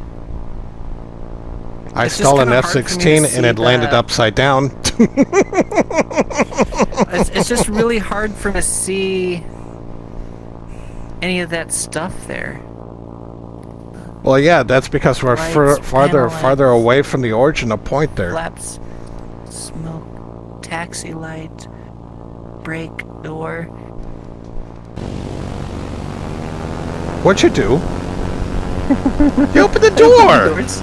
I It's stole just an kinda hard for me to F-16 see and it landed the- upside down. It's just really hard for me to see any of that stuff there. Well, yeah, that's because we're Lights, farther panel lights. away from the original point there. Flaps, smoke, taxi light, brake, door. What'd you do? You opened the door! Doors.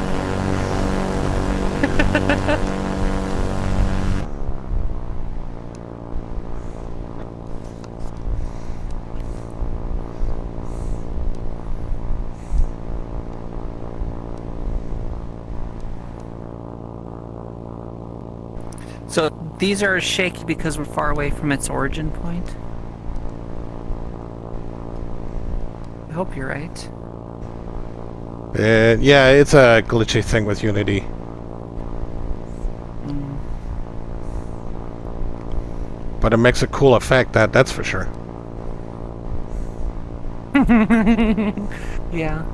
So these are shaky because we're far away from its origin point. I hope you're right. Yeah, it's a glitchy thing with Unity. But it makes a cool effect, that's for sure. Yeah.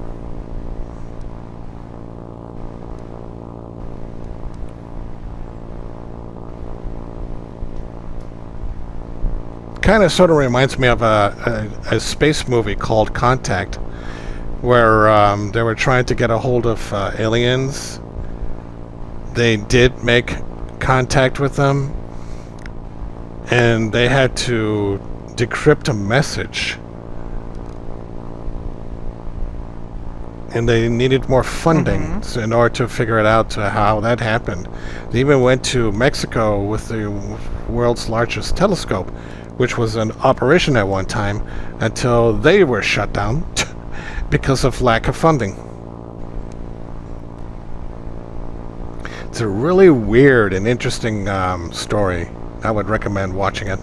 Kind of sort of reminds me of a space movie called Contact, where they were trying to get a hold of aliens. They did make contact with them, and they had to decrypt a message. And they needed more funding in order to figure it out how that happened. They even went to Mexico with the world's largest telescope, which was in operation at one time, until they were shut down because of lack of funding. It's a really weird and interesting story. I would recommend watching it.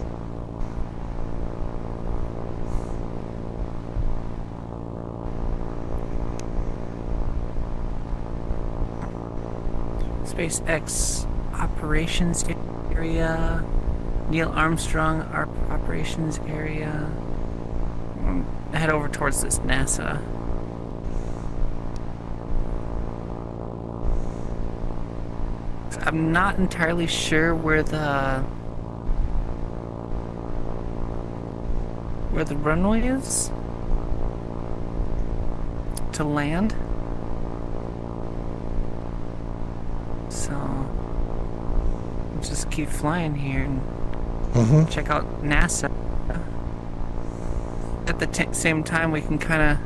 SpaceX operations area. Neil Armstrong operations area. Head over towards this NASA. I'm not entirely sure where the runway is to land. So we'll just keep flying here and Mm-hmm. check out NASA. At the same time, we can kind of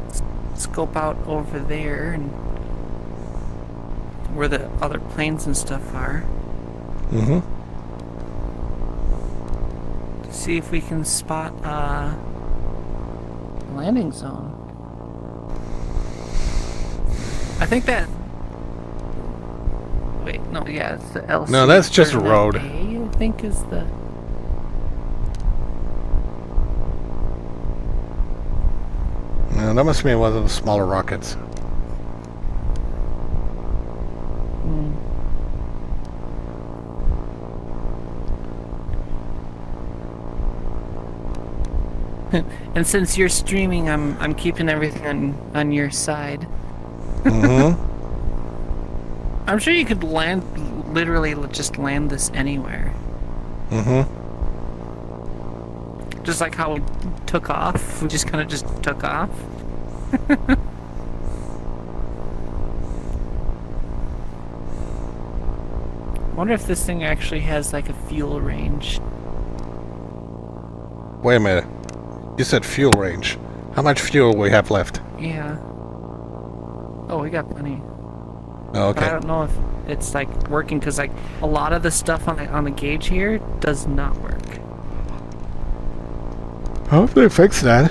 scope out over there and where the other planes and stuff are. Mm-hmm. To see if we can spot a landing zone. I think that. Wait, no, yeah, it's the LC. No, that's just a Terminal road. A, I think is the. No, that must be one of the smaller rockets. Hmm. And since you're streaming, I'm keeping everything on your side. Mm-hmm. I'm sure you could literally just land this anywhere. Mm-hmm. Just like how we took off. We just kind of just took off. Wonder if this thing actually has like a fuel range. Wait a minute. You said fuel range. How much fuel we have left? Yeah. Oh, we got plenty. Oh, But I okay. don't know if it's like working because like a lot of the stuff on the gauge here does not work. I hope they fix that.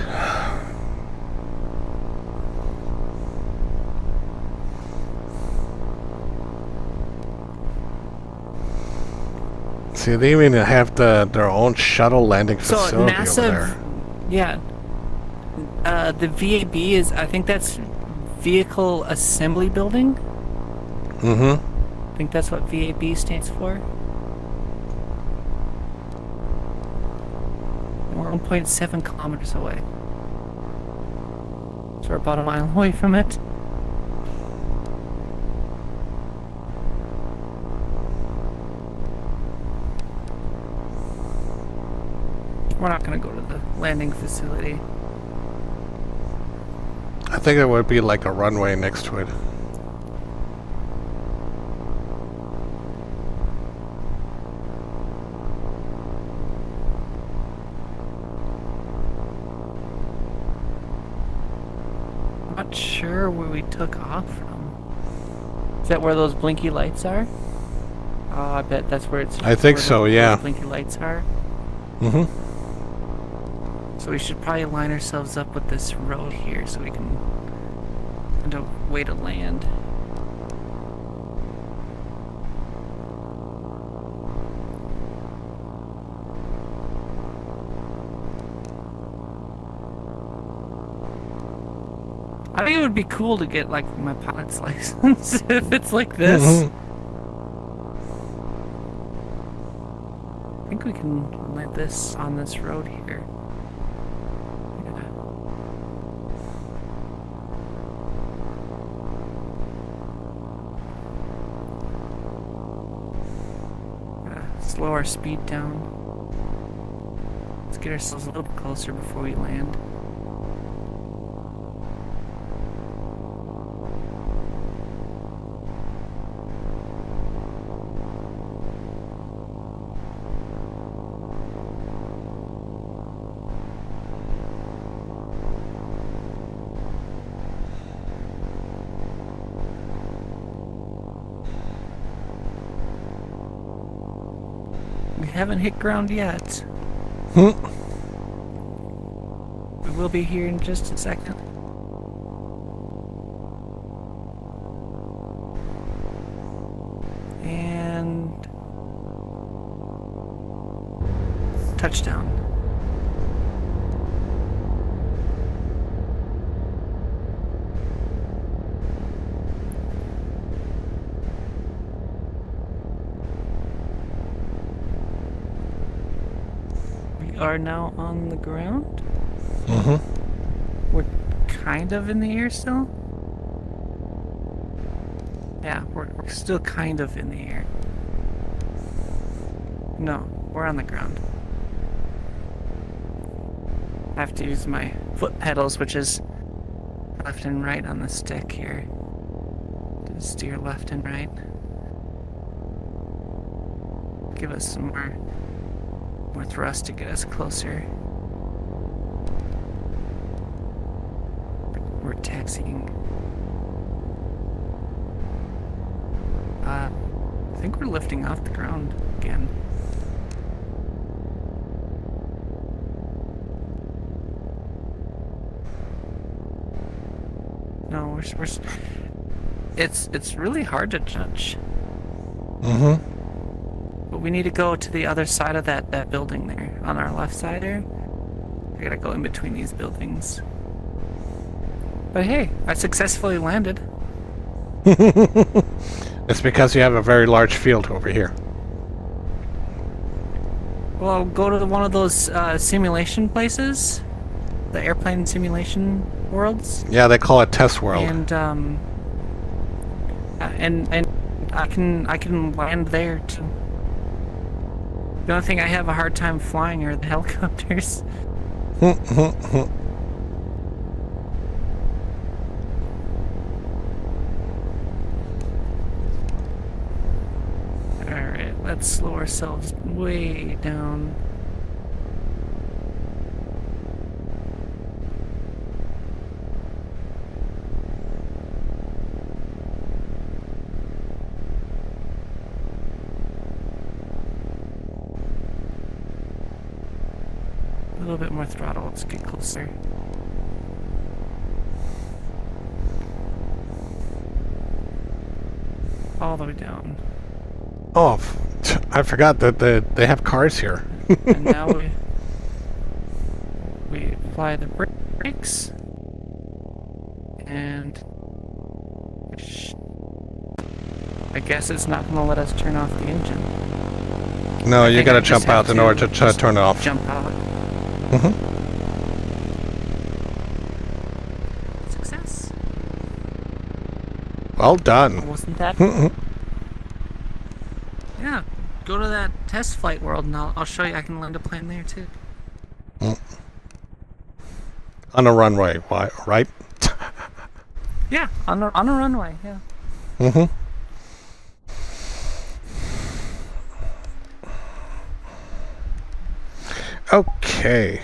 See, they even have their own shuttle landing So facility NASA, over there. yeah. The VAB is, I think that's Vehicle Assembly Building. Mm-hmm. I think that's what VAB stands for. We're 1.7 kilometers away. So we're about a mile away from it. We're not gonna go to the landing facility. I think it would be like a runway next to it. I'm not sure where we took off from. Is that where those blinky lights are? Oh, I bet that's where it's. I think where so, those yeah. blinky lights are. Mm-hmm. So we should probably line ourselves up with this road here so we can find a way to land. I think it would be cool to get like my pilot's license if it's like this. Mhm. I think we can let this on this road here. Yeah. Slow our speed down. Let's get ourselves a little bit closer before we land. We haven't hit ground yet. Hmm. We will be here in just a second. And touchdown. We are now on the ground. Mm-hmm. We're kind of in the air still. Yeah, we're still kind of in the air. No, we're on the ground. I have to use my foot pedals, which is left and right on the stick here, to steer left and right. give us some more thrust to get us closer. We're taxiing. I think we're lifting off the ground again. No, we're it's really hard to judge. Mm-hmm. But we need to go to the other side of that building there, on our left side there. We gotta go in between these buildings. But hey, I successfully landed. It's because you have a very large field over here. Well, I'll go to one of those simulation places, the airplane simulation worlds, Yeah, they call it Test World. and I can land there too. The only thing I have a hard time flying are the helicopters. Alright, let's slow ourselves way down. A little bit more throttle, let's get closer. All the way down. Oh, I forgot that they have cars here. And now we apply the brakes. And I guess it's not going to let us turn off the engine. No, you think gotta I just jump have out in to order to just turn it off. Jump out. Mm-hmm. Success. Well done. Wasn't that? Mm-mm. Yeah. Go to that test flight world and I'll show you I can land a plane there too. On a runway, right? Yeah, on a runway, yeah. Mm-hmm. Okay.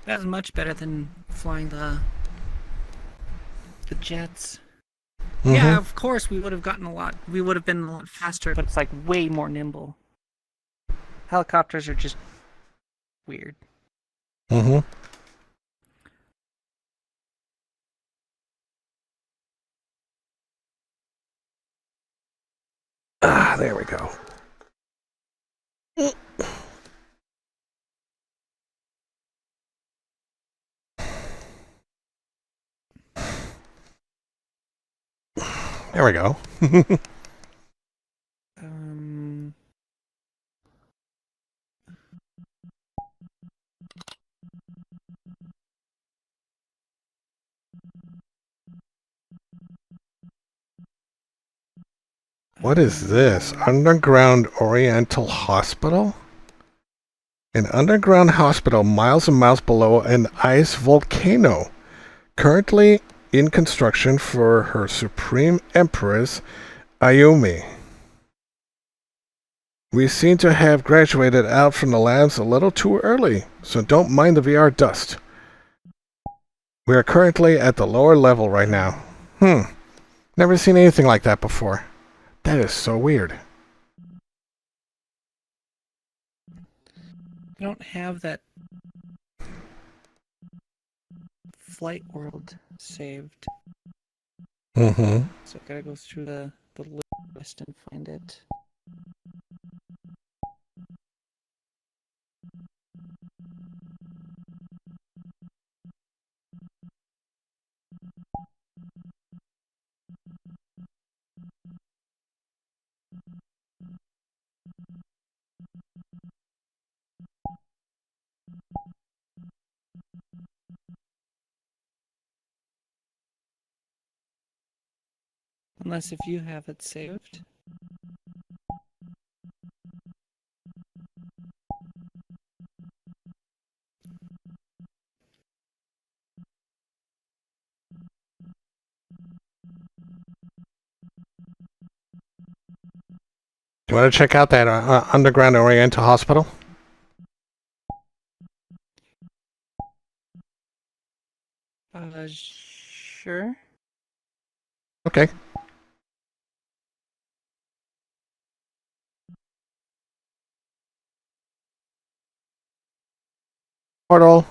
That was much better than flying the jets. Yeah, of course we would have been a lot faster, but it's like way more nimble. Helicopters are just weird. Mm-hmm. Ah, there we go. There we go. Um, What is this? Underground Oriental Hospital? An underground hospital miles and miles below an ice volcano. Currently in construction for her Supreme Empress, Ayumi. We seem to have graduated out from the labs a little too early, so don't mind the VR dust. We are currently at the lower level right now. Never seen anything like that before. That is so weird. I don't have that flight world saved, Mm-hmm. so I gotta go through the list and find it. Unless if you have it saved. You want to check out that underground Oriental Hospital? Sure. Okay. Portal.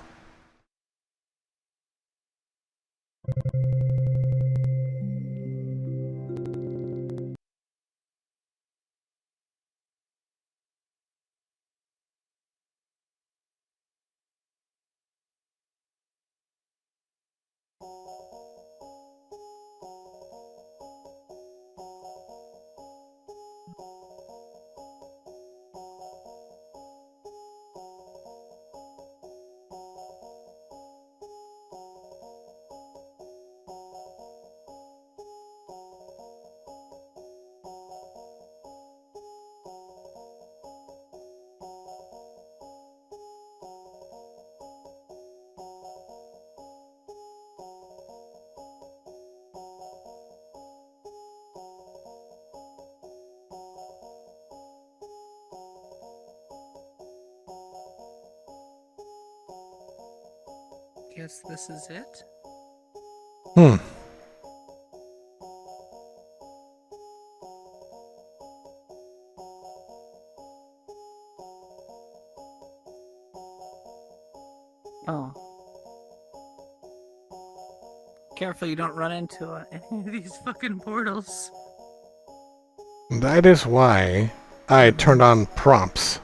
Guess this is it? Hmm. Oh. Careful you don't run into any of these fucking portals. That is why I turned on prompts.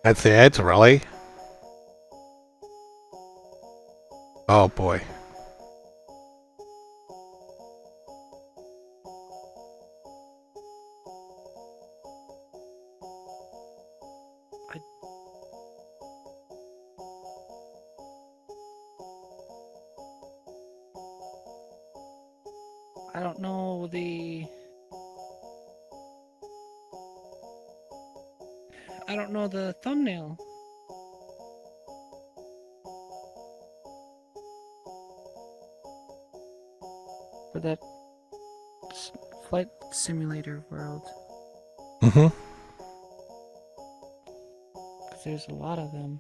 That's it, really? Oh boy. I don't know the... I don't know the thumbnail. For that flight simulator world. Mm-hmm. Because there's a lot of them.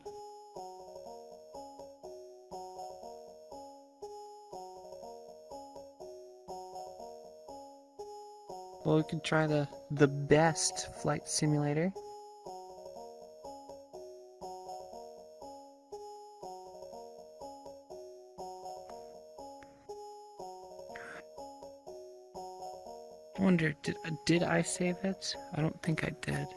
Well, we could try the best flight simulator. I wonder, did I save it? I don't think I did.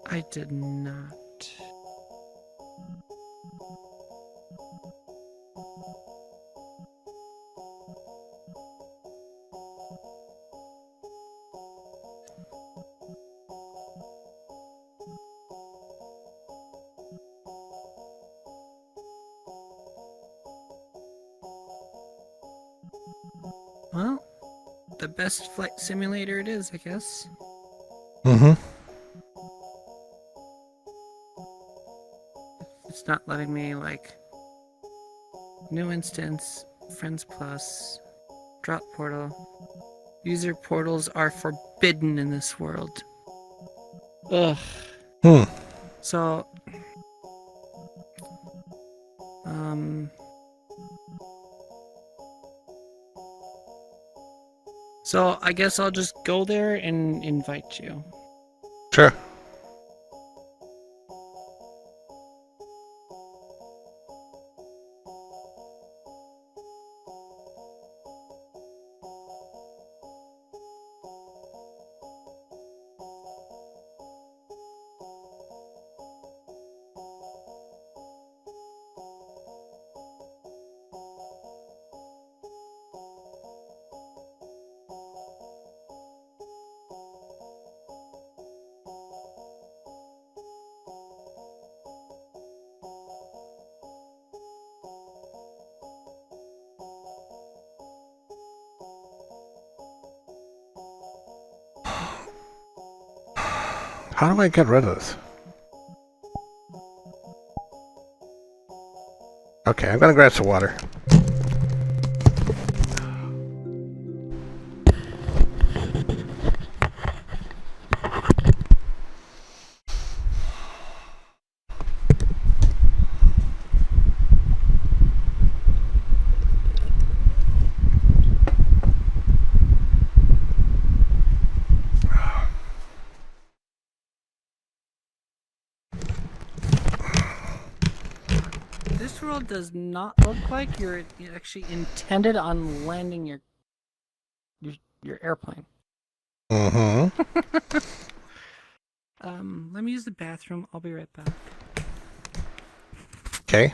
I did not. Well, the best flight simulator it is, I guess. Mm-hmm. It's not letting me, like, new instance, friends plus, drop portal. User portals are forbidden in this world. Ugh. Hmm. So, so I guess I'll just go there and invite you. Sure. How do I get rid of this? Okay, I'm gonna grab some water. This world does not look like you're actually intended on landing your airplane. Mm-hmm. Let me use the bathroom. I'll be right back. Okay.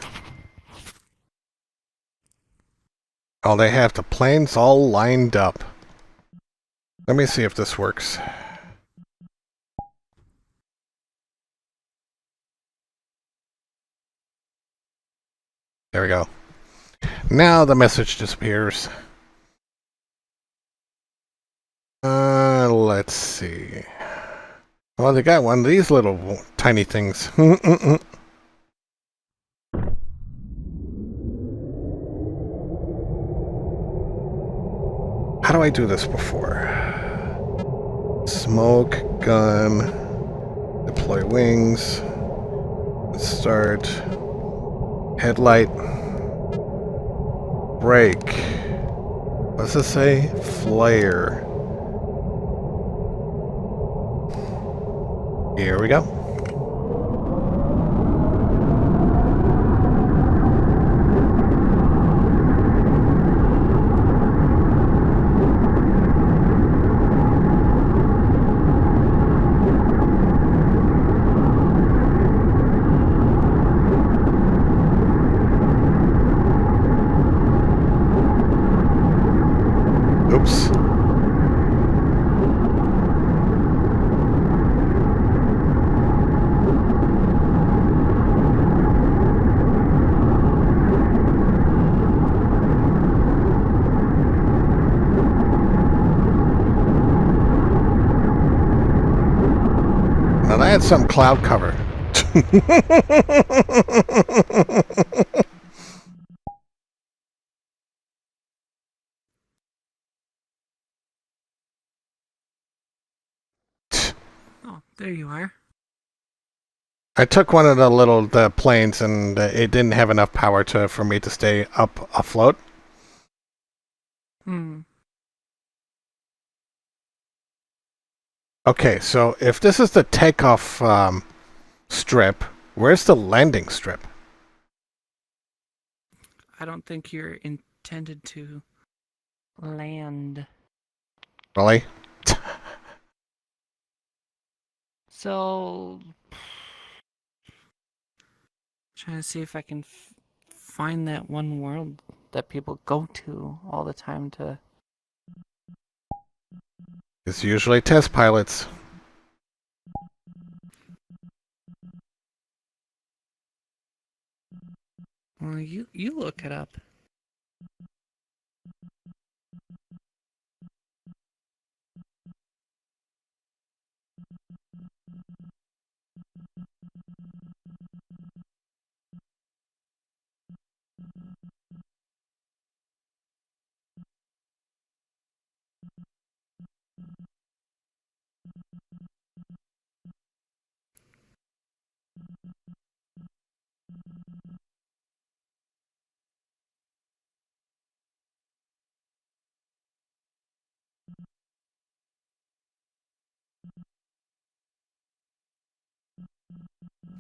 Oh, they have the planes all lined up. Let me see if this works. There we go. Now the message disappears. Let's see. Well, they got one of these little tiny things. How do I do this before? Smoke, gun, deploy wings, start, headlight, brake. What's this say? Flare. Here we go. Oops. Now that's some cloud cover. Oh, there you are. I took one of the planes and it didn't have enough power for me to stay up afloat. Okay, so if this is the takeoff strip, where's the landing strip? I don't think you're intended to land. Really? So, trying to see if I can find that one world that people go to all the time to. It's usually test pilots. Well, you look it up.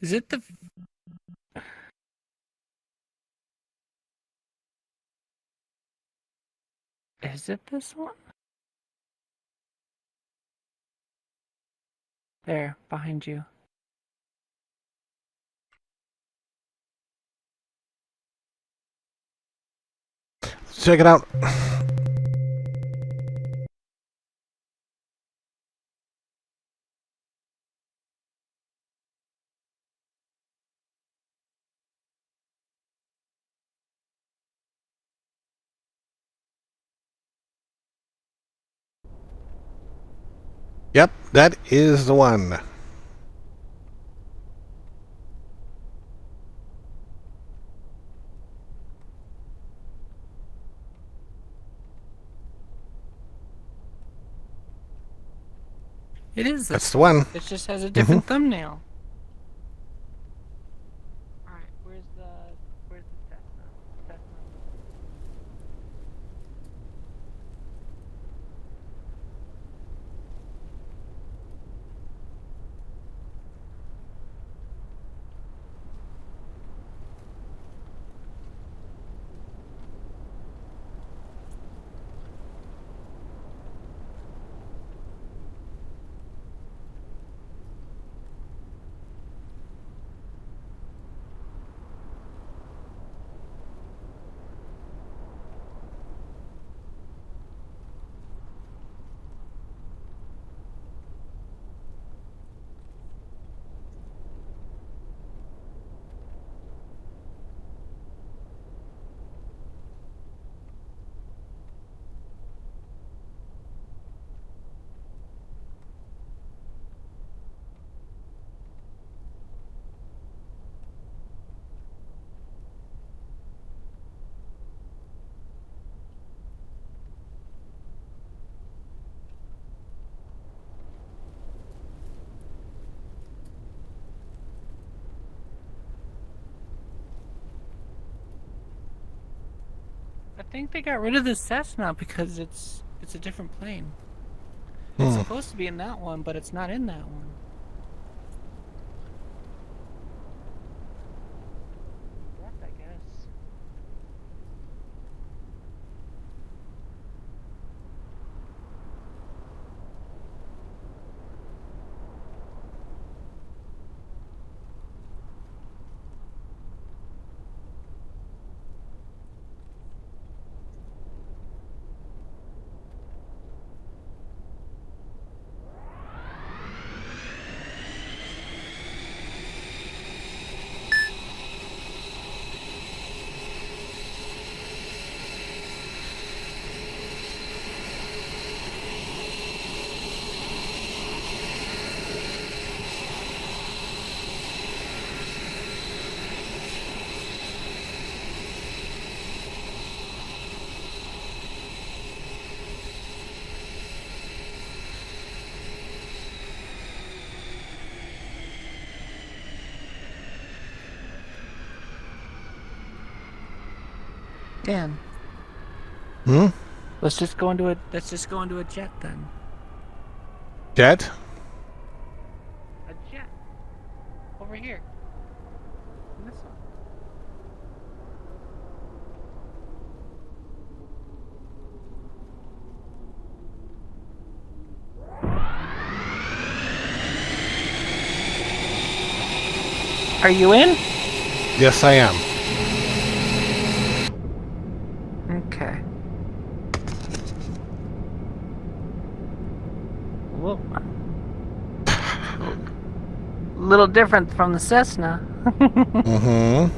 Is it the? Is it this one? There, behind you. Let's check it out. Yep, that is the one. It is That's this. the one. It just has a different thumbnail. Alright, where's the Cessna? Cessna. I think they got rid of the Cessna because it's a different plane. It's supposed to be in that one, but it's not in that one. What, I guess. Dan. Let's just go into a jet then. Jet? A jet. Over here. This one. Are you in? Yes, I am. Okay. Whoa. Little different from the Cessna. Mm-hmm.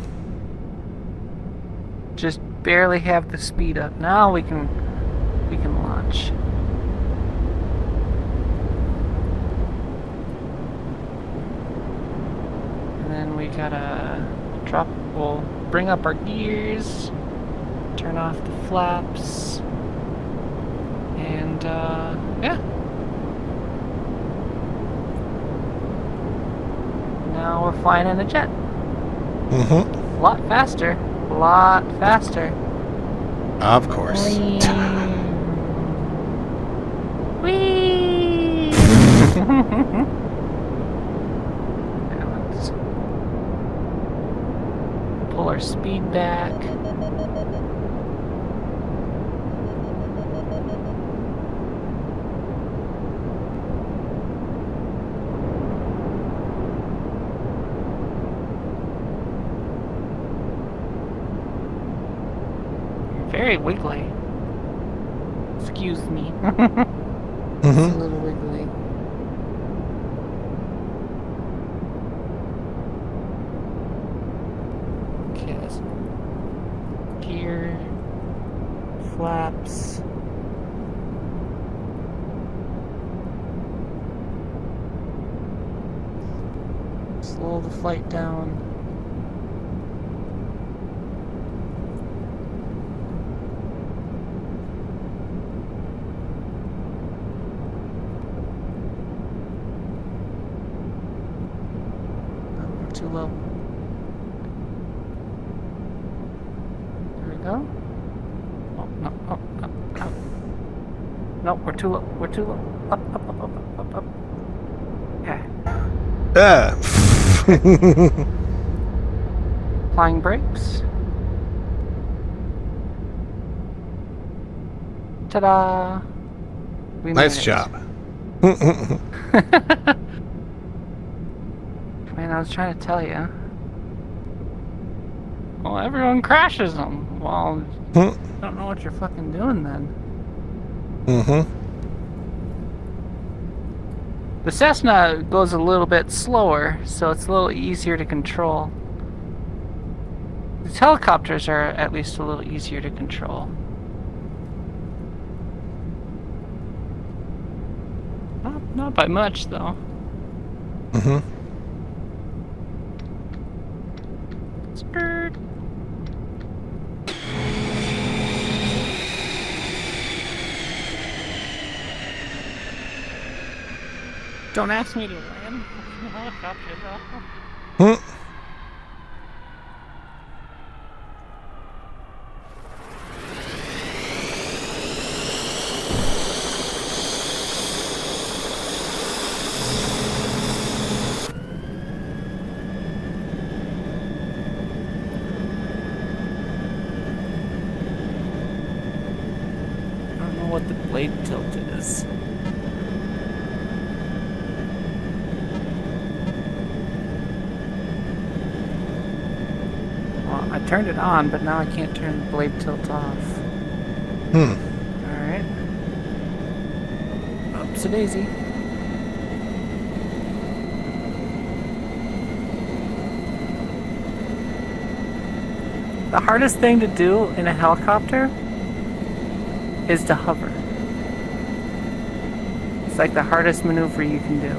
Just barely have the speed up. Now we can launch. And then we gotta drop. We'll bring up our gears. Turn off the flaps. And yeah. Now we're flying in a jet. Mm-hmm. A lot faster. A lot faster. Of course. Whee! Whee! Now let's pull our speed back. Very wiggly. Excuse me. It's a little wiggly. Okay, that's gear, flaps. Slow the flight down. too low. There we go. Oh, no, oh, no, no. No, we're too low. We're too low. Up, up, up, up, up, up, up. Okay. Applying brakes. Ta-da! We Nice made it. job. Man, I was trying to tell you. Well, everyone crashes them. Well, don't know what you're fucking doing then. The Cessna goes a little bit slower, so it's a little easier to control. The helicopters are at least a little easier to control. Not by much, though. Skirt. Don't ask me to land the helicopter, though. I don't know what the blade tilt is. Well, I turned it on, but now I can't turn the blade tilt off. Alright. Oops a daisy. The hardest thing to do in a helicopter is to hover. It's like the hardest maneuver you can do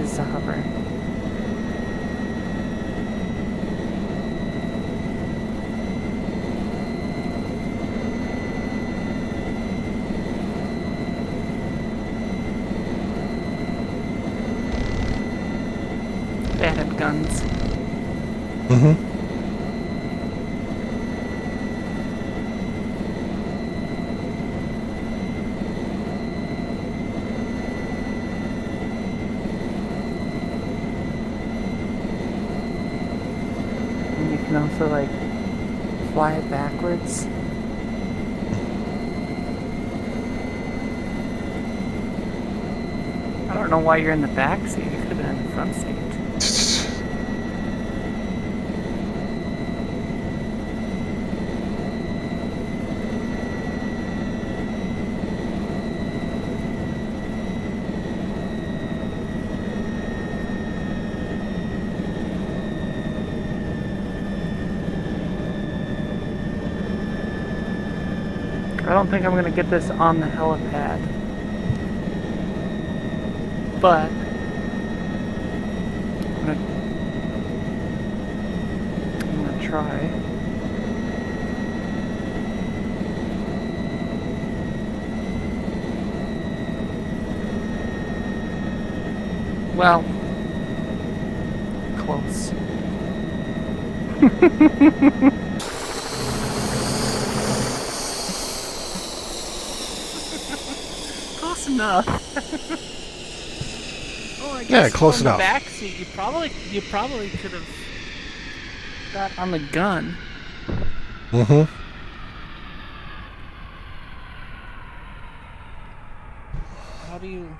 is to hover. They had guns. And you can also like fly it backwards. I don't know why you're in the back seat. You could have been in the front seat. I don't think I'm gonna get this on the helipad, but I'm gonna try. Well, close. Close enough. Oh, I guess Yeah, close from enough. the back seat, you probably could have got on the gun. How do you?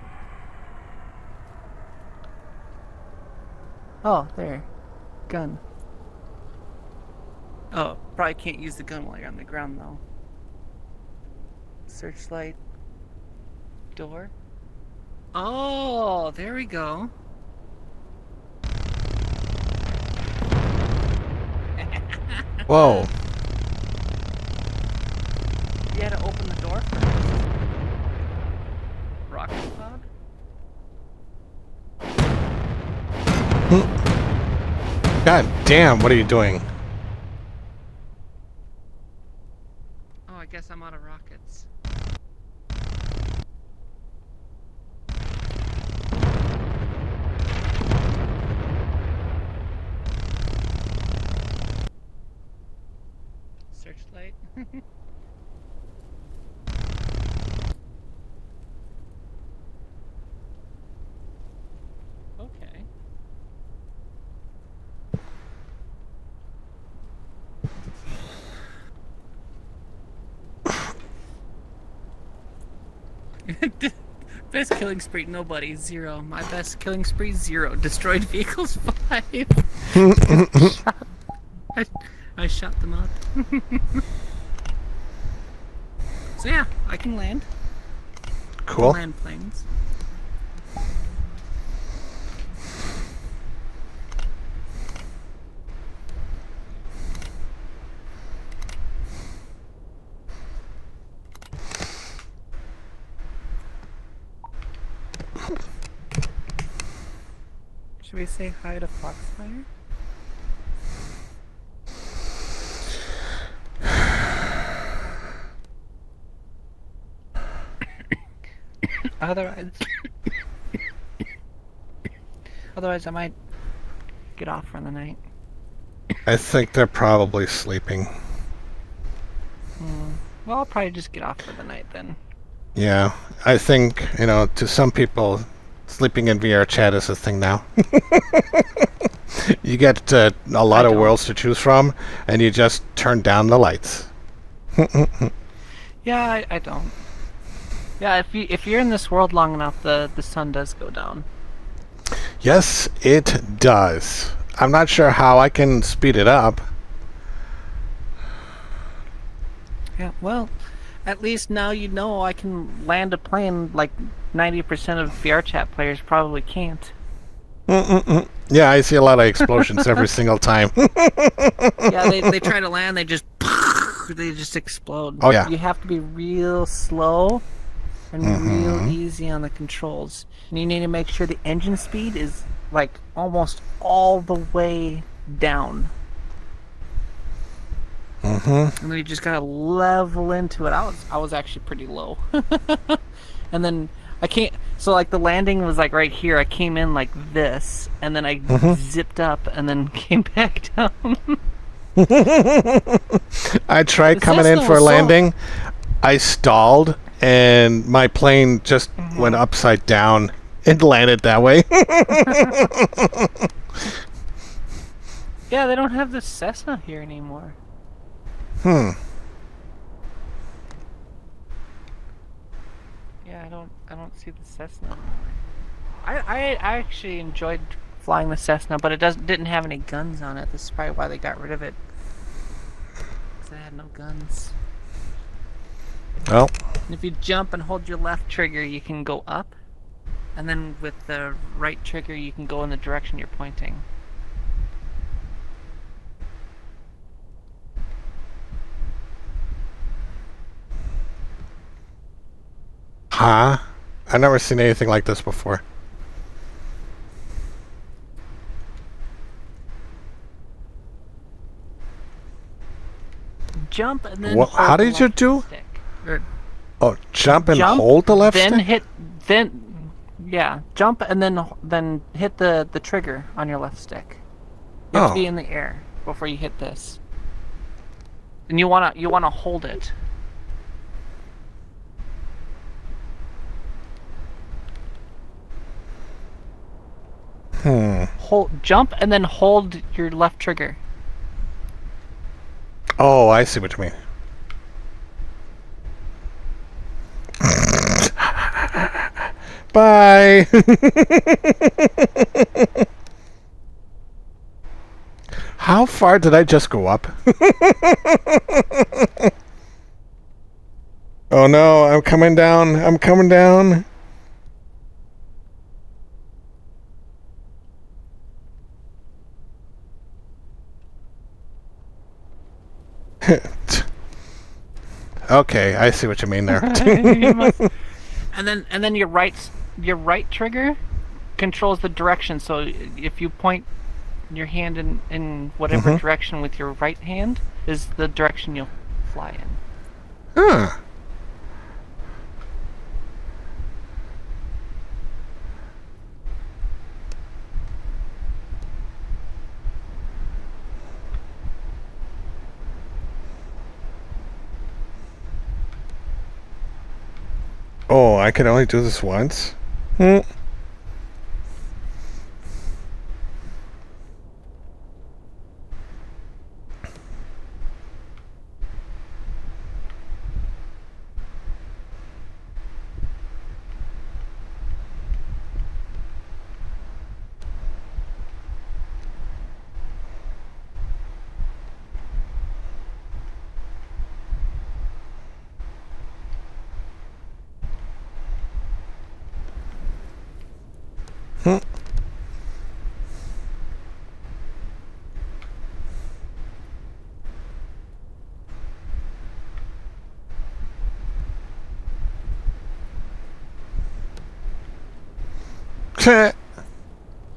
Oh, there, gun. Oh, probably can't use the gun while you're on the ground though. Searchlight. Door. Oh, there we go. Whoa. You had to open the door first. Rocket pod? God damn, what are you doing? Oh, I guess I'm out of rockets. Okay. Best killing spree, nobody. 0. My best killing spree, 0. Destroyed vehicles, 5. I shot them up. So yeah, I can land. Cool. Land planes. Should we say hi to Foxfire? Otherwise I might get off for the night. I think they're probably sleeping. Well, I'll probably just get off for the night then. Yeah, I think, to some people, sleeping in VR chat is a thing now. You get a lot of worlds to choose from, and you just turn down the lights. Yeah, I don't. Yeah, if you're in this world long enough, the sun does go down. Yes, it does. I'm not sure how I can speed it up. Yeah, well, at least now you know I can land a plane like 90% of VR chat players probably can't. Yeah, I see a lot of explosions every single time. Yeah, they try to land, they just explode. Oh, yeah. You have to be real slow and real easy on the controls. And you need to make sure the engine speed is like almost all the way down. And then you just gotta level into it. I was actually pretty low. And then I can't. So like the landing was like right here. I came in like this, and then I zipped up, and then came back down. I tried coming in for a landing. I stalled, and my plane just went upside down and landed that way. Yeah, they don't have the Cessna here anymore. Yeah, I don't see the Cessna. I actually enjoyed flying the Cessna, but it didn't have any guns on it. This is probably why they got rid of it. Because it had no guns. Well, And if you jump and hold your left trigger, you can go up. And then with the right trigger, you can go in the direction you're pointing. huh? I've never seen anything like this before. Jump and then What? hold How the did you left do? stick. Or Oh, jump and jump, hold the left then stick? jump and then hit the trigger on your left stick. You have to be in the air before you hit this. And you wanna hold it. Jump and then hold your left trigger. Oh, I see what you mean. Bye. How far did I just go up? Oh no, I'm coming down. I'm coming down. Okay, I see what you mean there. And then your right trigger controls the direction. So if you point your hand in whatever direction with your right hand is the direction you'll fly in. Huh. Oh, I can only do this once? Hmm.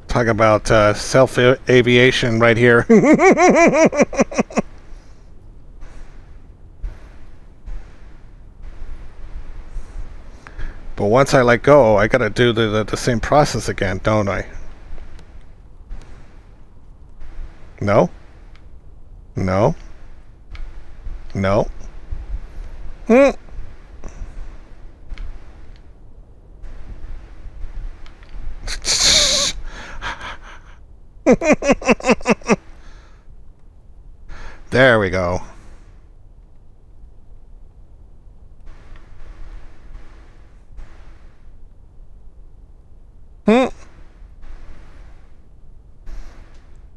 Talk about self-aviation right here. But once I let go, I gotta do the same process again, don't I? No? No? No? Hmm. There we go.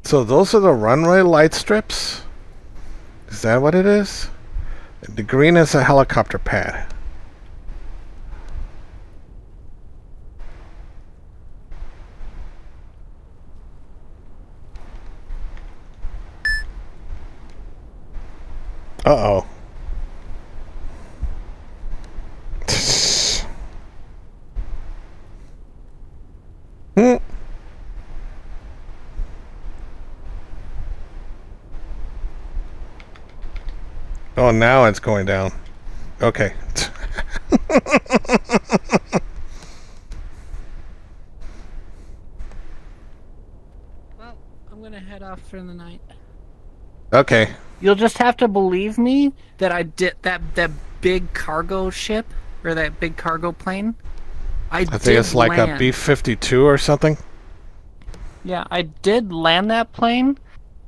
So those are the runway light strips? Is that what it is? The green is a helicopter pad. Uh-oh. Oh, now it's going down. Okay. Well, I'm gonna head off for the night. Okay. You'll just have to believe me that I did that big cargo ship or that big cargo plane. I think it's like a B-52 or something. Yeah, I did land that plane,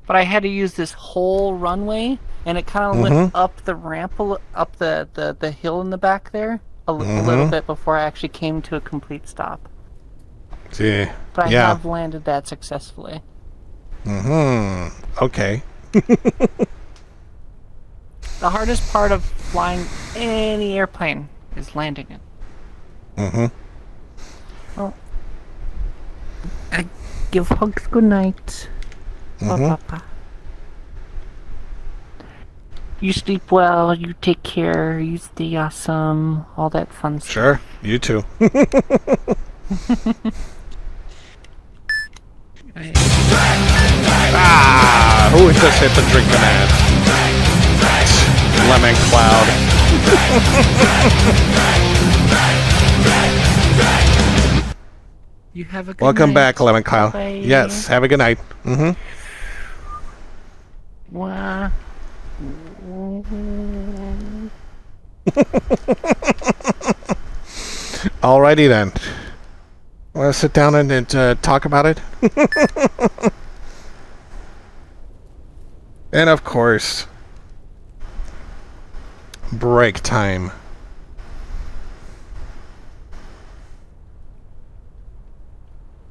but I had to use this whole runway, and it kind of went up the ramp, up the hill in the back there a little bit before I actually came to a complete stop. See. But I have landed that successfully. Okay. The hardest part of flying any airplane is landing it. Well, I give hugs good night. Papa. You sleep well, you take care, you stay awesome, all that fun stuff. Sure, you too. Who just hit the drink command? Lemon Cloud. You have a good Welcome night. back, Lemon Cloud. Bye-bye. Yes, have a good night. Wah. Alrighty then. Want to sit down and talk about it? And of course, break time.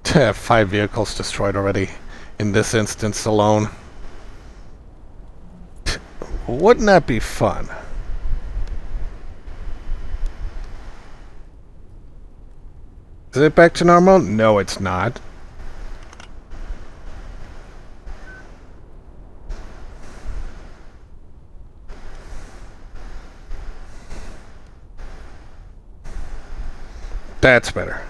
To have 5 vehicles destroyed already in this instance alone. Wouldn't that be fun? Is it back to normal? No, it's not. That's better.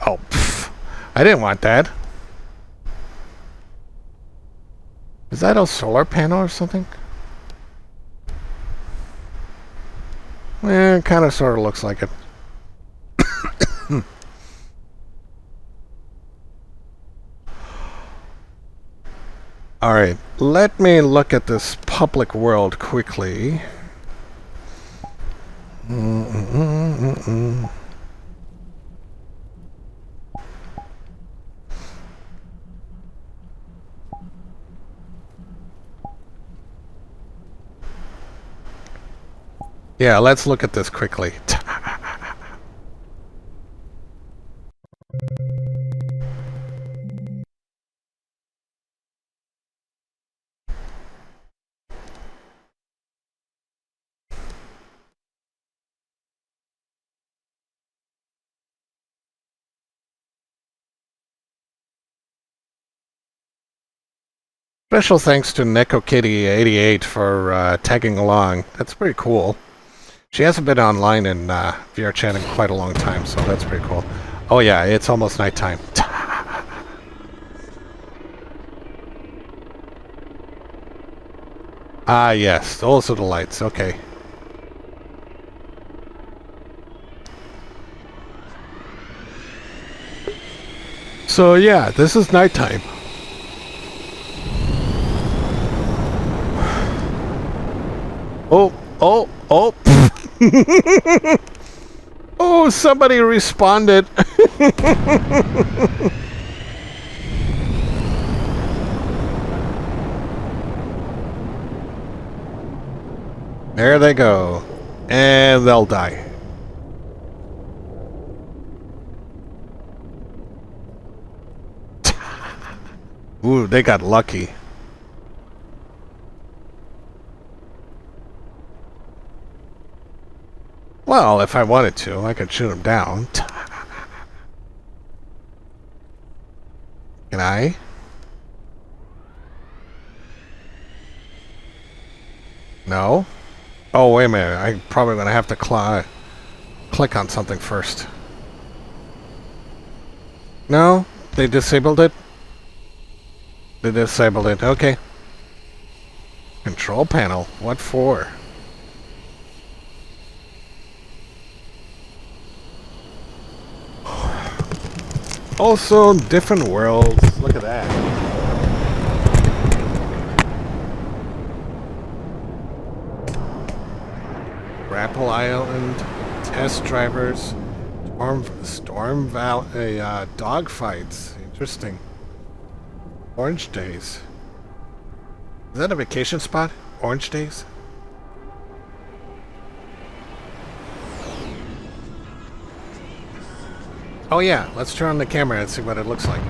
Oh, pff. I didn't want that. Is that a solar panel or something? It kind of sort of looks like it. Alright, let me look at this public world quickly. Yeah, let's look at this quickly. Special thanks to NekoKitty88 for tagging along. That's pretty cool. She hasn't been online in VR chat in quite a long time, so that's pretty cool. Oh yeah, it's almost nighttime. Ah yes, those are the lights, okay. So yeah, this is nighttime. Oh, oh, oh. Oh, somebody responded. There they go. And they'll die. Ooh, they got lucky. Well, if I wanted to, I could shoot him down. Can I? No? Oh, wait a minute. I'm probably going to have to click on something first. No? They disabled it? They disabled it. Okay. Control panel. What for? Also, different worlds. Look at that. Grapple Island, test drivers, Storm Valley, dog fights. Interesting. Orange Days. Is that a vacation spot? Orange Days? Oh yeah, let's turn on the camera and see what it looks like.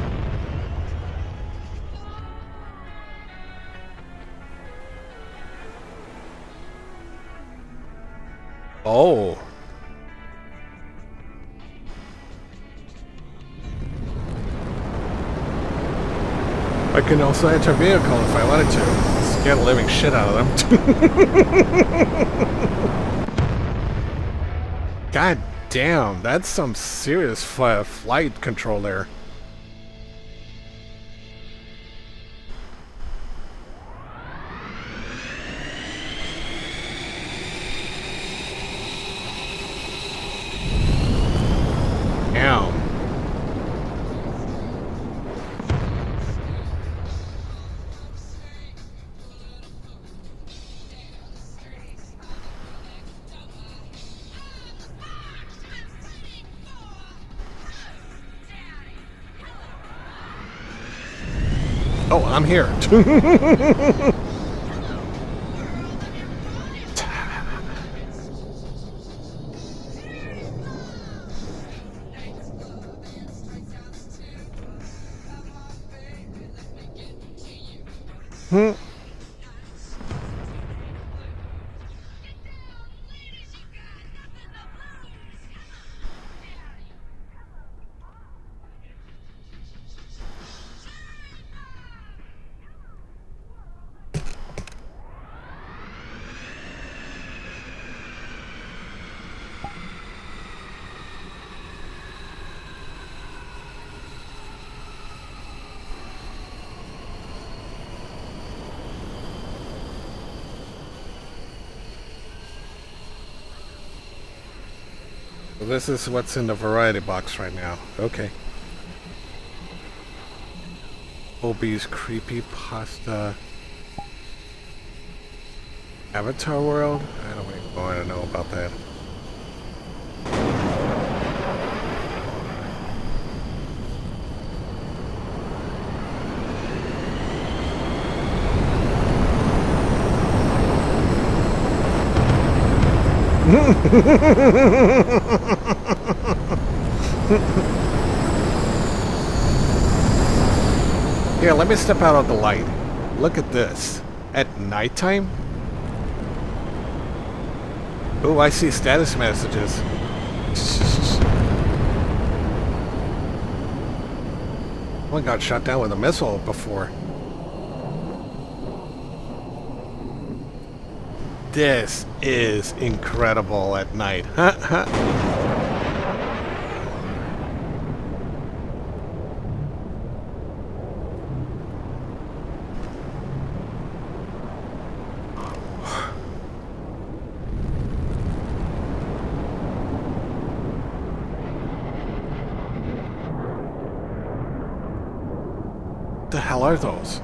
Oh. I can also enter a vehicle if I wanted to. Scare the living shit out of them. God damn, that's some serious flight control there. Damn. Oh, I'm here. This is what's in the variety box right now. Okay. Obie's creepy pasta. Avatar World? I don't even want to know about that. Here, let me step out of the light. Look at this. At nighttime? Oh, I see status messages. One got shot down with a missile before. This is incredible at night. What the hell are those?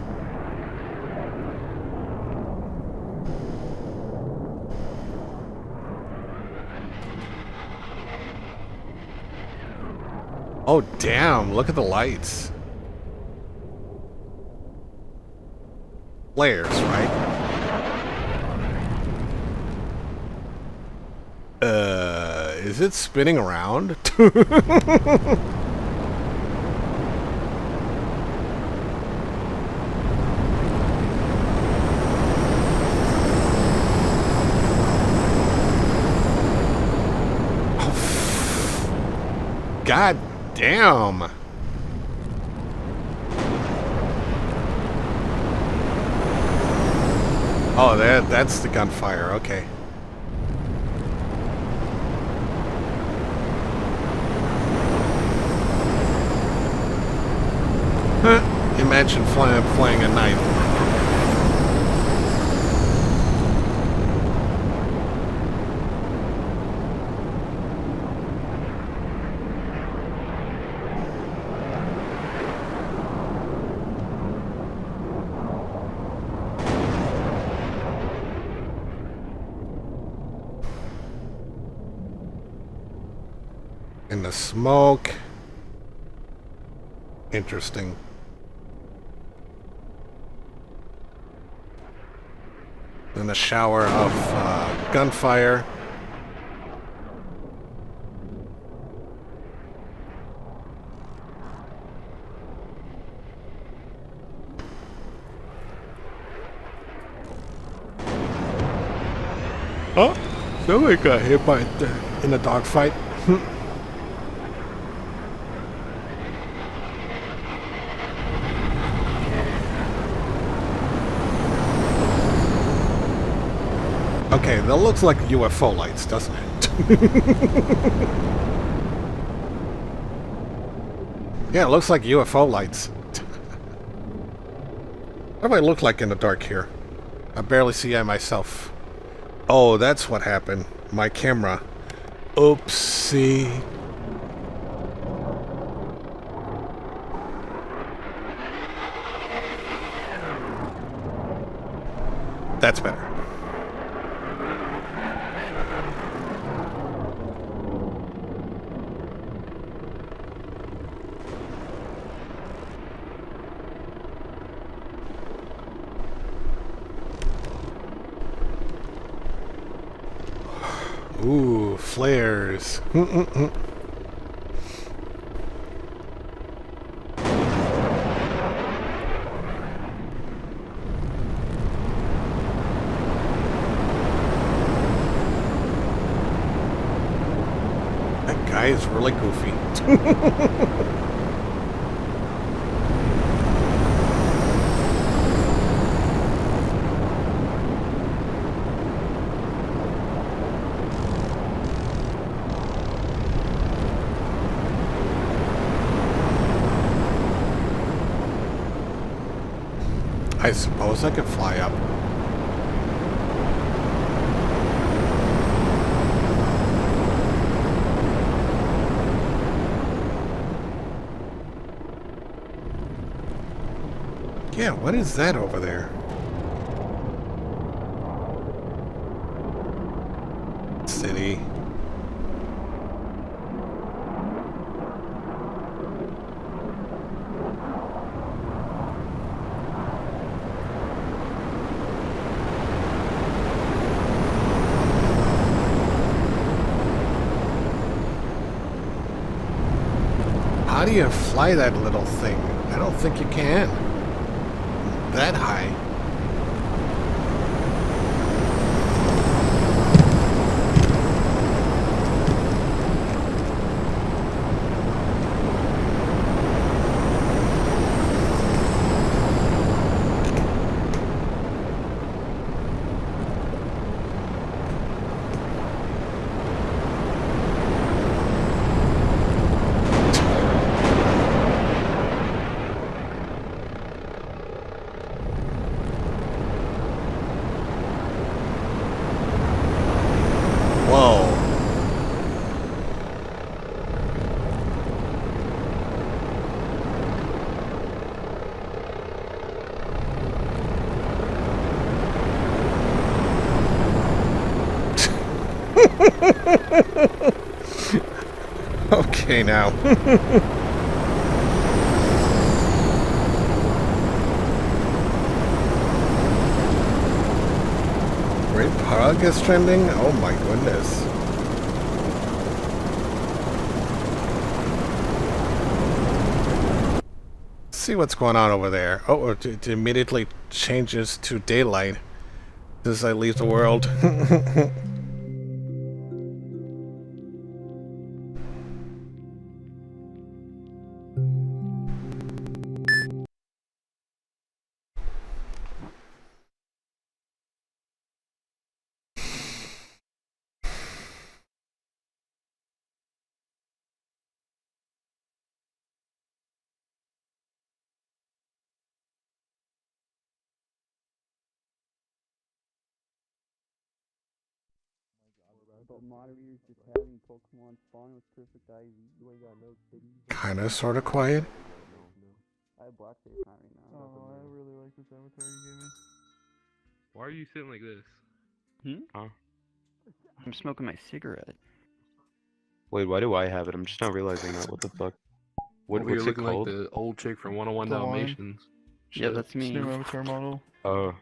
Oh, damn. Look at the lights. Flares, right? Is it spinning around? God damn. Oh, that's the gunfire. Okay. Imagine flying at night. In the smoke. Interesting. Then a shower of gunfire. Oh, somebody got hit by in a dogfight. Okay, that looks like UFO lights, doesn't it? Yeah, it looks like UFO lights. What do I look like in the dark here? I barely see myself. Oh, that's what happened. My camera. Oopsie. That's better. Ooh, flares. That guy is really goofy. I suppose I could fly up. Yeah, what is that over there? How do you fly that little thing? I don't think you can. That high. Whoa. Okay, now. Great Pug is trending? Oh my goodness. Let's see what's going on over there. Oh, it immediately changes to daylight as I leave the world. Kinda sorta quiet. Oh, I really like this avatar you gave me. Why are you sitting like this? Huh? I'm smoking my cigarette. Wait, why do I have it? I'm just not realizing that. What the fuck? Over What's here it looking called? like the old chick from 101 The lion. Dalmatians. Yeah, Shit. that's It's me. new avatar model. Oh,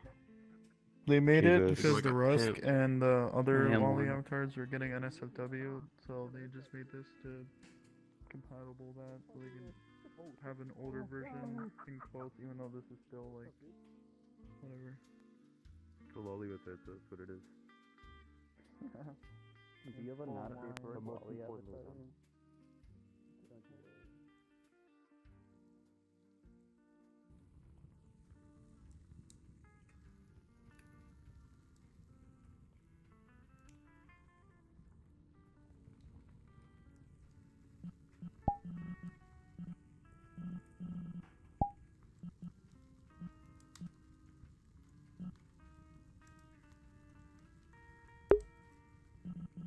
They made it Jesus. because Like the a Rusk pimp. and the other I am Wally one. avatars were getting NSFW, so they just made this to compatible that, so they can have an older version in quotes, even though this is still like whatever. lolly with it. That's what it is. Do you have a not safe word Wally avatar?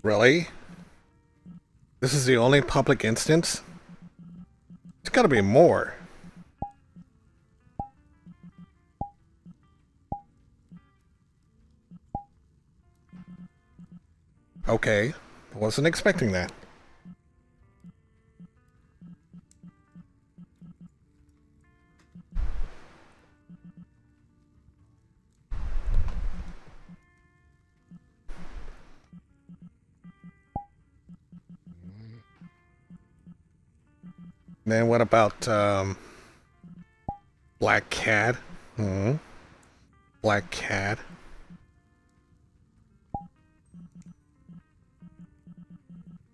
Really? This is the only public instance? There's gotta be more. Okay. Wasn't expecting that. Then what about Black Cat? Black Cat.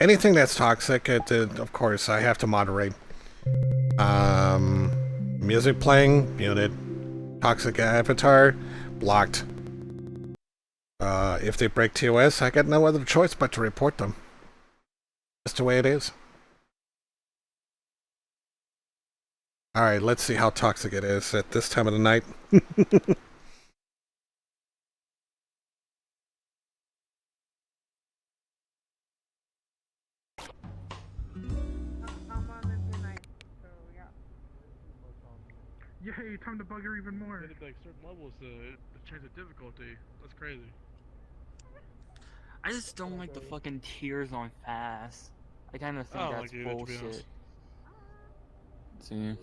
Anything that's toxic, of course, I have to moderate. Music playing, muted. Toxic avatar, blocked. If they break TOS, I got no other choice but to report them. That's the way it is. Alright, let's see how toxic it is at this time of the night. Yay, time to bug her even more. Hit like certain levels to change the difficulty. That's crazy. I just don't like the fucking tears on fast. I kind of think I don't that's like it either, to be honest. bullshit. See,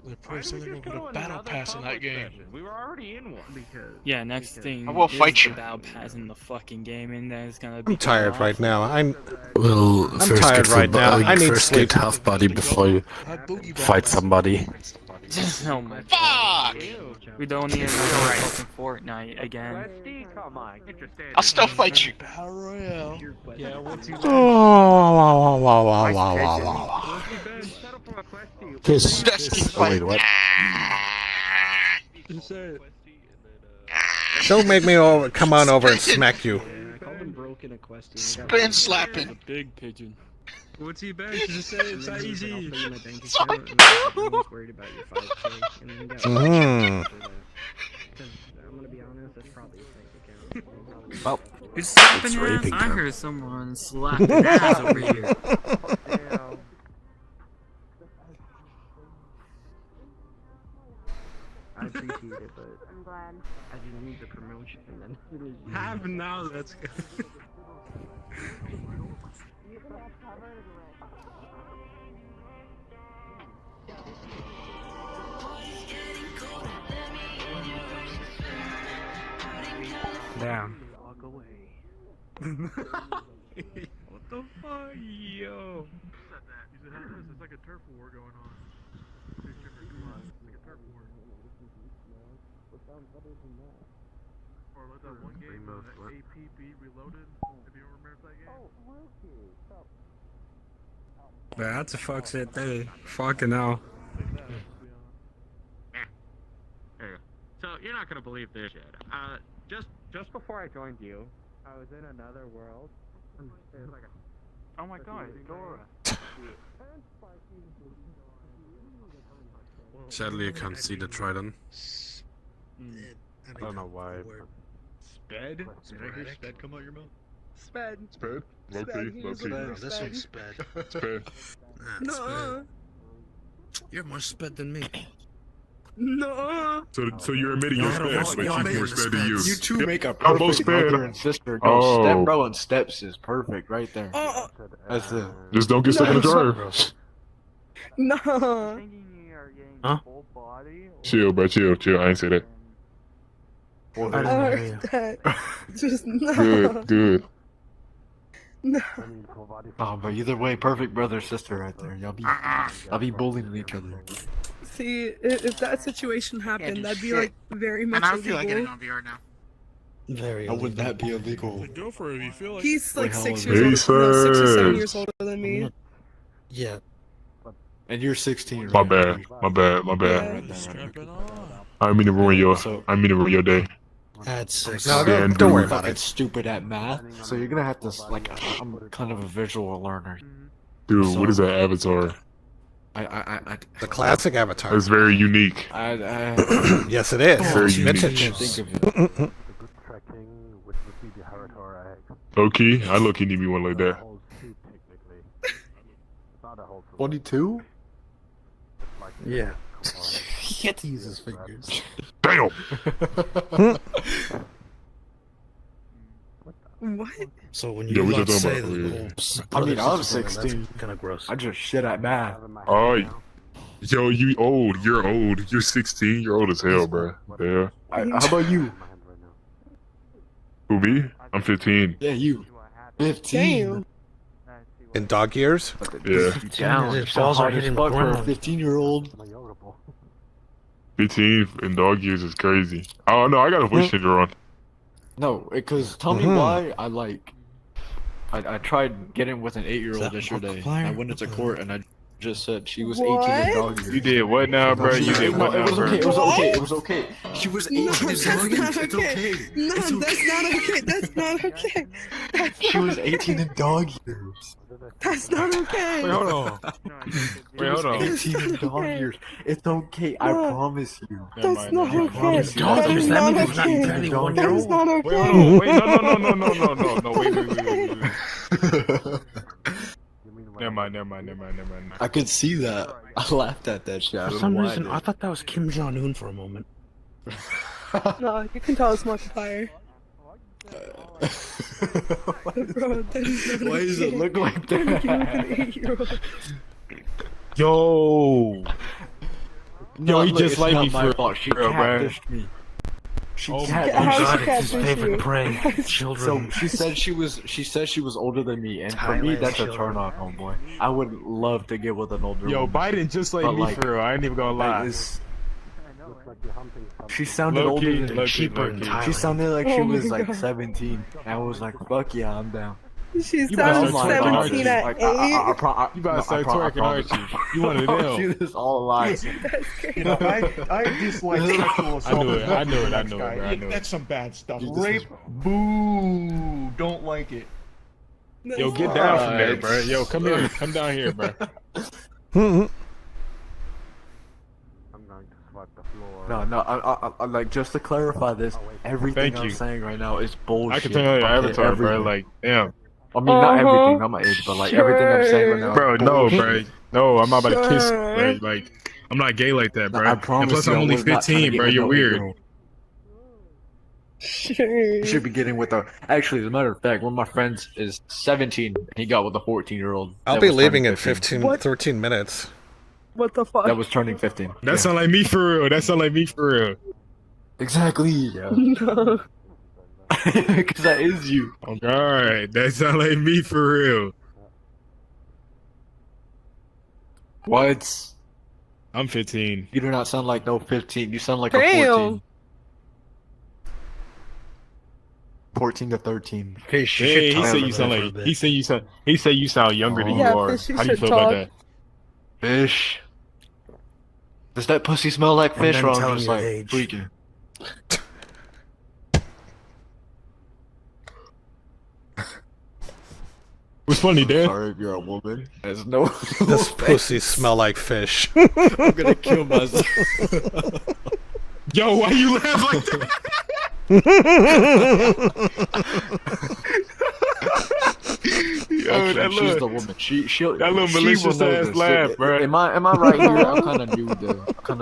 They're probably saying they're gonna put a battle pass in that game. We were already in one. Yeah, next thing I will is fight the you. battle pass in the fucking game, and then it's gonna be. I'm tired right now. Well, I'm first tired get right now. I need first sleep. get half body before you fight somebody. Oh my Fuck! We don't need another fucking Fortnite again. I'll still fight you. Battle Royale. Yeah, what's your Wait, what? Don't make me come on over and smack you. Spin slapping. Big pigeon. What's he back? Just say it's not easy. Well, Who's slapping it's ass? raping I time. heard someone slapping ass over here. I appreciate it, but I'm glad. I didn't need the promotion, and then Have now, let's go. Damn. walk away. What the fuck, yo? It's like a turf war going on. It's like a turf war. Or like that one game, APB Reloaded. If you remember that game. That's a fuck shit thing. Fucking hell. So you're not gonna believe this shit. Just before I joined you, I was in another world. Oh my god, Dora. Sadly, I can't see the trident. I don't know why. Sped? Did I hear sped come out your mouth? Sped. Sped? This one's sped. Sped. No. You're more sped than me. No. So you're admitting you're sped, but she's more sped than you. You two make a I'm both perfect sped. brother and sister. Oh. No, step bro and steps is perfect right there. That's the. Just don't get stuck in the dryer. No. Huh? Chill, bro, chill. I ain't say that. Just no. Good. No. Oh, but either way, perfect brother sister right there. Y'all be bullying each other. See, if that situation happened, that'd be like very much And I feel illegal. like getting on VR now. Very. How would that be illegal? Go for it if you feel like. He's like Wait, how 6 old years are older. you? No, 6 or 7 Jesus. years older than me. Yeah. And you're 16. My right? bad. Yeah. Strapping on. I mean to ruin your day. At 6. No, Yeah, don't worry dude. about Fucking it. stupid at math, so you're gonna have to like. I'm kind of a visual learner. Dude, what is that avatar? The classic Avatar. It's very unique. Yes, it is. Very It's unique. vintage. Think of it. Low-key, I low-key need me one like that. 22? Yeah. He had to use his fingers. Damn! What? So when Yeah, you we about to just say talking the about- whole I mean, I'm brother-sister thing, 16. That's kind of gross. I just shit at math. Oh, yo, you old. You're old. You're 16. You're old as hell, bro. Yeah. How about you? Who, me? I'm 15. Yeah, you. 15. In dog years? Yeah. Down. His balls are hitting the Fuck for a ground. 15-year-old. 15 in dog years is crazy. Oh, no, I got a voice changer on. No, because tell me why I like. I tried getting with an 8-year-old yesterday. I went into court and I just said she was 18 in dog years. You did what now, bro? You did No, what it now, was bro? okay. It was okay. It was okay. She was 18 No, in that's dog not years. It's okay. okay. No, It's that's not okay. That's not okay. She was 18 in dog years. That's not okay. Wait, hold on. Wait, hold on. 18 in dog years. It's okay. I promise you. That's not I okay. promise you. Dog That years, is that not means it's not okay. barely 1 That year is old. not Wait, okay. hold on. Wait, no. Never mind. I could see that. I laughed at that shit. I For don't some know why reason, I thought that was Kim Jong-un for a moment. No, you can tell it's Markiplier. Bro, that is not Why does it okay. look like You look that? at an 8-year-old. Yo. No, he look, just it's like not me my for fault. She real, man. catfished me. She Oh my catfished God, me. it's his favorite prey. Children. So she said she was older than me, and for me Thailand that's a children. turn on, homeboy. I would love to get with an older Yo, woman. Biden just like But, me for real. I ain't even gonna lie. She sounded Low older key, than low me. key, Cheaper. low key. She sounded like Oh she my was like God. 17. And I was like, fuck yeah, I'm down. She You better sounds start twerking, aren't 17 you? at Like, 8. You about to start twerking, aren't you? You one of promise you them. this all a lie. That's crazy. You know, I dislike sexual assault. I knew it, as I much knew as it, the I next knew it, guy. bro, I knew it. That's some bad stuff. This is- Rape, boo, don't like it. Yo, get down from there, bro. Yo, come here. Come down here, bro. No, I like just to clarify this. Everything Thank I'm you. saying right now is bullshit. I can tell your Fucking avatar, bro. everything. Like, damn. I mean, not everything. I'm my age, but like everything I'm saying right now. Bro, is no, bullshit. bro. No, I'm not about to kiss you, Sure. bro. Like, I'm not gay like that, bro. I And promise plus, you, I'm I only was not trying to 15, get bro. with You're no weird. girl. Sure. You should be getting with a. Actually, as a matter of fact, one of my friends is 17. And he got with a 14-year-old. I'll be leaving in 13 minutes. What the fuck? That was turning 15. That sound like me for real. That sound like me for real. Exactly. Yeah. No. Because that is you. Alright, that sound like me for real. What? I'm 15. You do not sound like no 15. You sound like a Damn. 14. 14 to 13. Hey, he said you sound like he said you sound younger than Yeah, you are. fish, you How do you should feel about talk. that? Fish. Does that pussy smell like And fish, then or tell I'm him just your like age. freaking? What's funny, Dan? Sorry if you're a woman. There's no. This pussy smell like fish. I'm gonna kill myself. Yo, why you laugh like Yo, Actually, that she's little, the woman. She'll. that little she will malicious know ass this. laugh, bro. Am I right here? I'm kind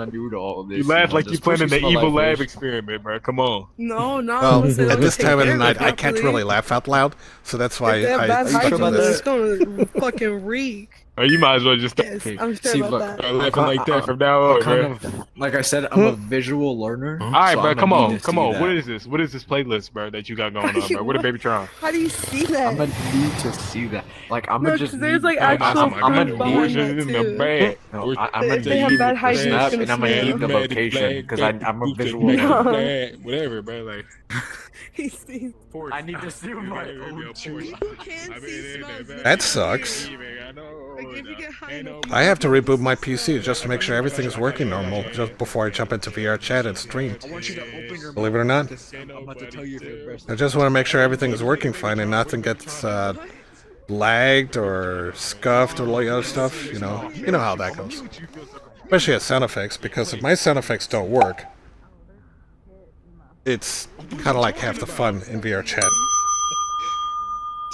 of new to all of this. You laugh know, like does you planning pussy the smell evil like lab fish? experiment, bro. Come on. No, no. Well, listen, at this take time of the care of night, it I can't properly. really laugh out loud, so that's why If they have I bad stuck hygiene, to it's this. gonna fucking reek. Or you might as well just start, Yes, I'm sure See, about look, that. start laughing like that from now I'm on, kind bro. of, like I said, I'm a visual learner. All right, so bro. I'm Come gonna on, need to come see on. that. What is this? What is this playlist, bro, that you got going on, bro? What a baby trying? How do you see that? I'm gonna need to see that. Like I'm No, gonna just. 'cause there's, need- like, actual I'm gonna proof need. behind Horses in the too. bag. No, I'm If gonna they have need bad the hygiene, it's snap, gonna and I'm gonna smell. need the location because I'm a visual No. learner. Whatever, bro. Like, He sees. I need to see my own tree. That sucks. Like, if you get high enough, I have to reboot my PC just to make sure everything's working normal just before I jump into VR chat and stream. Believe it or not, I'm about to tell you the best. I just want to make sure everything is working fine and nothing gets lagged or scuffed or all the other stuff. You know how that goes. Especially at sound effects, because if my sound effects don't work, it's kind of like half the fun in VR chat.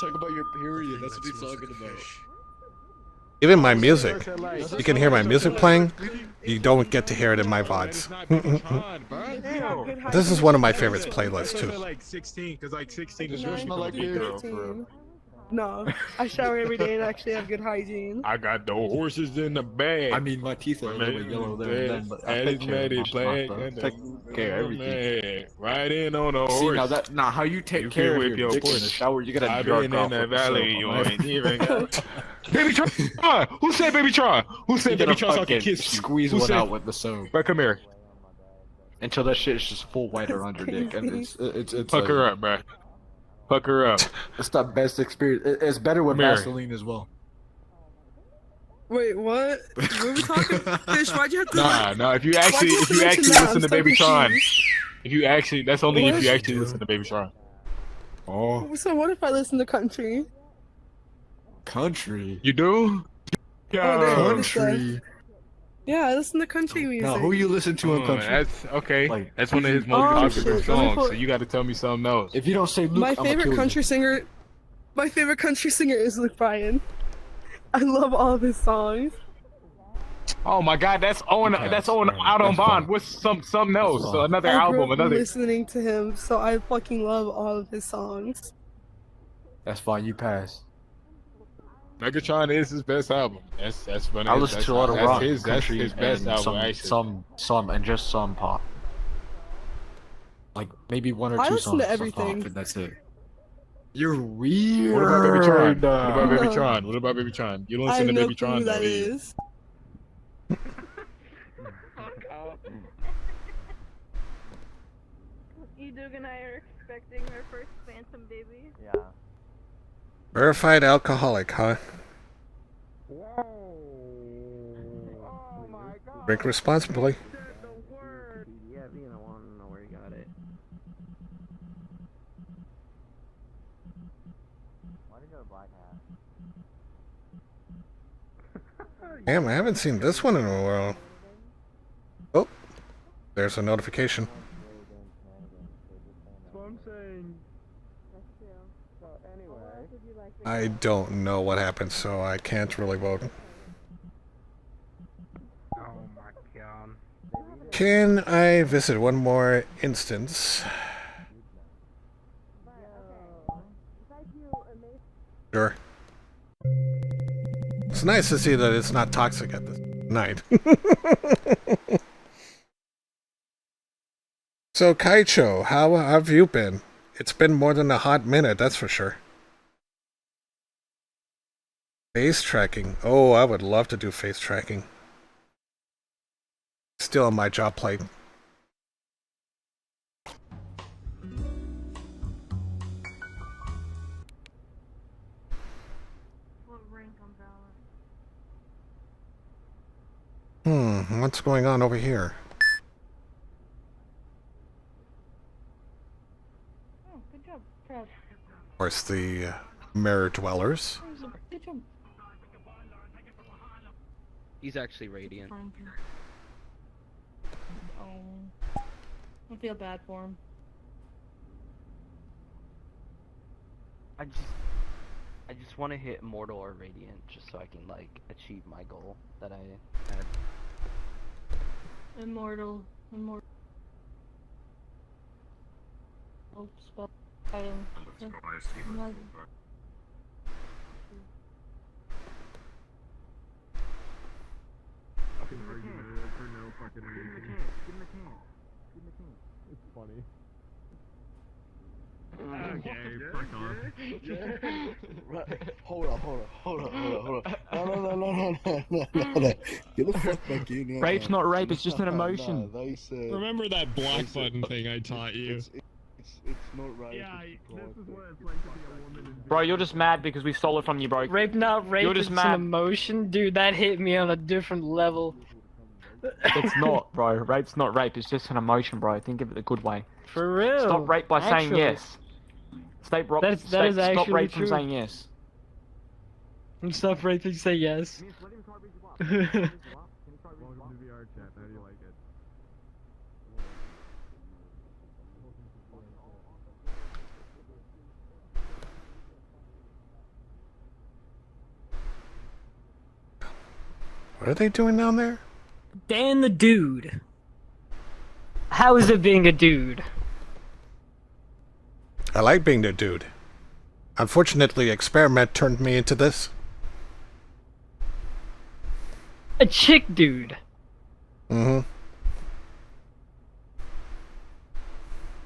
Talk about your period. That's what he's talking about. Even my music, you can hear my music playing. You don't get to hear it in my VODs. This is one of my favorites playlists too. Like 16, because like 16 Does is yours smell like beer? no, I shower every day and actually have good hygiene. I got the horses in the bag. I mean, my teeth are a little bit yellow there and then, but I And take it's care made of it black. my And stuff. Take care of everything. man, right in on a See horse. now how you take You care can of whip your your dick in the pussy. shower? You gotta I've jerk been off in the with the valley, soap, you alright? ain't even got. Baby Tron! Who said Baby Tron? Who said You Baby gotta Tron so I can fucking kiss you? squeeze Who one said- out with the soap Bro, come here. until that shit is just full white around your dick, and it's Fuck her up, bro. Fuck her up. It's the best experience. It's better with Come here. Vaseline as well. Wait, what? What are we talking? Fish, why'd you have to? Nah. If you actually listen to Baby Tron, that's only if you What? actually listen to Baby Tron. Oh, So what if I listen to country? Country. you do? Oh, country. Yeah, I listen to country music. Now, who you listen to in country? That's okay. Like, That's one of his Oh, most shit. popular Let me songs. pull- So you got to tell me something else. If you don't say Luke, My I'ma favorite kill country singer. My favorite country singer is Luke Bryan. I love all of his songs. Oh my God, that's on Okay, out on that's Bond. fine. What's something else? That's fine. Another I grew album, up another. listening to him, so I fucking love all of his songs. That's fine. You pass. Megatron is his best album. That's funny. I listen to a lot of rock, that's country, his best and album, actually. some, and just some pop. Like maybe one or two I songs. listen to of everything. Pop, and that's it. You're weird. What about Baby Tron? What about Baby Tron? What about Baby Tron? You don't I listen have to no Baby clue Tron, who though, that do you? is. Edug and I are expecting our first phantom baby. Yeah. Verified alcoholic, huh? Drink responsibly. Yeah, you know, I don't know where you got it. Why did you go black hat? Damn, I haven't seen this one in a while. Oh, there's a notification. That's what I'm saying. So anyway. I don't know what happened, so I can't really vote. Oh my god. Can I visit one more instance? Sure. It's nice to see that it's not toxic at this night. So, Kaicho, how have you been? It's been more than a hot minute, that's for sure. Face tracking. Oh, I would love to do face tracking. Still on my job plate. What's going on over here? Oh, good job, Trev. Of course, the mirror dwellers. Good job. He's actually radiant. Oh, I feel bad for him. I just want to hit immortal or radiant just so I can like achieve my goal that I had. Immortal. Oh, spell item. It's funny. Okay, fuck off. Right. Hold up. No. Get the fuck back in here. Rape's not rape, it's just an emotion. They said, Remember that black button thing I taught you? It's not right. Yeah, this is what it's like to be a woman in Bro, you're just mad because we stole it from you, bro. Rape not rape, You're just it's mad. an emotion? Dude, that hit me on a different level. It's not, bro. Rape's not rape, it's just an emotion, bro. Think of it the good way. For real. Stop rape by saying Actually. yes. Stop That is stop actually rape true. from saying yes. And stop raping, say yes. Welcome to VR chat. How do you like it? What are they doing down there? Dan the dude. How is it being a dude? I like being the dude. Unfortunately, experiment turned me into this. A chick dude. Mm-hmm.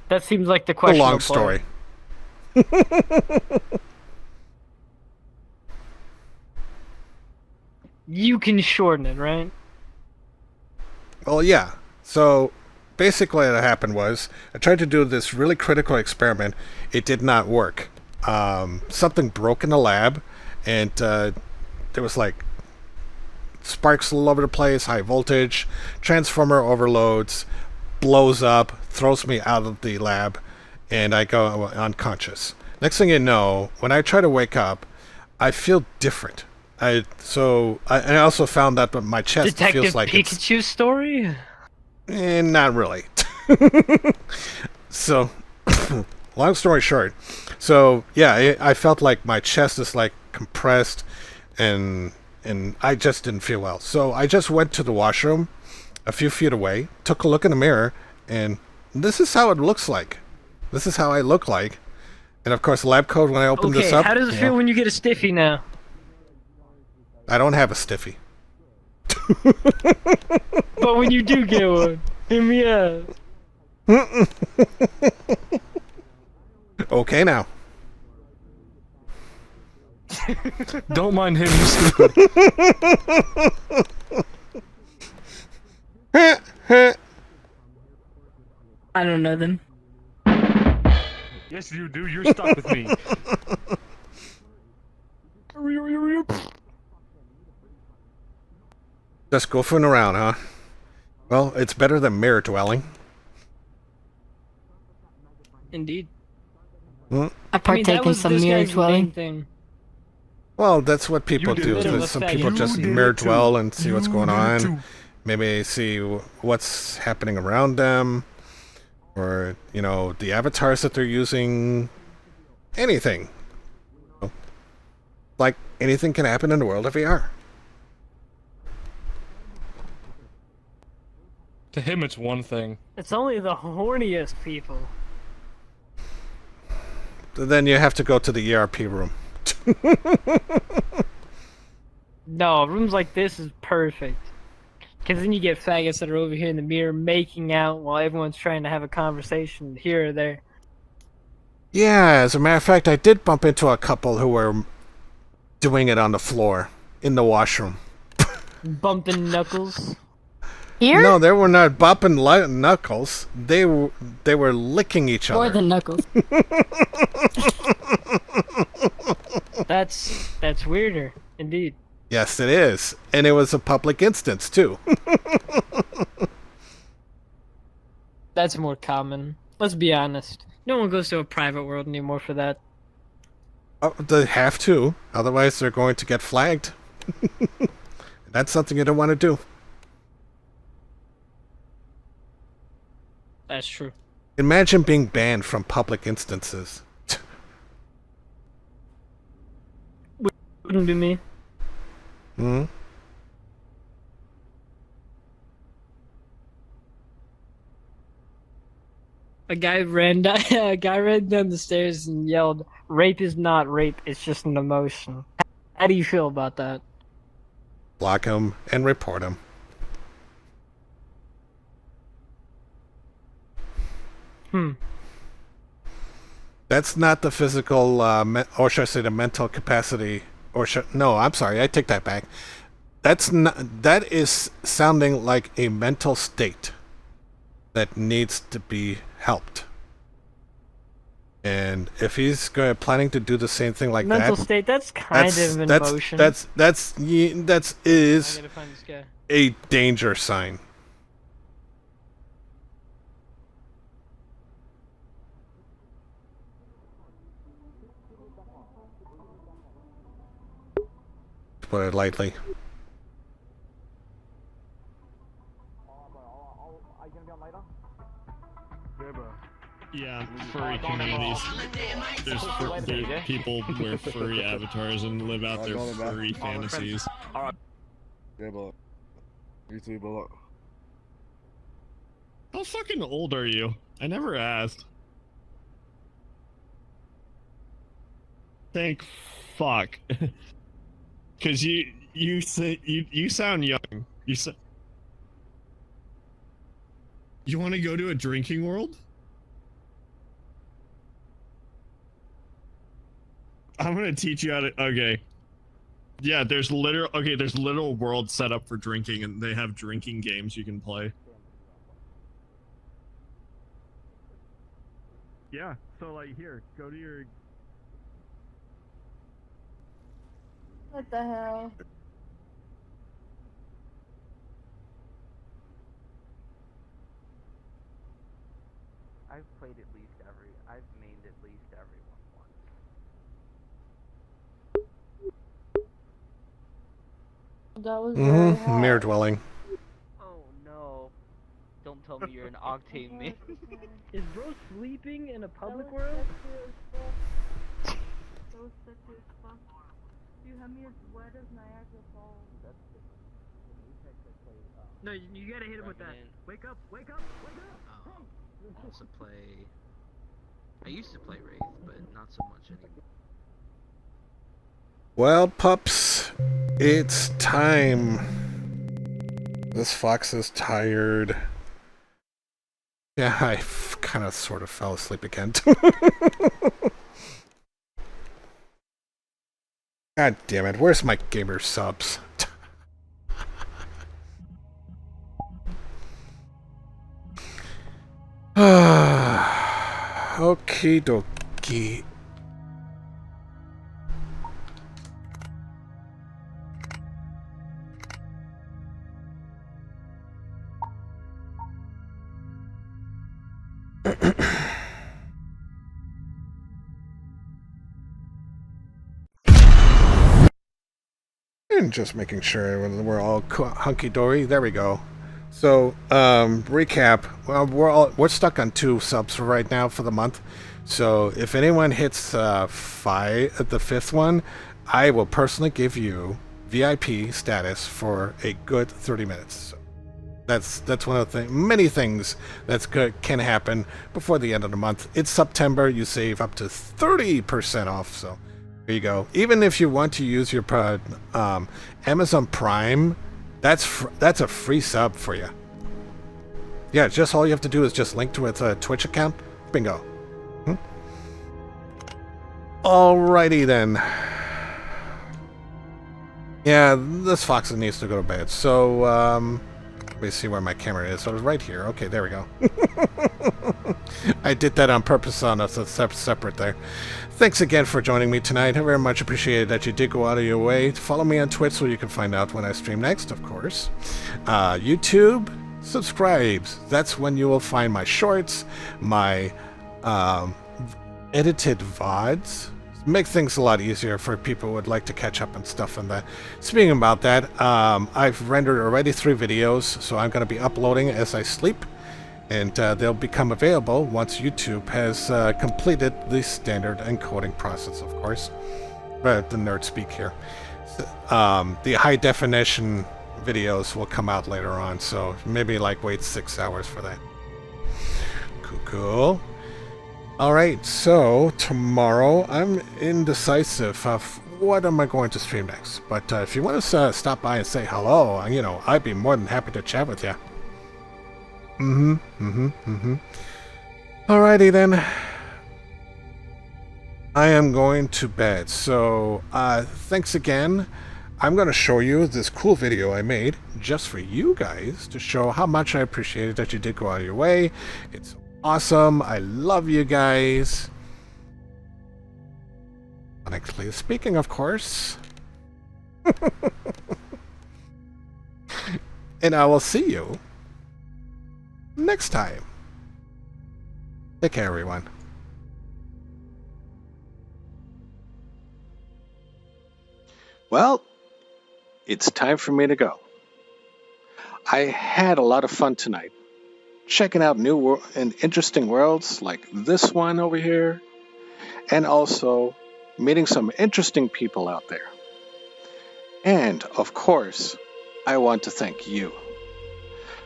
That seems like the A question. long story. You can shorten it, right? Well, yeah. So, basically what happened was, I tried to do this really critical experiment. It did not work. Something broke in the lab, and there was like sparks all over the place, high voltage, transformer overloads, blows up, throws me out of the lab, and I go unconscious. Next thing you know, when I try to wake up, I feel different. I also found that my chest Detective feels like it's... Pikachu story? Not really. So, long story short. So, yeah, I felt like my chest is like compressed and I just didn't feel well. So I just went to the washroom a few feet away, took a look in the mirror, and this is how it looks like. This is how I look like. And of course, lab code, when I opened this up... how does it feel when you get a stiffy now? I don't have a stiffy. But when you do get one, hit me up. Okay now. Don't mind him, he's stupid. I don't know them. Yes, you do. You're stuck with me. Just goofing around, huh? Well, it's better than mirror dwelling. Indeed. Hmm? I partake in some mirror dwelling. Thing. Well, that's what people do. Little Some effect. people You just did mirror it too. dwell and see what's You going did it on. too. Maybe see what's happening around them. Or, you know, the avatars that they're using. Anything. Like, anything can happen in the world of VR. To him, it's one thing. It's only the horniest people. Then you have to go to the ERP room. No, rooms like this is perfect. Because then you get faggots that are over here in the mirror making out while everyone's trying to have a conversation here or there. Yeah, as a matter of fact, I did bump into a couple who were doing it on the floor in the washroom. Bumping knuckles. Here? No, they were not bumping knuckles. They were licking each other. More than knuckles. That's weirder, indeed. Yes, it is. And it was a public instance, too. That's more common. Let's be honest. No one goes to a private world anymore for that. Oh, they have to. Otherwise, they're going to get flagged. That's something you don't want to do. That's true. Imagine being banned from public instances. Wouldn't be me. Hmm? A guy ran down the stairs and yelled, "Rape is not rape, it's just an emotion." How do you feel about that? Block him and report him. That's not the physical, or should I say the mental capacity, no, I'm sorry, I take that back. That is sounding like a mental state that needs to be helped. And if he's planning to do the same thing like Mental that, state, that's kind of an emotion. That is I gotta find this guy. a danger sign. To put it lightly. Yeah, furry communities. There's people wear furry avatars and live out their furry fantasies. Yeah, but you too, but How fucking old are you? I never asked. Thank fuck. Cause you sound young. You want to go to a drinking world? I'm gonna teach you how to. Okay. Yeah, there's literal worlds set up for drinking, and they have drinking games you can play. Yeah, so like here, go to your. What the hell? I've mained at least everyone once. That was very hot. Mirror dwelling. Oh no. Don't tell me you're an Octane man. Is bro sleeping in a public world? That was sexy as fuck. You have me as wet as Niagara Falls. No, you gotta hit him with that. Wake up, wake up, wake up! I also play. I used to play Wraith, but not so much anymore. Well, pups, it's time. This fox is tired. Yeah, I kind of sort of fell asleep again. God damn it, where's my gamer subs? Okie dokie. And just making sure we're all hunky-dory. There we go. So, recap. Well, we're stuck on 2 subs for right now for the month. So, if anyone hits the 5th one, I will personally give you VIP status for a good 30 minutes. So that's one of the many things that's can happen before the end of the month. It's September. You save up to 30% off. So there you go. Even if you want to use your Amazon Prime, that's a free sub for you. Yeah, just all you have to do is just link to its Twitch account. Bingo. Alrighty then. Yeah, this fox needs to go to bed. So, let me see where my camera is. So it's right here. Okay, there we go. I did that on purpose on us. It's separate there. Thanks again for joining me tonight. I very much appreciate that you did go out of your way to follow me on Twitch so you can find out when I stream next, of course. YouTube, subscribes. That's when you will find my shorts, my edited VODs. Make things a lot easier for people who would like to catch up and stuff and that. Speaking about that, I've rendered already 3 videos, so I'm going to be uploading as I sleep, and they'll become available once YouTube has completed the standard encoding process, of course. But the nerd speak here. The high definition videos will come out later on, so maybe like wait 6 hours for that. Cool. Alright, so tomorrow I'm indecisive of what am I going to stream next. But if you want to stop by and say hello, you know, I'd be more than happy to chat with you. Alrighty then. I am going to bed. So, thanks again. I'm going to show you this cool video I made just for you guys to show how much I appreciate it that you did go out of your way. It's awesome. I love you guys. Honestly speaking, of course. And I will see you next time. Take care, everyone. Well, it's time for me to go. I had a lot of fun tonight, checking out new and interesting worlds like this one over here, and also meeting some interesting people out there. And, of course, I want to thank you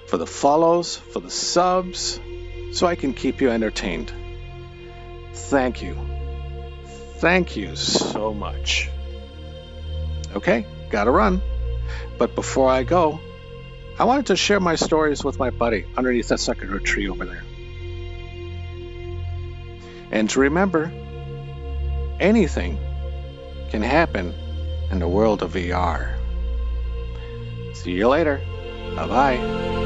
for the follows, for the subs, so I can keep you entertained. Thank you. Thank you so much. Okay, gotta run. But before I go, I wanted to share my stories with my buddy underneath that sucker tree over there. And to remember, anything can happen in the world of VR. See you later. Bye-bye.